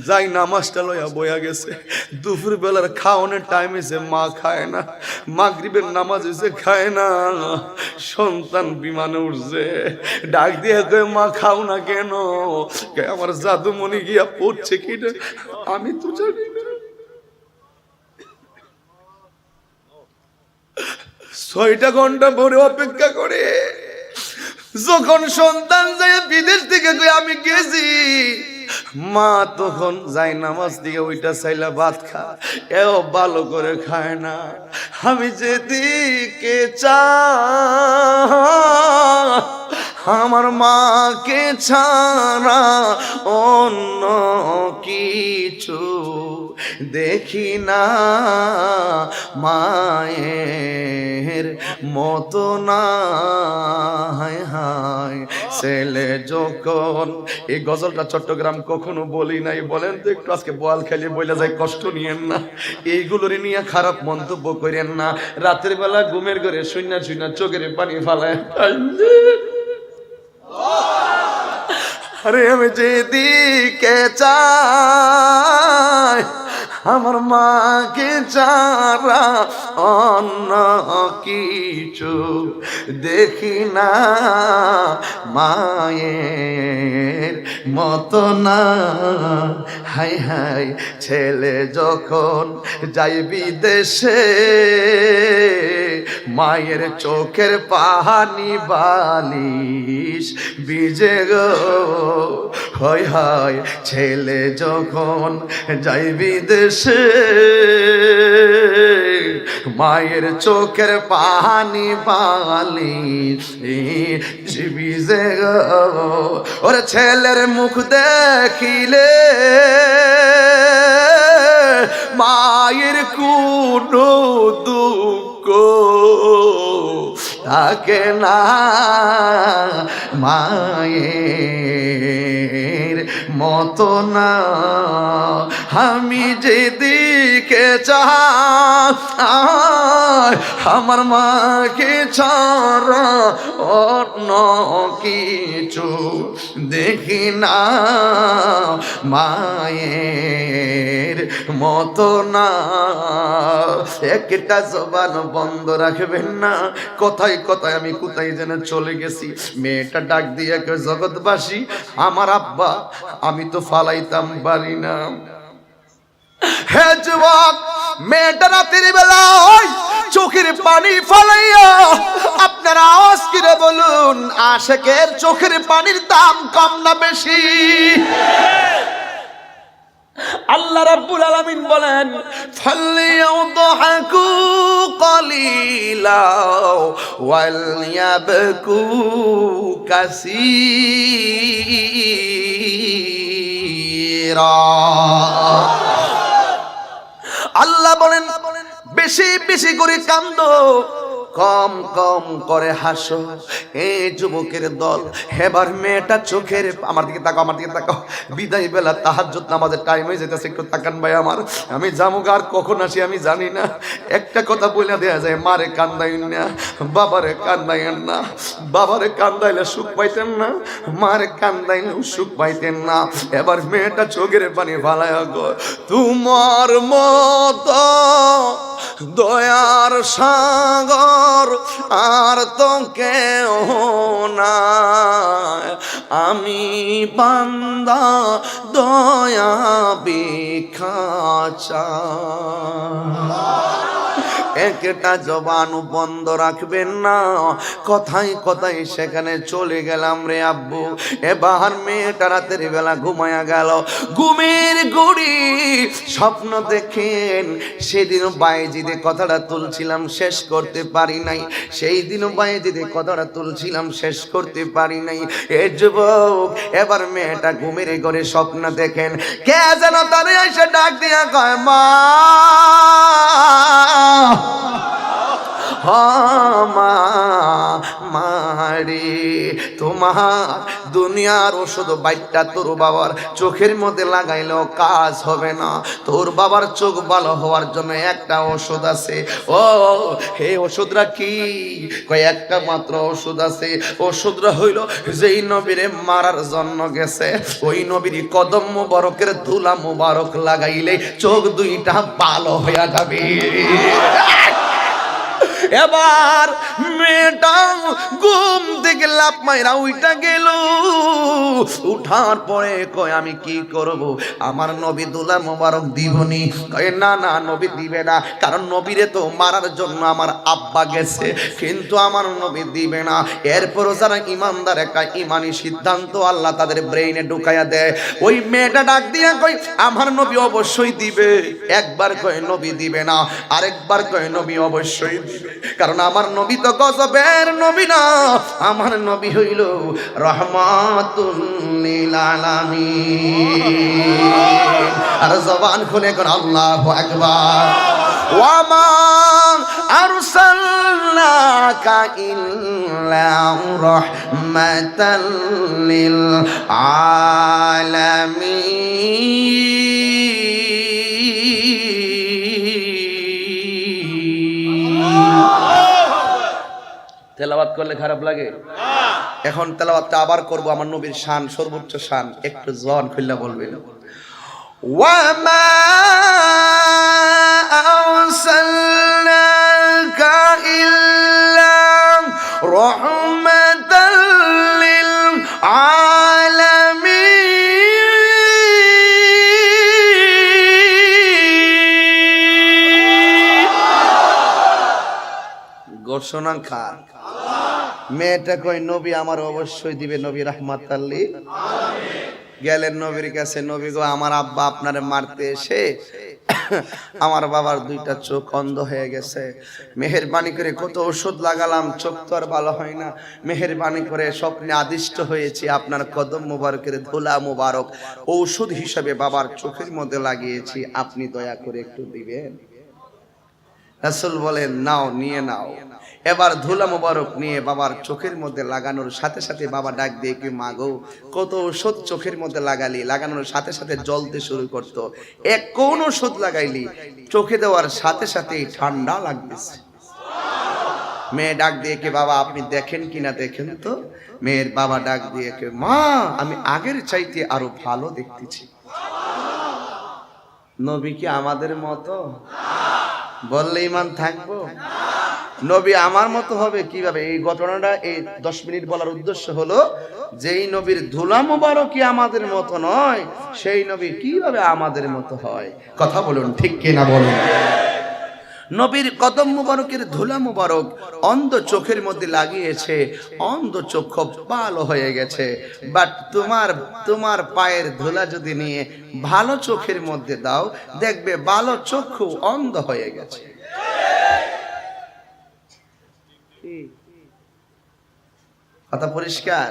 যাই নামাজটা লইয়া বইয়া গেছে। দুপুর বেলার খাওয়ানোর টাইম হয়েছে, মা খায় না, মাগরিবের নামাজ হয়েছে, খায় না। সন্তান বিমানে উঠছে, ডাক দিয়ে কয় মা খাও না কেন? আমার জাদুমণি গিয়া পড়ছে কি আমি তো জানি না। 6টা ঘন্টা ভরে অপেক্ষা করে যখন সন্তান যায় বিদেশ থেকে আমি গেছি, মা তখন যাই নামাজ দিকে ওইটা চাইলা ভাত খা, এও ভালো করে খায় না। আমি যেদিকে চা আমার মাকে ছাড়া অন্য কিছু দেখি না, মায়ের মতো না। হায় হায় ছেলে যখন, এই গজলটা চট্টগ্রাম কখনো বলি নাই, বলেন তো একটু, আজকে বল খেলে বইলা যায়, কষ্ট নিয়েন না, এইগুলোর নিয়ে খারাপ মন্তব্য করেন না। রাতের বেলা ঘুমের ঘরে শুইনা শুইনা চোখের পানি ফালায়, আরে আমি যেদিকে চাই আমার মাকে ছাড়া অন্য কিছু দেখি না, মায়ের মতো না। হাই হাই ছেলে যখন যাই বিদেশে, মায়ের চোখের পানি বালিশ ভিজে গো। হয় হয় ছেলে যখন যাই বিদেশে, মায়ের চোখের পানি বালিশ ভিজে গো। ওরে ছেলের মুখ দেখিলে মায়ের কোনো দুঃখ থাকে না, মায়ের মতো না। আমি যেদিকে চাই আমার মাকে ছাড়া অন্য কিছু দেখি না, মায়ের মতো না। একটা জবান বন্ধ রাখবেন না, কথায় কথায় আমি কোথায় যেন চলে গেছি। মেয়েটা ডাক দিয়ে জগৎবাসী, আমার আব্বা আমি তো ফালাইতাম পারি না। হে যুবক, মেয়েটা রাতের বেলা চোখের পানি ফালাইয়া, আপনারা আওয়াজ করে বলুন, আশিকের চোখের পানির দাম কম না বেশি? আল্লাহ রাব্বুল আলামিন বলেন, ফালইয়াদহাকু কালিলা ওয়ালইয়াবকু কাসীরা। আল্লাহ বলেন, বেশি বেশি করে কান্দো, কম কম করে হাসো। এই যুবকের দল এবার মেয়েটা চোখের, আমার দিকে তাকাও, আমার দিকে তাকাও, বিদায় বেলা তাহাজ্জুদ নামাজের টাইম হয়ে যেতেছে, একটু তাকান ভাই আমার, আমি যাবো আর কখন আসি আমি জানি না। একটা কথা বলে দেয়া যায়, মারে কান্দাইন না, বাবারে কান্দাইন না, বাবারে কান্দাইলে সুখ পাইতেন না, মারে কান্দাইলে সুখ পাইতেন না। এবার মেয়েটা চোখের পানি ফালায় গো, তোমার মতো দয়ার সাগর আর তো কেউ নাই, আমি বান্দা দয়া ভিক্ষা চাই। একটা জবান বন্ধ রাখবেন না, কথাই কথাই সেখানে চলে গেলাম রে আব্বু। এবার মেয়েটা রাতের বেলা ঘুমায়া গেল, ঘুমের গড়ি স্বপ্ন দেখেন। সেদিন বায়েজিদে কথাটা তুলছিলাম শেষ করতে পারি নাই, সেই দিন বায়েজিদে কথাটা তুলছিলাম শেষ করতে পারি নাই। এ যুবক, এবার মেয়েটা ঘুমের ঘরে স্বপ্ন দেখেন, কে যেন তারে এসে ডাক দিয়া কয়, মা মারে তোমার দুনিয়ার ওষুধ বাইটটা তোর বাবার চোখের মধ্যে লাগাইলেও কাজ হবে না, তোর বাবার চোখ ভালো হওয়ার জন্য একটা ওষুধ আছে। ও হে ওষুধরা কি? কয় একটা মাত্র ওষুধ আছে, ওষুধরা হইল যেই নবীরে মারার জন্য গেছে ওই নবীর কদম মুবারকের ধুলা মুবারক লাগাইলে চোখ দুইটা ভালো হইয়া যাবে। এবার মেয়েটা ঘুম থেকে লাফ মাইরা উইটা গেল, উঠার পরে কয় আমি কি করব, আমার নবী দুলা মোবারক দিবনি? কয় না না, নবী দিবে না, কারণ নবীরে তো মারার জন্য আমার আব্বা গেছে, কিন্তু আমার নবী দিবে না। এরপরও যারা ইমানদার, একটা ইমানি সিদ্ধান্ত আল্লাহ তাদের ব্রেইনে ঢুকাইয়া দেয়। ওই মেয়েটা ডাক দিয়া কয় আমার নবী অবশ্যই দিবে। একবার কয় নবী দিবে না, আরেকবার কয় নবী অবশ্যই দিবে, কারণ আমার নবী তো গজবের নবী না, আমার নবী হইল রহমাতুল লিল আলামিন। আর জবান খুলে কোন আল্লাহু আকবার। ওয়া মা আরসালনাকা ইল্লা রাহমাতাল লিল আলামিন। তেলাওয়াত করলে খারাপ লাগে? এখন তেলাওয়াতটা আবার করব, আমার নবীর শান, সর্বোচ্চ শান, একটু জবান খুললা বলবেন। ওয়া মা আরসালনাকা ইল্লা রাহমাতাল লিল আলামিন। ঘোষণা খান। মেয়েটা কই নবী আমার অবশ্যই দিবে, নবী রাহমাতাল লিল আলামিন। গেলেন নবীর কাছে, নবী গো আমার আব্বা আপনারে মারতে এসে আমার বাবার দুইটা চোখ অন্ধ হয়ে গেছে, মেহেরবানি করে কত ওষুধ লাগালাম, চোখ তো আর ভালো হয় না, মেহেরবানি করে স্বপ্নে আদিষ্ট হয়েছি আপনার কদম মুবারকের ধুলা মুবারক ঔষধ হিসাবে বাবার চোখের মধ্যে লাগিয়েছি, আপনি দয়া করে একটু দিবেন। রাসূল বলেন নাও, নিয়ে নাও। এবার ধুলা মুবারক নিয়ে বাবার চোখের মধ্যে লাগানোর সাথে সাথে বাবা ডাক দিয়ে কি মাগো, কত ওষুধ চোখের মধ্যে লাগালি, লাগানোর সাথে সাথে জ্বলতে শুরু করতো, এক কোন ওষুধ লাগাইলি চোখে দেওয়ার সাথে সাথেই ঠান্ডা লাগতেছে। মেয়ে ডাক দিয়ে কে বাবা আপনি দেখেন কিনা দেখেন তো। মেয়ের বাবা ডাক দিয়ে কে মা আমি আগের চাইতে আরো ভালো দেখতেছি। নবী কি আমাদের মতো? বললে ইমান থাকবো? নবী আমার মতো হবে কিভাবে? এই ঘটনাটা এই 10 মিনিট বলার উদ্দেশ্য হলো, যেই নবীর ধুলা মুবারকই আমাদের মতো নয়, সেই নবী কিভাবে আমাদের মতো হয়? কথা বলুন ঠিক কিনা বলুন। নবীর কদম মুবারকের ধুলা মুবারক অন্ধ চোখের মধ্যে লাগিয়েছে, অন্ধ চক্ষু ভালো হয়ে গেছে। বাট তোমার পায়ের ধুলা যদি নিয়ে ভালো চোখের মধ্যে দাও, দেখবে ভালো চক্ষু অন্ধ হয়ে গেছে। কথা পরিষ্কার?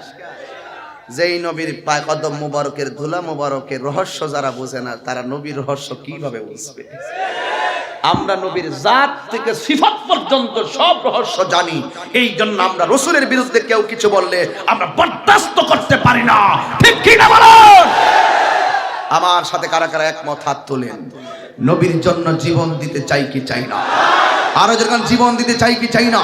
যেই নবীর পায় কদম মুবারকের ধুলা মুবারকের রহস্য যারা বোঝে না, তারা নবীর রহস্য কিভাবে বুঝবে? আমরা নবীর জাত থেকে সিফাত পর্যন্ত সব রহস্য জানি। এই জন্য আমরা রাসূলের বিরুদ্ধে কেউ কিছু বললে আমরা বরদাস্ত করতে পারি না। ঠিক কি না বলুন? আমার সাথে কারা কারা একমত হাত তোলেন? নবীর জন্য জীবন দিতে চাই কি চাই না? আরো যখন জীবন দিতে চাই কি চাই না?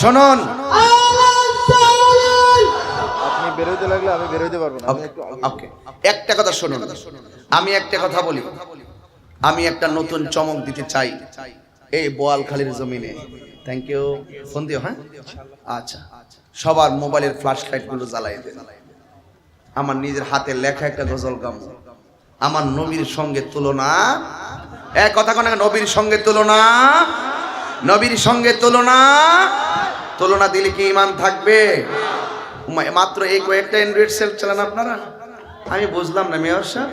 শুনুন, আপনি বেরোতে লাগলে আমি বেরোতে পারবো না। আমি একটু ওকে, একটা কথা শুনুন, আমি একটা কথা বলি। আমি একটা নতুন চমক দিতে চাই এই বোয়ালখালীর জমিনে। Thank you. ফোন দিও। হ্যাঁ, আচ্ছা, সবার মোবাইলের ফ্ল্যাশ লাইট গুলো জ্বালাই দেন। আমার নিজের হাতে লেখা একটা গজল গামো, আমার নবীর সঙ্গে তুলনা। এক কথা কোন, নবীর সঙ্গে তুলনা, নবীর সঙ্গে তুলনা। তুলনা দিলে কি ঈমান থাকবে? মাত্র এই কয়েকটা অ্যান্ড্রয়েড সেল চালান আপনারা। আমি বুঝলাম না মেয়র সাহেব,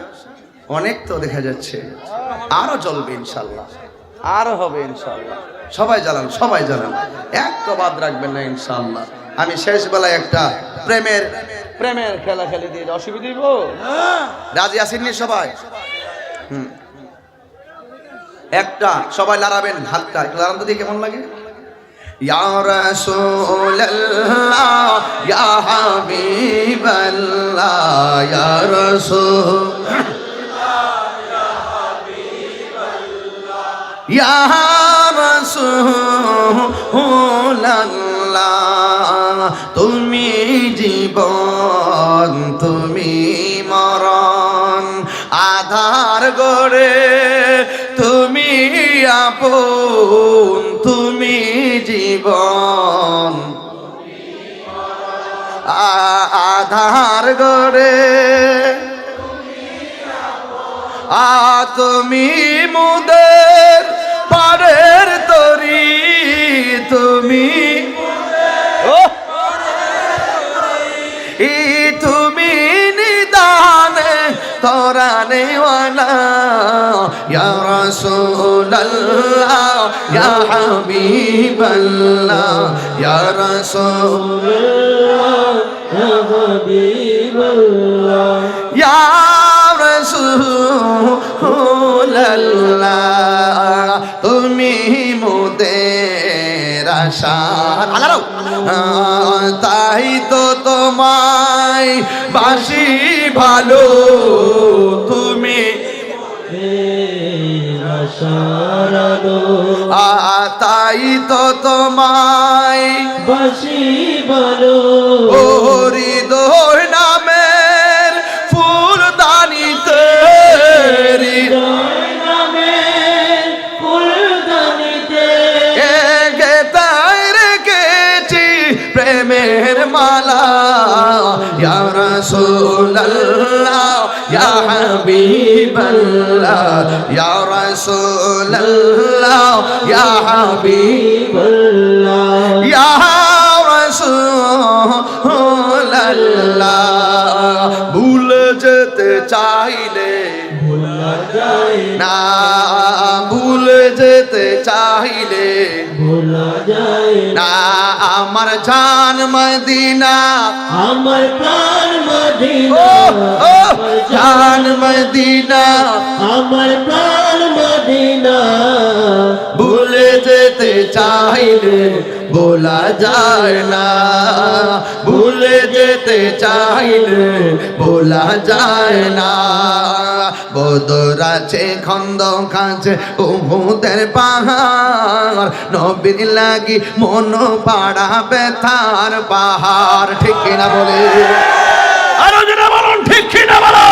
অনেক তো দেখা যাচ্ছে। আরো জ্বলবে ইনশাল্লাহ, আরো হবে ইনশাল্লাহ। সবাই জ্বালান, সবাই জ্বালান, একটা বাদ রাখবেন না ইনশাল্লাহ। আমি শেষ বেলায় একটা প্রেমের খেলা খেলে দিয়ে অসুবিধা দিব। রাজি আসেননি সবাই? একটা সবাই লড়াবেন, হাতটা একটু লড়ান তো দিয়ে কেমন লাগে। ইয়া রাসূলুল্লাহ ইয়া হাবিবাল্লাহ ইয়া ইয়া রাসূলুল্লাহ, তুমি জীবন তুমি মরণ, আধার গড়ে তুমি আপন, তুমি জীবন আধার গড়ে, তুমি মুদের পারের তরি, তুমি তুমি নিদানে তোরানে ওয়ালা ইয়া রাসূলুল্লাহ ইয়া হাবিবাল্লাহ ইয়া রাসূলুল্লাহ ইয়া হাবিবাল্লাহ ইয়া রাসূলুল্লাহ, তুমি মোদের আশার আলাও, তাই তো তোমায় বাসি ভালো, তুমি তাই তো তোমায় বাসি ভালো, ও হৃদয় নামের ফুলদানিতে, হৃদয় নামের ফুলদানিতে গেতায় রেখেছি প্রেমের মালা, ইয়া রাসূলুল্লাহ ইয়া হাবিবাল্লাহ ইয়া রাসূলুল্লাহ ইয়া হাবিবাল্লাহ ইয়া রাসূলুল্লাহ, ভুলে যেতে চাইলে ভোলা যায় না, ভুলে যেতে চাইলে ভোলা যায় না, আমার জান মদিনা, আমার প্রাণ মদিনা, জান মদিনা, আমার প্রাণ মদিনা, ভুলে যেতে চাইলে বলা যায় না, ভুলে যেতে চাইলে বলা যায় না। বদর আছে খন্দক আছে উহুদের পাহাড়, নবীর লাগি মন পাড়া ব্যথার পাহাড়। ঠিক কিনা বলে? আরো যেটা বলুন, ঠিক কি না বলুন?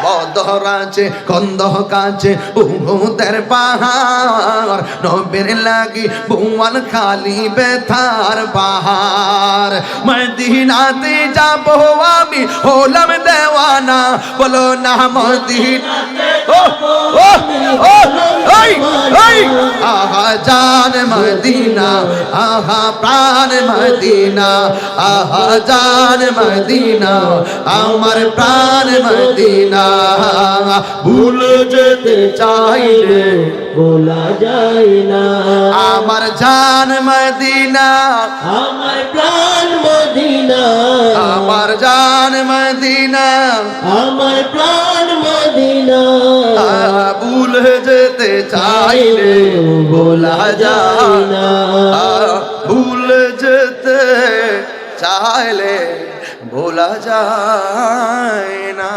বদর আছে খন্দক আছে উহুদের পাহাড়, নবীর লাগি বুয়াল খালি ব্যথার পাহাড়। মদিনাতে যাব আমি হলাম দেওয়ানা, বলো না মদিনাতে আহা জান মদিনা, আহা প্রাণ মদিনা, আহা জান মদিনা, আমার প্রাণ মদিনা, ভুলে যেতে চাইলে ভোলা যায় না আমার জান মদিনা, আমার প্রাণ মদিনা আমার জান মদিনা, আমার প্রাণ মদিনা ভুলে যেতে চাইলে ভোলা যায় না, ভুলে যেতে চাইলে ভোলা যায় না।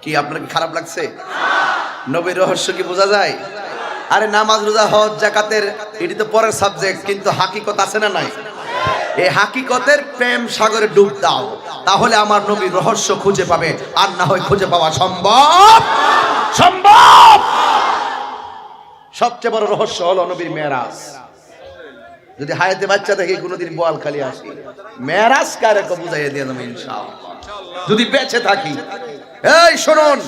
কি আপনার কি খারাপ লাগছে? নবীর রহস্য কি বোঝা যায়? আরে নামাজ রোজা হজ যাকাতের এটি তো পরের সাবজেক্ট, কিন্তু হাকিকত আছে না নাই? এই হাকিকতের প্রেম সাগরে ডুব দাও, তাহলে আমার নবীর রহস্য খুঁজে পাবে, আর না হয় খুঁজে পাওয়া সম্ভব সম্ভব। সবচেয়ে বড় রহস্য হলো নবীর মেরাজ। যদি হায়াতে বাচ্চা থেকে কোনোদিন বোয়ালখালী আসি, মেরাজ কারে বুঝাইয়া দিয়ে দেবো ইনশাআল্লাহ যদি বেঁচে থাকি। এই শুনুন,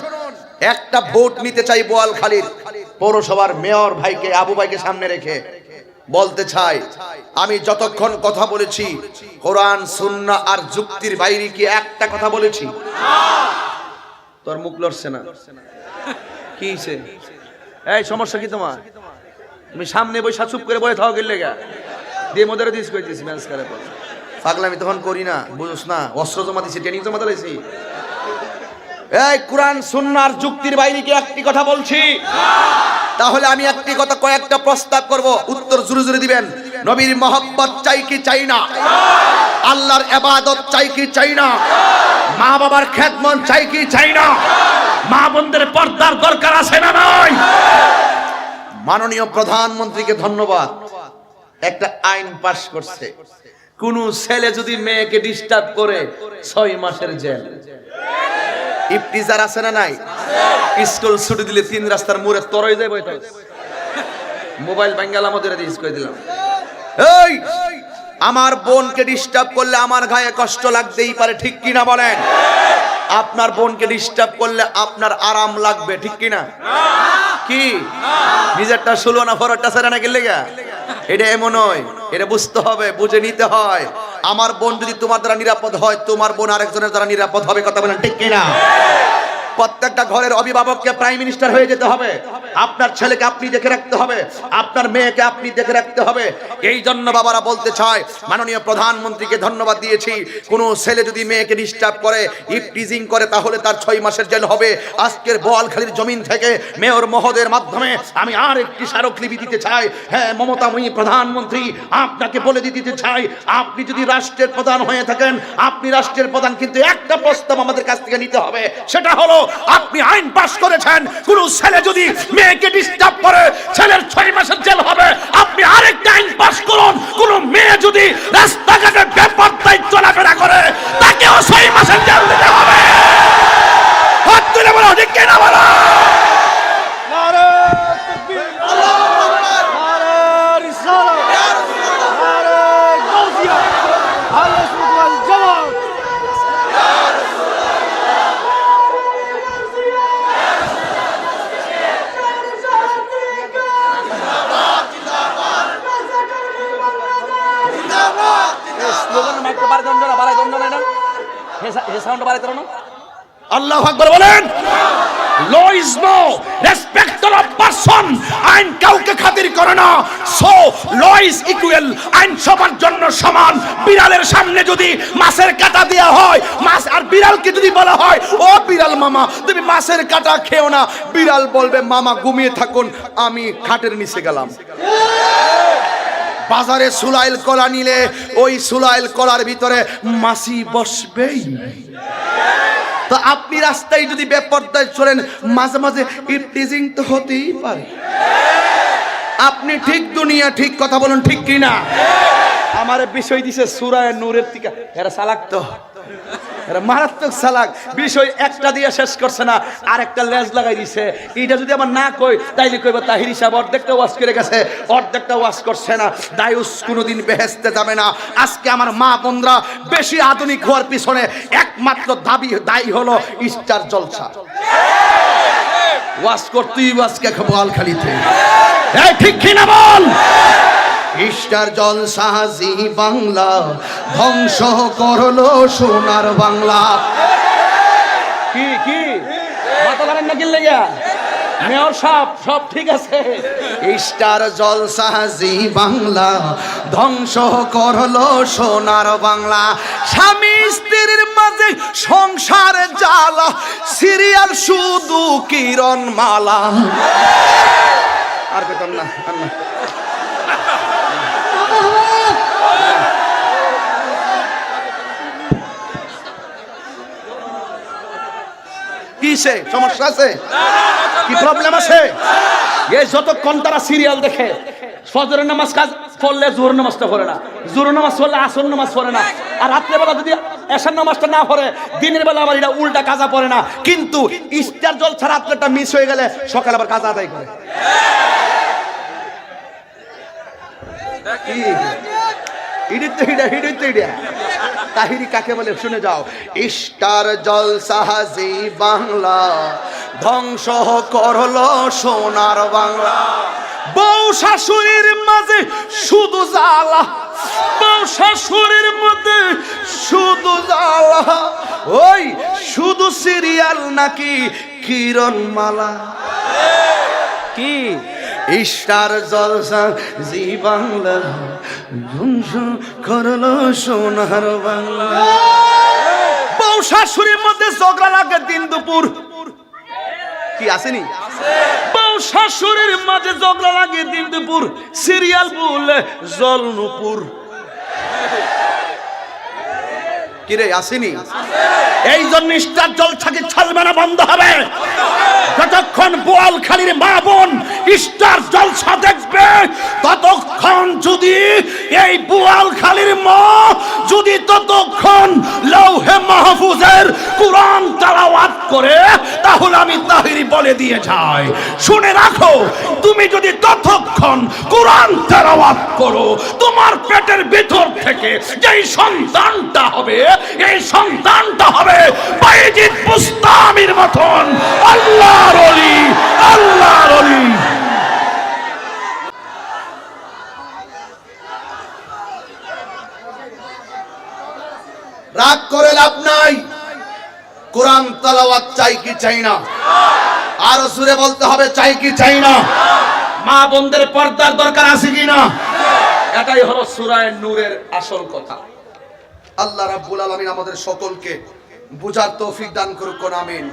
একটা ভোট নিতে চাই বোয়ালখালীর পৌরসভার মেয়র ভাইকে, আবু ভাইকে সামনে রেখে বলতে চাই, আমি যতক্ষণ কথা বলেছি কোরআন সুন্নাহ আর যুক্তির বাইরে কি একটা কথা বলেছি? তোর মুখ লড়ছে না, কি হইছে? এই সমস্যা কি তোমার? তুমি সামনে বসে চুপ করে বলে থাও গেলে গা দিয়ে মোদের দিস কই দিস ম্যাচ করে বল পাগলা। আমি তখন করি না, বুঝছ না? অস্ত্র জমা দিছি, ট্রেনিং জমা দিয়েছি। এই কোরআন সুন্নাহ আর যুক্তির বাইরে কি একটি কথা বলছি? তাহলে আমি একটি কথা কয়েকটা প্রস্তাব করব, উত্তর জোরে জোরে দিবেন। নবীর মহব্বত চাই কি চাই না? আল্লাহর ইবাদত চাই কি চাই না? মা বাবার খেদমত চাই কি চাই না? মা বোনদের পর্দার দরকার আছে না নাই? মাননীয় প্রধানমন্ত্রীকে ধন্যবাদ, একটা আইন পাশ করছে, কোন ছেলে যদি মেয়েকে ডিস্টার্ব করে 6 মাসের জেল। ইফতিজার আছে না নাই? স্কুল ছুটি দিলে 3 রাস্তার মোড়ে তরই যায় বইতে মোবাইল বাঙ্গালা মধ্যে দিস কই দিলাম। এই আমার বোনকে ডিস্টার্ব করলে আমার গায়ে কষ্ট লাগতেই পারে, ঠিক কি না বলেন? আপনার বোনকে ডিস্টার্ব করলে আপনার আরাম লাগবে, ঠিক কি না? কি নিজেরটা শুলো না, ফরটা সেরা না গেলে গা? এটা এমন নয়, এটা বুঝতে হবে, বুঝে নিতে হয়। আমার বোন যদি তোমার দ্বারা নিরাপদ হয়, তোমার বোন আরেকজনের দ্বারা নিরাপদ হবে, কথা বলেন ঠিক কি না? প্রত্যেকটা ঘরের অভিভাবককে প্রাইম মিনিস্টার হয়ে যেতে হবে। আপনার ছেলেকে আপনি দেখে রাখতে হবে, আপনার মেয়েকে আপনি দেখে রাখতে হবে। এই জন্য বাবারা বলতে চায়, মাননীয় প্রধানমন্ত্রীকে ধন্যবাদ দিয়েছি, কোন ছেলে যদি মেয়েকে ডিস্টার্ব করে, ইফটিজিং করে, তাহলে তার 6 মাসের জেল হবে। আজকের বোয়ালখালীর জমিন থেকে মেয়র মহোদয়ের মাধ্যমে আমি আর একটি স্মারকলিপি দিতে চাই। হ্যাঁ, মমতাময়ী প্রধানমন্ত্রী, আপনাকে বলে দিতে চাই, আপনি যদি রাষ্ট্রের প্রধান হয়ে থাকেন, আপনি রাষ্ট্রের প্রধান, কিন্তু একটা প্রস্তাব আমাদের কাছ থেকে নিতে হবে, সেটা হলো আপনি আইন পাস করেছেন, কোন ছেলে যদি মেয়েকে ডিস্টার্ব করে ছেলের 6 মাসের জেল হবে। আপনি আরেকটা আইন পাস করুন, কোন মেয়ে যদি রাস্তাঘাটে বেপরদায় চলাফেরা করে তাকেও 6 মাসের জেল দিতে হবে। হাত তুলে বলো, ঠিক কি না বলো? আল্লাহু আকবার বলেন। Law is no respect of person, আইন কাউকে খাতির করে না। সো ল ইজ ইকুয়াল, আইন সবার জন্য সমান। বিড়ালের সামনে যদি মাছের কাঁটা দেওয়া হয়, মাছ আর বিড়ালকে যদি বলা হয়, ও বিড়াল মামা তুমি মাছের কাঁটা খেও না, বিড়াল বলবে মামা ঘুমিয়ে থাকুন, আমি খাটের নিচে গেলাম। বাজারে সুলাইল কলা নিলে ওই সুলাইল কলার ভিতরে মাছি বসবেই। তো আপনি রাস্তায় যদি বেপরদায় চলেন, মাঝে মাঝে ইফটিজিং তো হতেই পারে। আপনি ঠিক দুনিয়া ঠিক কথা বলুন, ঠিক কি না? আমার বিষয় দিছে সূরা নূরের থেকে, এরা চালাক তো, এরা মারাত্মক চালাক। বিষয় একটা দিয়ে শেষ করছে না, আর একটা লেজ লাগাই দিছে। এইটা যদি আমার না কই তাইলে কইবা তাহির সাহেব অর্ধেকটা ওয়াজ করে গেছে, অর্ধেকটা ওয়াজ করছে না। দায়ুস কোনোদিন বেহেশতে যাবে না। আজকে আমার মা বোনরা বেশি আধুনিক হওয়ার পিছনে একমাত্র দায়ী হলো স্টার জলসা। ওয়াজ করতেই আজকে বোয়ালখালীতে। এই ঠিক কিনা বল? ইস্টার জলসা জি বাংলা ধ্বংস করলো সোনার বাংলা। কি কি মাথা লাগান না গিল লাগা মেয়র সাহেব সব ঠিক আছে। ইস্টার জলসা জি বাংলা ধ্বংস করলো সোনার বাংলা। স্বামী স্ত্রীর মাঝে সংসার জ্বালা, সিরিয়াল শুধু কিরণ মালা। আর পেতাম না, আর না। কিসে সমস্যা আছে? কি প্রবলেম আছে? এই যতক্ষণ তারা সিরিয়াল দেখে, ফজরের নামাজ কাজ পড়লে জোহর নামাজটা পড়ে না, জোহর নামাজ পড়লে আসর নামাজ পড়ে না, আর রাত্রেবেলা যদি এশার নামাজটা না পড়ে দিনের বেলা আবার এটা উল্টা কাজা পড়ে না। কিন্তু ইস্টার জলসা রাত্রেটা মিস হয়ে গেলে সকালে আবার কাজা আদায় করে। তাহিরি কাকে বলে শুনে যাও। ইস্টার জলসা জি বাংলা ধ্বংস করলো সোনার বাংলা। বউ শাশুড়ির মাঝে শুধু জ্বালা, বউ শাশুড়ির মধ্যে শুধু জ্বালা, ওই শুধু সিরিয়াল নাকি কিরণ মালা। কি ইস্টার জলসা জি বাংলা ধ্বংস করলো সোনার বাংলা। বউ শাশুড়ির মধ্যে ঝগড়া লাগে দিন দুপুর। কি আসেনি? বউ শাশুড়ির মাঝে ঝগড়া লাগে দিন দুপুর, সিরিয়াল বলে জল নুপুর। কিরে আসেনি? এই জন্য ইস্টার জলসাকে ছাড়বে না, বন্ধ হবে। যতক্ষণ বোয়ালখালীর মা বোন ইস্টার জলসা দেখবে, ততক্ষণ যদি এই বোয়ালখালীর মা যদি ততক্ষণ লৌহে মাহফুজের কুরআন তেলাওয়াত করে, তাহলে আমি তাহিরি বলে দিয়ে যাই, শুনে রাখো, তুমি যদি ততক্ষণ কুরআন তেলাওয়াত করো, তোমার পেটের ভিতর থেকে যেই সন্তানটা হবে, এই সন্তানটা হবে বাইজিদ বুস্তামির মতন আল্লাহর ওলি, আল্লাহর ওলি। রাগ করে লাভ নাই। কোরআন তেলাওয়াত চাই কি চাই না? আরো সুরে বলতে হবে চাই কি চাই না? মা বোনদের পর্দার দরকার আছে কিনা? এটাই হলো সূরা নূরের আসল কথা। আল্লাহ রাব্বুল আলামিন আমাদের সকলকে বুঝার তৌফিক দান করুক। আমিন।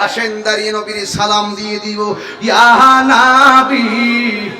আসেন দাঁড়িয়ে নবীর সালাম দিয়ে দিব। ইয়া নবী